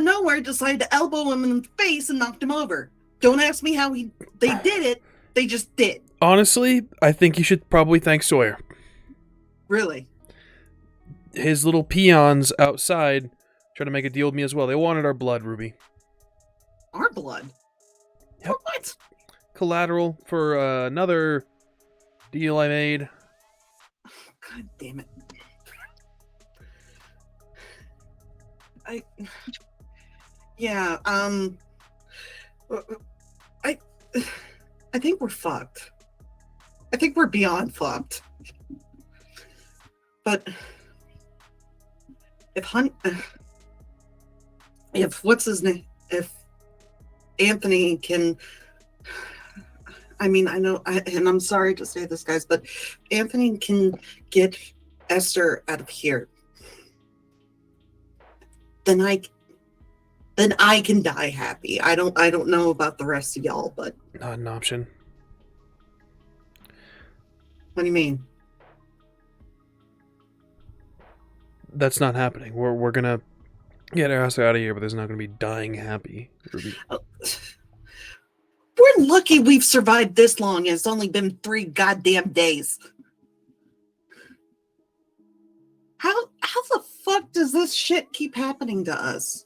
nowhere, decided to elbow him in the face and knocked him over. Don't ask me how they did it. They just did. Honestly, I think you should probably thank Sawyer. Really? His little peons outside tried to make a deal with me as well. They wanted our blood, Ruby. Our blood? Yep. What? Collateral for another deal I made. God damn it. I think we're fucked. I think we're beyond fucked. But if what's his name? If Anthony can, I mean, I know, and I'm sorry to say this, guys, but Anthony can get Esther out of here. then I can die happy. I don't know about the rest of y'all, but Not an option. what do you mean? That's not happening. We're gonna get our ass out of here, but there's not gonna be dying happy. Ruby. We're lucky we've survived this long, and it's only been 3 goddamn days. How the fuck does this shit keep happening to us?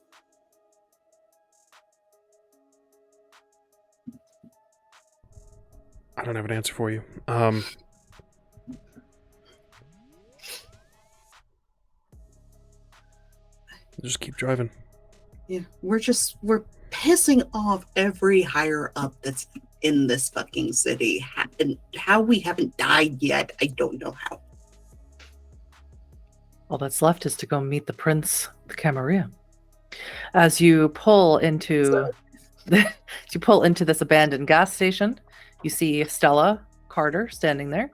I don't have an answer for you. Just keep driving. Yeah, we're pissing off every higher up that's in this fucking city. And how we haven't died yet, I don't know how. All that's left is to go meet the Prince, the Camarilla. As you pull into this abandoned gas station, you see Stella Carter standing there.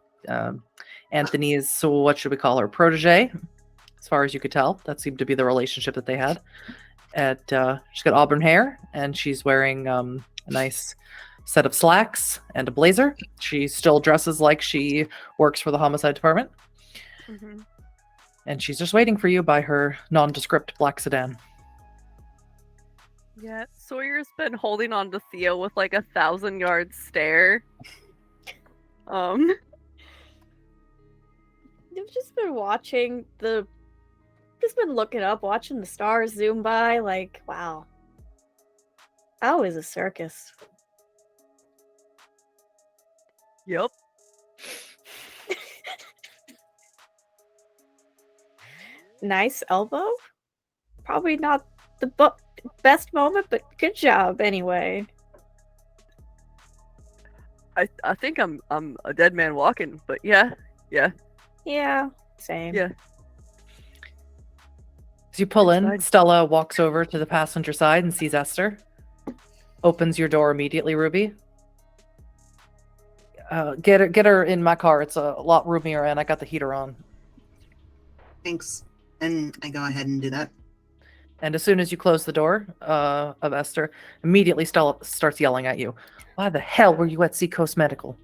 Anthony's, so what should we call her, protege, as far as you could tell. That seemed to be the relationship that they had. She's got auburn hair, and she's wearing a nice set of slacks and a blazer. She still dresses like she works for the homicide department. Mm-hmm. And she's just waiting for you by her nondescript black sedan. Yeah, Sawyer's been holding on to Theo with like 1,000-yard stare. I've just been looking up, watching the stars zoom by, like, wow. That was a circus. Yep. Nice elbow. Probably not the best moment, but good job anyway. I think I'm a dead man walking, but yeah. Yeah, same. Yeah. As you pull in, Fine. Stella walks over to the passenger side and sees Esther. Opens your door immediately, Ruby. Get her in my car. It's a lot roomier, and I got the heater on. Thanks. And I go ahead and do that. And as soon as you close the door of Esther, immediately Stella starts yelling at you. Why the hell were you at Seacoast Medical?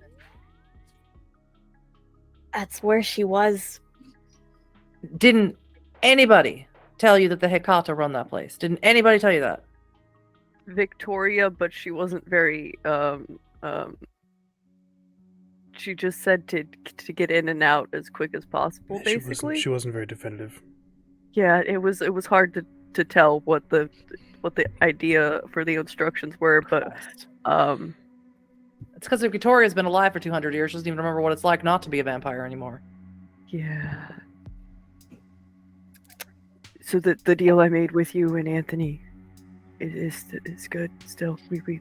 That's where she was. Didn't anybody tell you that the Hecata run that place? Didn't anybody tell you that? Victoria, but she wasn't very she just said to get in and out as quick as possible, basically. She wasn't very definitive. Yeah, it was hard to tell what the idea for the instructions were, but it's because Victoria's been alive for 200 years. She doesn't even remember what it's like not to be a vampire anymore. yeah. So the deal I made with you and Anthony is good still. We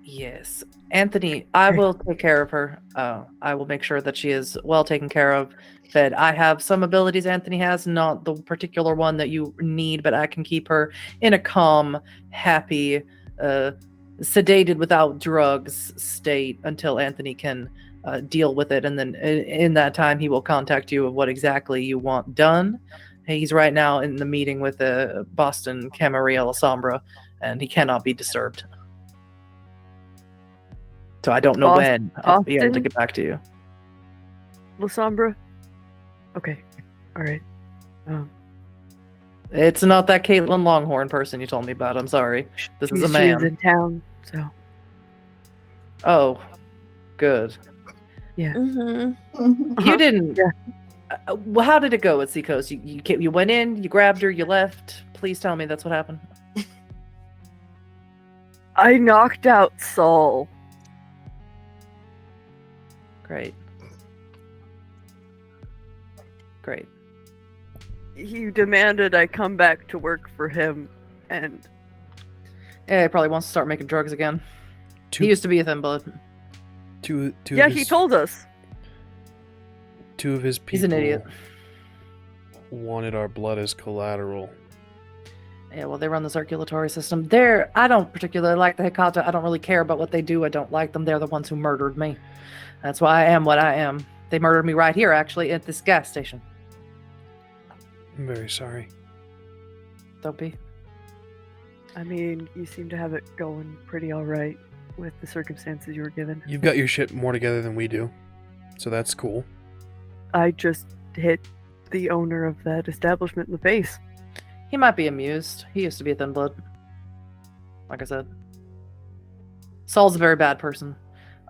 Yes. Anthony, I will take care of her. I will make sure that she is well taken care of, fed. I have some abilities Anthony has, not the particular one that you need, but I can keep her in a calm, happy, sedated without drugs state until Anthony can deal with it. And then in that time, he will contact you of what exactly you want done. He's right now in the meeting with the Boston Camarilla La Sombra, and he cannot be disturbed. So I don't know when I'll be able to get back to you. La Sombra? Okay. Alright. It's not that Caitlin Longhorn person you told me about. I'm sorry. This is a man. She's in town, so. Oh, good. Yeah. Mm-hmm. You didn't. Yeah. Well, how did it go at Seacoast? You went in, you grabbed her, you left. Please tell me that's what happened. I knocked out Saul. Great. Great. He demanded I come back to work for him, and Yeah, he probably wants to start making drugs again. He used to be a Thin Blood. yeah, he told us. Two of his people He's an idiot. wanted our blood as collateral. Yeah, well, they run the circulatory system. I don't particularly like the Hecata. I don't really care about what they do. I don't like them. They're the ones who murdered me. That's why I am what I am. They murdered me right here, actually, at this gas station. I'm very sorry. Don't be. I mean, you seem to have it going pretty all right with the circumstances you were given. You've got your shit more together than we do, so that's cool. I just hit the owner of that establishment in the face. He might be amused. He used to be a Thin Blood. Like I said. Saul's a very bad person.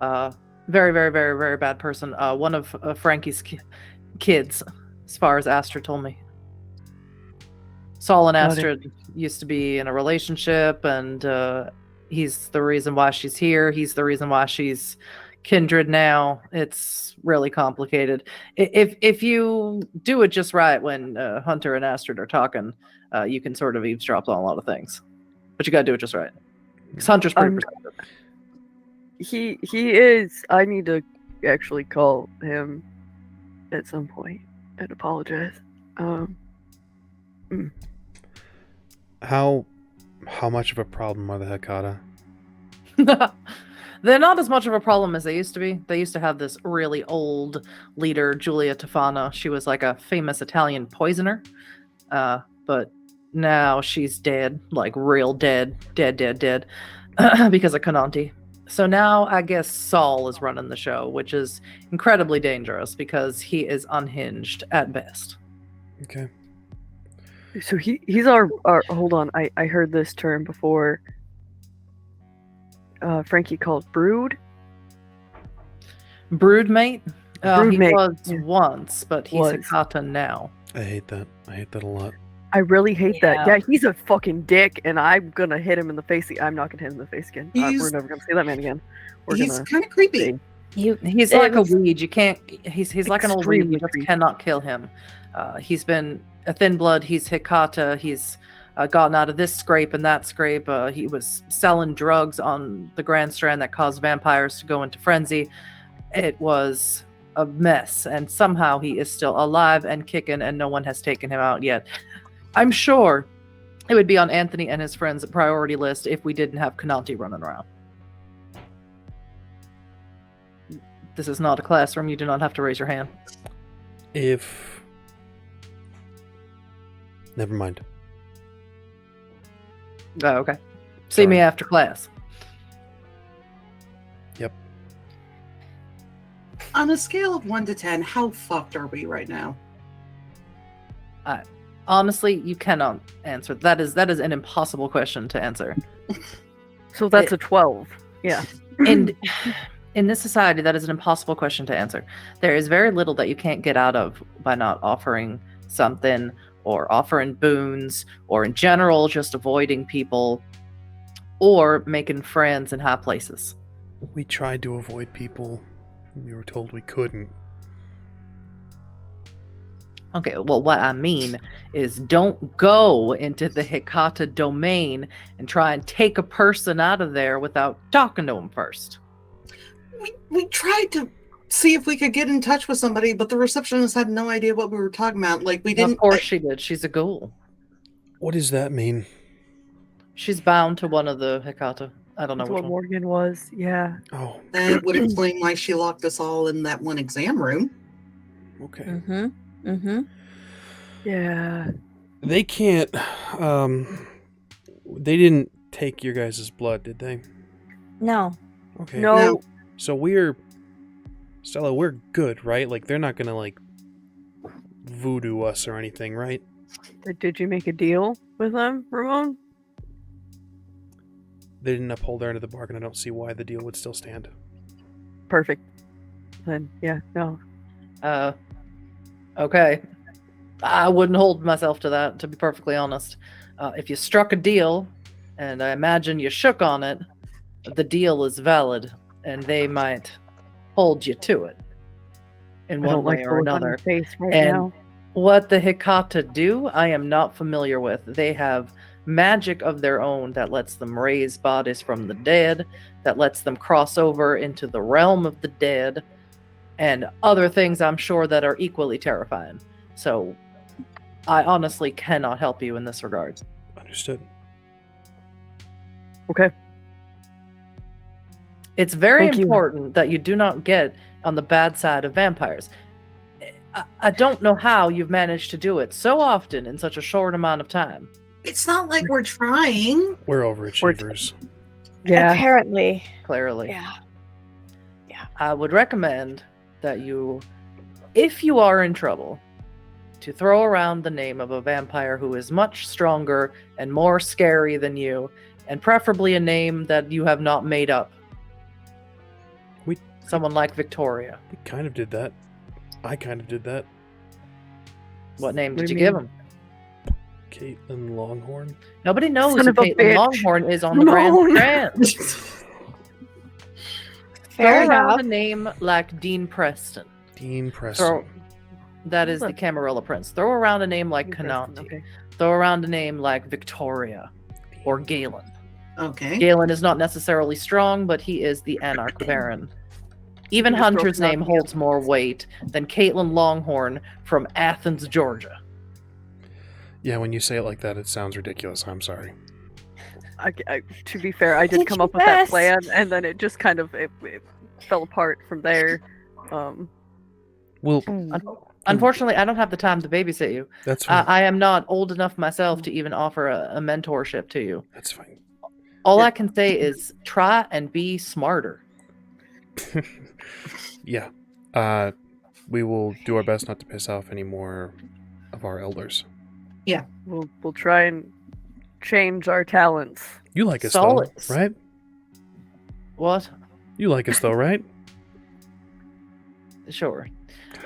Very, very, very, very bad person. One of Frankie's kids, as far as Esther told me. Saul and Astrid used to be in a relationship, and he's the reason why she's here. He's the reason why she's kindred now. It's really complicated. If you do it just right when Hunter and Astrid are talking, you can sort of eavesdrop on a lot of things. But you gotta do it just right. Because Hunter's pretty perceptive. He is. I need to actually call him at some point and apologize. How much of a problem are the Hecata? They're not as much of a problem as they used to be. They used to have this really old leader, Giulia Tofana. She was like a famous Italian poisoner. But now she's dead, like real dead, dead, because of Cananti. So now I guess Saul is running the show, which is incredibly dangerous because he is unhinged at best. Okay. So he's our hold on, I heard this term before. Frankie called brood. Broodmate? Broodmate, He was yeah. once, but he's Hecata now. I hate that. I hate that a lot. I really hate that. Yeah. Yeah, he's a fucking dick, and I'm gonna hit him in the face. I'm not gonna hit him in the face again. We're He's- never gonna see that man again. He's kind of creepy. He's like a weed. You can't. He's like an old weed. You Extremely just creepy. cannot kill him. He's been a Thin Blood. He's Hecata. He's gotten out of this scrape and that scrape. He was selling drugs on the Grand Strand that caused vampires to go into frenzy. It was a mess, and somehow he is still alive and kicking, and no one has taken him out yet. I'm sure it would be on Anthony and his friends' priority list if we didn't have Cananti running around. This is not a classroom. You do not have to raise your hand. Never mind. Oh, okay. See me Sorry. after class. Yep. On a scale of 1 to 10, how fucked are we right now? Honestly, you cannot answer. That is an impossible question to answer. So that's a 12. Yeah. And in this society, that is an impossible question to answer. There is very little that you can't get out of by not offering something, or offering boons, or in general, just avoiding people, or making friends in high places. We tried to avoid people. We were told we couldn't. Okay, well, what I mean is don't go into the Hecata domain and try and take a person out of there without talking to them first. We tried to see if we could get in touch with somebody, but the receptionist had no idea what we were talking about. Like, we didn't. Of course she did. She's a ghoul. What does that mean? She's bound to one of the Hecata. I don't know That's which what one. Morgan was. Yeah. Oh, That would explain why she locked us all in that one exam room. okay. Mm-hmm. Mm-hmm. Yeah. They can't. They didn't take your guys' blood, did they? No. Okay. No. So Stella, we're good, right? Like, they're not gonna, like, voodoo us or anything, right? Did you make a deal with them, Ramon? They didn't uphold their end of the bargain. I don't see why the deal would still stand. Perfect. Then, yeah, no. Okay. I wouldn't hold myself to that, to be perfectly honest. If you struck a deal, and I imagine you shook on it, the deal is valid, and they might hold you to it in I one don't way like or the look on another. your face right And now. what the Hecata do, I am not familiar with. They have magic of their own that lets them raise bodies from the dead, that lets them cross over into the realm of the dead, and other things I'm sure that are equally terrifying. So I honestly cannot help you in this regard. Understood. Okay. It's very Thank you. important that you do not get on the bad side of vampires. I don't know how you've managed to do it so often in such a short amount of time. It's not like we're trying. We're overachievers. Yeah. Apparently. Clearly. Yeah. I would recommend that you, if you are in trouble, to throw around the name of a vampire who is much stronger and more scary than you, and preferably a name that you have not made up. Someone like Victoria. We kind of did that. I kind of did that. What name What did do you you give mean? him? Caitlin Longhorn. Nobody knows Son who of a Caitlin bitch. Longhorn is on the Grand Ramon. Strand. Fair Throw around enough. a name like Dean Preston. Dean Preston. Throw, that is the Camarilla Prince. Throw around a name like Canati. Okay. Throw around a name like Victoria or Galen. Okay. Galen is not necessarily strong, but he is the Anarch Baron. Even Just throw Hunter's name Canati holds more weight than Caitlin Longhorn from Athens, Georgia. Yeah, when you say it like that, it sounds ridiculous. I'm sorry. To be fair, I did Did come your up with that best. plan, and then it just kind of it fell apart from there. Well, Unfortunately, I don't have the time to babysit you. that's fine. I am not old enough myself to even offer a mentorship to you. That's fine. All Yeah. I can say is try and be smarter. Yeah. We will do our best not to piss off any more of our elders. We'll try and change our talents. You like us Solid. though, right? What? You like us though, right? Sure.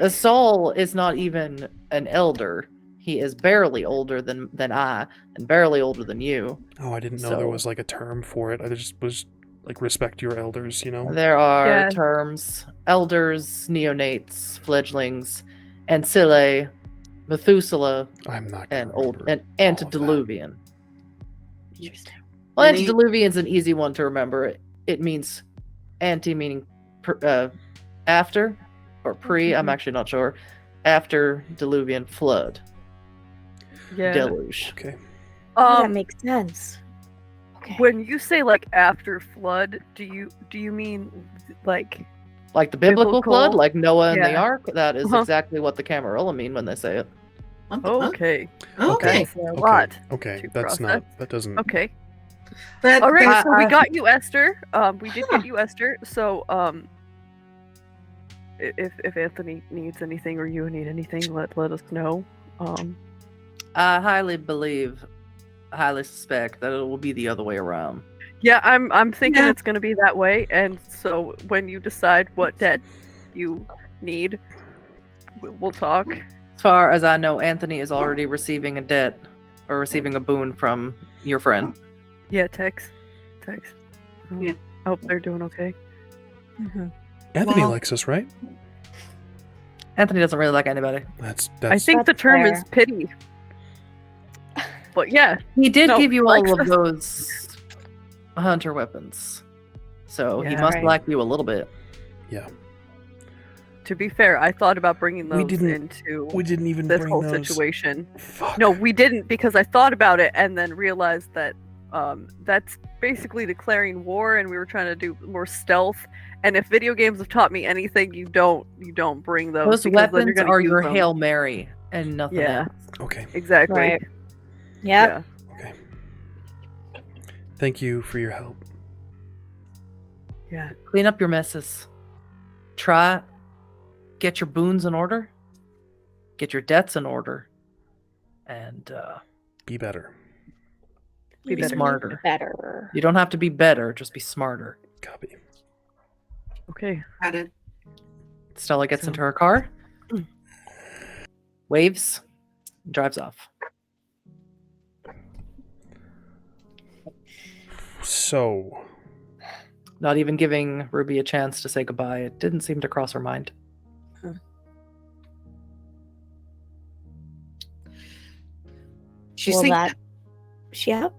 Saul is not even an elder. He is barely older than I, and barely older than you. Oh, I didn't know there So- was like a term for it. I just was like respect your elders, you know? There are Yeah. terms: elders, neonates, fledglings, ancilla, Methuselah, I'm not and gonna old remember and all of that. antediluvian. Interesting. Well, Any- antediluvian is an easy one to remember. It means anti, meaning after, or pre. I'm actually not sure. After diluvian flood, Yeah. deluge. Okay. That makes sense. Okay. When you say like after flood, do you mean like Like the biblical flood, Biblical- like Noah and the yeah. ark. That is Uh-huh. exactly what the Camarilla mean when they say it. What the fuck? okay? Okay. That's a lot. Okay. to That's process. not. That doesn't. Okay. That, All right. I- So we I- got you, Esther. We did Huh. get you, Esther. So if Anthony needs anything or you need anything, let us know. I highly suspect that it will be the other way around. Yeah, I'm thinking Yeah. it's gonna be that way, and so when you decide what debt you need, we'll talk. As far as I know, Anthony is already receiving a debt or receiving a boon from your friend. Yeah, text. Yeah. I hope they're doing okay. Mhm. Anthony Well- likes us, right? Anthony doesn't really like anybody. That's. I think the That's term fair. is pity. But yeah, He did No, give you likes all of us. those hunter weapons. So he Yeah. must Right. like you a little bit. Yeah. to be fair, I thought about bringing We those didn't- into We didn't even this bring whole those. situation. Fuck. No, we didn't because I thought about it and then realized that that's basically declaring war, and we were trying to do more stealth. And if video games have taught me anything, you don't bring those. Those because then you're weapons gonna are use your them. Hail Mary and nothing Yeah. else. Okay. Exactly. Right. Yep. Yeah. Okay. Thank you for your help. Yeah. Clean up your messes. Try, get your boons in order, get your debts in order, and Be better. Be be better. smarter. Better. You don't have to be better, just be smarter. Copy. Okay. Got it. Stella gets So- into her car, waves, and drives off. So, Not even giving Ruby a chance to say goodbye. It didn't seem to cross her mind. She's Well, saying yep,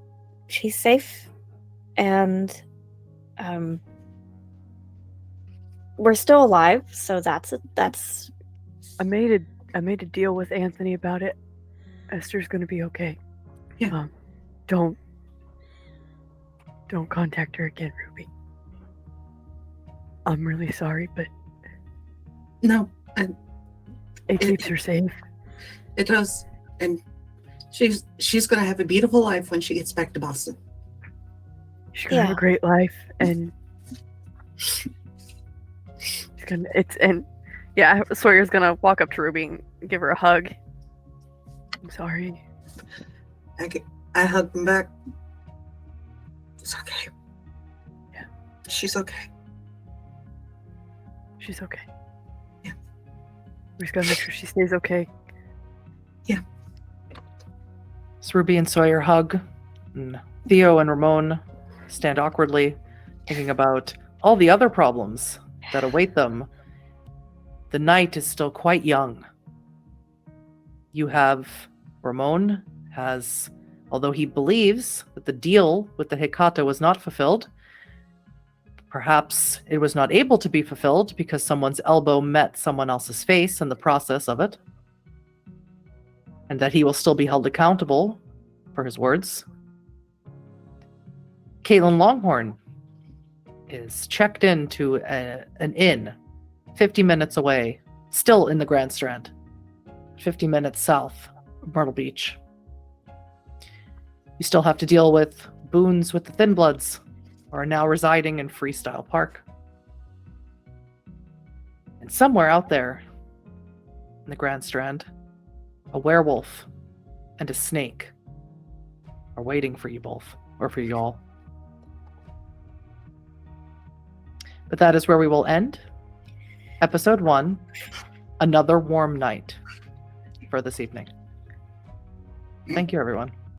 she's safe, and we're still alive. So that's I made a deal with Anthony about it. Esther's gonna be okay. Yeah. Don't contact her again, Ruby. I'm really sorry, but no, it keeps her safe. it does, and She's gonna have a beautiful life when she gets back to Boston. She's gonna have a great life, and Sawyer's gonna walk up to Ruby and give her a hug. I'm sorry. I hugged him back. It's okay. Yeah. She's okay. She's okay. Yeah. We just gotta make sure she stays okay. Yeah. So Ruby and Sawyer hug, and Theo and Ramon stand awkwardly, thinking about all the other problems that await them. The night is still quite young. You have Ramon has, although he believes that the deal with the Hecata was not fulfilled, perhaps it was not able to be fulfilled because someone's elbow met someone else's face in the process of it, and that he will still be held accountable for his words. Caitlin Longhorn is checked into an inn 50 minutes away, still in the Grand Strand, 50 minutes south of Myrtle Beach. You still have to deal with boons with the Thin Bloods, who are now residing in Freestyle Park. And somewhere out there in the Grand Strand, a werewolf and a snake are waiting for you both, or for you all. But that is where we will end Episode 1, Another Warm Night, for this evening. Thank you, everyone.